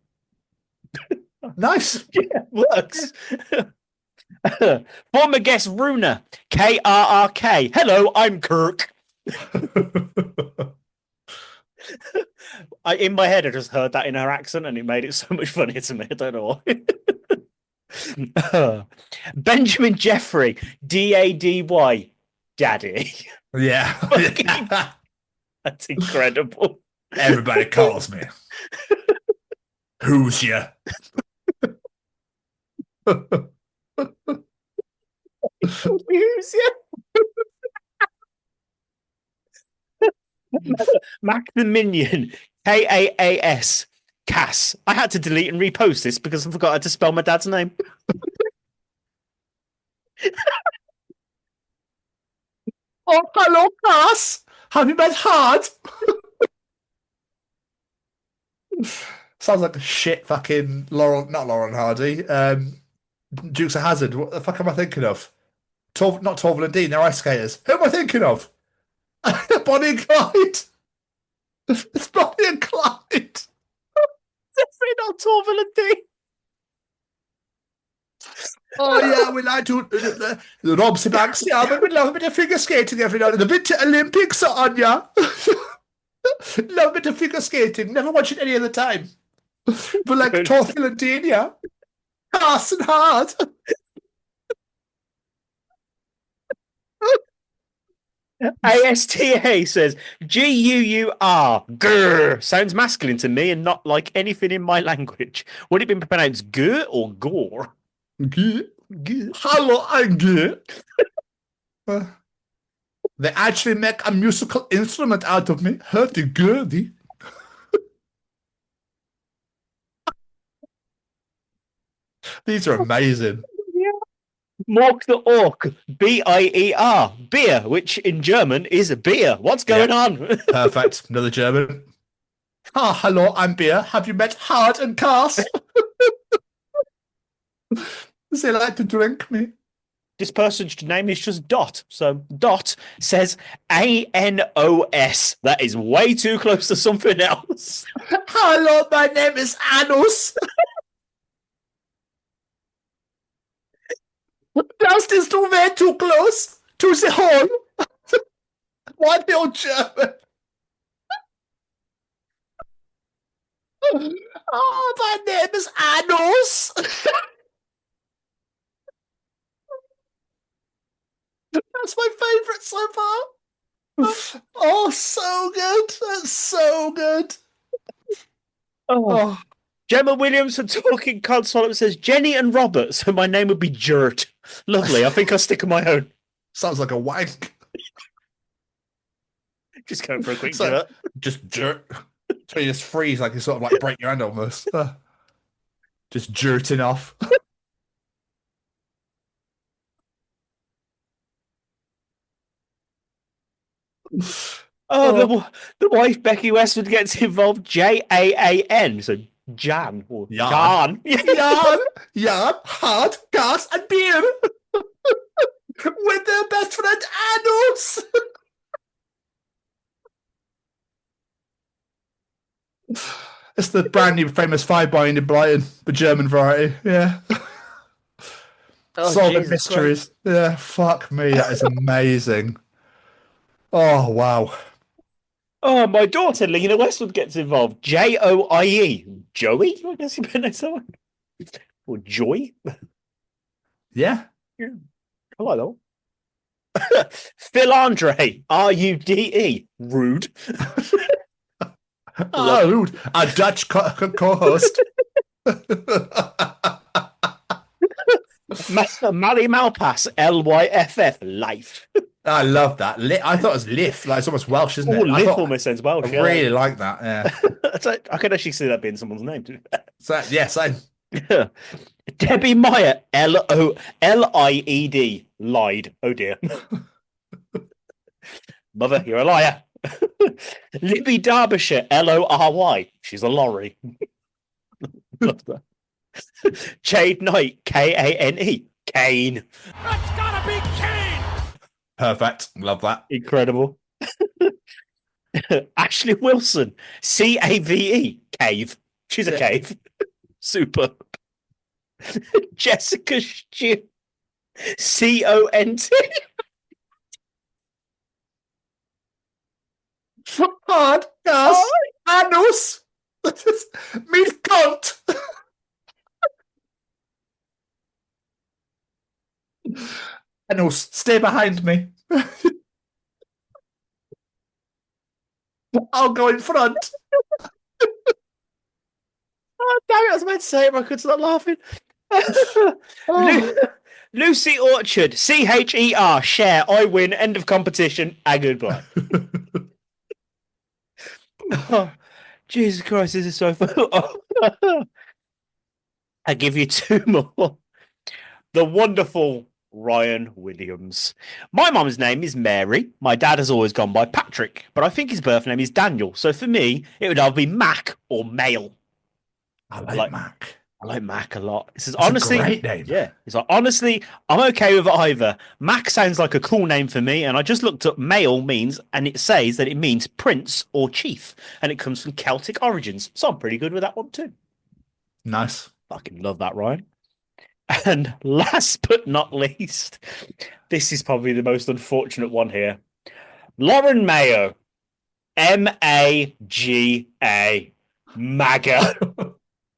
Nice. Yeah, works. Former guest Runa, K-R-R-K. Hello, I'm Kirk. In my head, I just heard that in her accent, and it made it so much funnier to me. I don't know why. Benjamin Jeffrey, Daddy, Daddy. Yeah. That's incredible. Everybody calls me. Who's ya? Who's ya? Mac the Minion, Kaas, Cass. I had to delete and repost this because I forgot how to spell my dad's name. Oh, hello, Cass. Have you met Hard? Sounds like a shit fucking not Lauren Hardy. Dukes of Hazzard. What the fuck am I thinking of? Not Torval and Dean, they're ice skaters. Who am I thinking of? Bonnie and Clyde. It's Bonnie and Clyde. Definitely not Torval and Dean. Oh yeah, we like to Rob Sebastian, but we love a bit of figure skating every now and then. The Winter Olympics are on ya. Love a bit of figure skating. Never watch it any other time. But like Torval and Dean, yeah. Cass and Hard. ASTA says Guur. Grr sounds masculine to me and not like anything in my language. Would it be pronounced Gur or Gore? Hello, I'm Gur. They actually make a musical instrument out of me. Hurdy-gurdy. These are amazing. Mork the Orc, Bier, beer, which in German is a beer. What's going on? Perfect. Another German. Ah, hello, I'm Beer. Have you met Hard and Cass? They like to drink me. This person's name is just Dot. So Dot says ANOS. That is way too close to something else. Hello, my name is Anus. That is too close to the hole. Why no German? Oh, my name is Anus. That's my favourite so far. Oh, so good. That's so good. Oh. Gemma Williams from Talking Console says Jenny and Robert, so my name would be Jert. Lovely. I think I'll stick on my own. Sounds like a wank. Just going for a quick So, Jert. just Jert. So you just freeze, like you sort of like break your hand almost. Just jerting off. The wife Becky Westwood gets involved. Jaan, so Jan or Jan. Jan, Hard, Cass, and Beer with their best friend Anus. It's the brand new famous five bar in Brighton, the German variety. Yeah. Solving mysteries. Christ. Yeah, fuck me. That is amazing. Oh, wow. Oh, my daughter, Lena Westwood, gets involved. Joie. Joey? I guess you pronounce that one. Or Joy? Yeah. Hello. Phil Andre. Rude. Rude. Oh, rude. A Dutch co-host. Mally Malpass. Lyff. Life. I love that. I thought it was Liff. Like, it's almost Welsh, isn't it? Liff almost sounds Welsh. I really like that. Yeah. I could actually see that being someone's name too. So, yeah, same. Debbie Meyer. Lied. Lied. Oh dear. Mother, you're a liar. Libby Derbyshire. Lory. She's a lorry. Love that. Jade Knight. Kane. Kane. That's gotta be Kane! Perfect. Love that. Incredible. Ashley Wilson. Cave. Cave. She's a cave. Super. Jessica Stew. Cont. Podcast. Anus. Me cunt. Anus, stay behind me. I'll go in front. Oh, damn it, I was about to say it, but I could stop laughing. Lucy Orchard, CHER, share, I win, end of competition, and goodbye. Oh, Jesus Christ, this is so fun. I give you two more. The wonderful Ryan Williams. My mum's name is Mary. My dad has always gone by Patrick, but I think his birth name is Daniel. So for me, it would either be Mac or Male. I like Mac. I like Mac a lot. This is That's honestly a great name. Yeah. It's like, honestly, I'm okay with either. Mac sounds like a cool name for me, and I just looked up male means, and it says that it means prince or chief, and it comes from Celtic origins. So I'm pretty good with that one too. Nice. Fucking love that, Ryan. And last but not least, this is probably the most unfortunate one here. Lauren Mayo. MAGA. MAGA.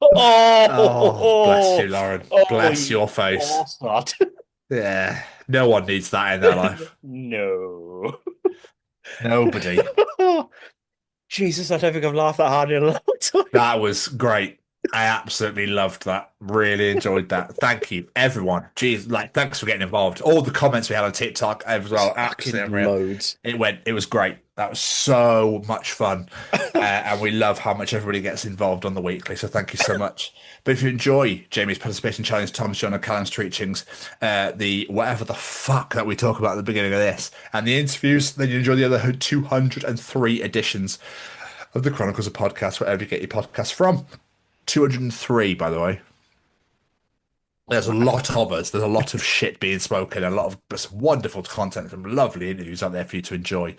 Oh, bless you, Lauren. Oh, Bless your face. Bastard. Yeah. No one needs that in their life. No. Nobody. Jesus, I don't think I've laughed that hard in a long time. That was great. I absolutely loved that. Really enjoyed that. Thank you, everyone. Jeez, thanks for getting involved. All the comments we had on TikTok as well. Absolutely loads. It was great. That was so much fun. And we love how much everybody gets involved on the weekly. So thank you so much. But if you enjoy Jamie's participation challenge, Thomas John and Callum's Treachings, the whatever the fuck that we talk about at the beginning of this, and the interviews, then you enjoy the other 203 editions of the Chronicles of Podcast, wherever you get your podcasts from. 203, by the way. There's a lot of us. There's a lot of shit being spoken, a lot of just wonderful content, some lovely interviews out there for you to enjoy.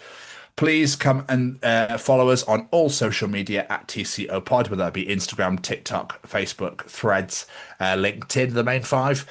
Please come and follow us on all social media at TCO Pod, whether that be Instagram, TikTok, Facebook, Threads, LinkedIn, the main five,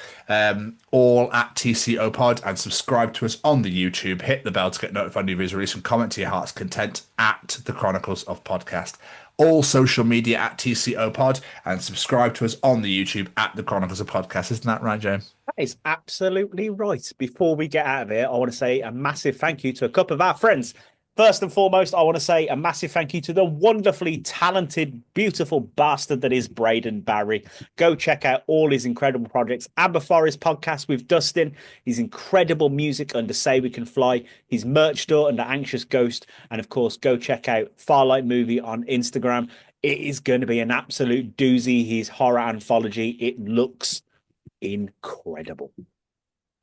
all at TCO Pod, and subscribe to us on the YouTube. Hit the bell to get notified when videos release, and comment to your heart's content at the Chronicles of Podcast. All social media at TCO Pod, and subscribe to us on the YouTube at the Chronicles of Podcast. Isn't that right, James? That is absolutely right. Before we get out of here, I want to say a massive thank you to a couple of our friends. First and foremost, I want to say a massive thank you to the wonderfully talented, beautiful bastard that is Braden Barry. Go check out all his incredible projects. Amber Forest podcast with Dustin, his incredible music under Say We Can Fly, his merch store under Anxious Ghost, and of course, go check out Farlight Movie on Instagram. It is going to be an absolute doozy. His horror anthology. It looks incredible.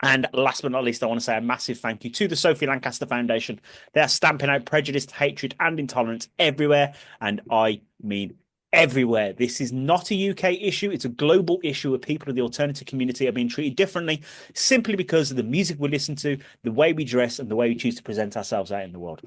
And last but not least, I want to say a massive thank you to the Sophie Lancaster Foundation. They are stamping out prejudice, hatred, and intolerance everywhere. And I mean everywhere. This is not a UK issue. It's a global issue where people of the alternative community are being treated differently simply because of the music we listen to, the way we dress, and the way we choose to present ourselves out in the world.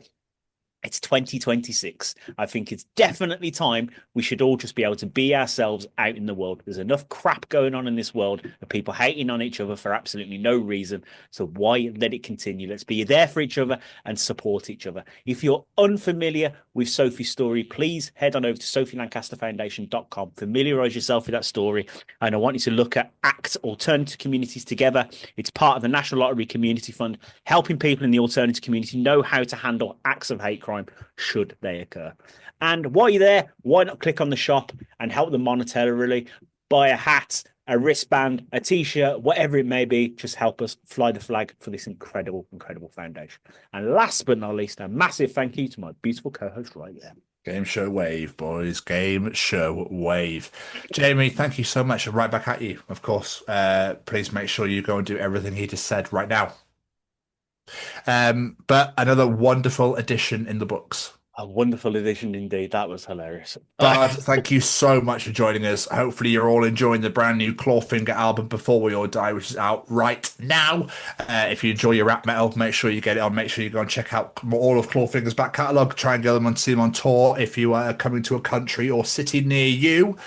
It's 2026. I think it's definitely time we should all just be able to be ourselves out in the world. There's enough crap going on in this world of people hating on each other for absolutely no reason. So why let it continue? Let's be there for each other and support each other. If you're unfamiliar with Sophie's story, please head on over to sophielancasterfoundation.com. Familiarize yourself with that story. And I want you to look at ACT Alternative Communities Together. It's part of the National Lottery Community Fund, helping people in the alternative community know how to handle acts of hate crime should they occur. And while you're there, why not click on the shop and help them monetarily? Buy a hat, a wristband, a t-shirt, whatever it may be. Just help us fly the flag for this incredible foundation. And last but not least, a massive thank you to my beautiful co-host right there. Game show wave, boys. Game show wave. Jamie, thank you so much. Right back at you, of course. Please make sure you go and do everything he just said right now. But another wonderful addition in the books. A wonderful addition indeed. That was hilarious. Bard, thank you so much for joining us. Hopefully you're all enjoying the brand new Clawfinger album Before We All Die, which is out right now. If you enjoy your rap metal, make sure you get it on. Make sure you go and check out all of Clawfinger's back catalogue. Try and get them on, see them on tour if you are coming to a country or city near you.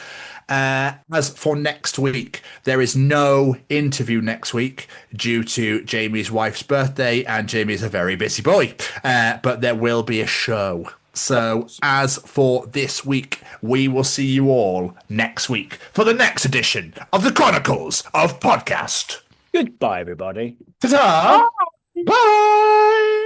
As for next week, there is no interview next week due to Jamie's wife's birthday, and Jamie is a very busy boy. But there will be a show. So, as for this week, we will see you all next week for the next edition of the Chronicles of Podcast. Goodbye, everybody. Ta-ta! Bye!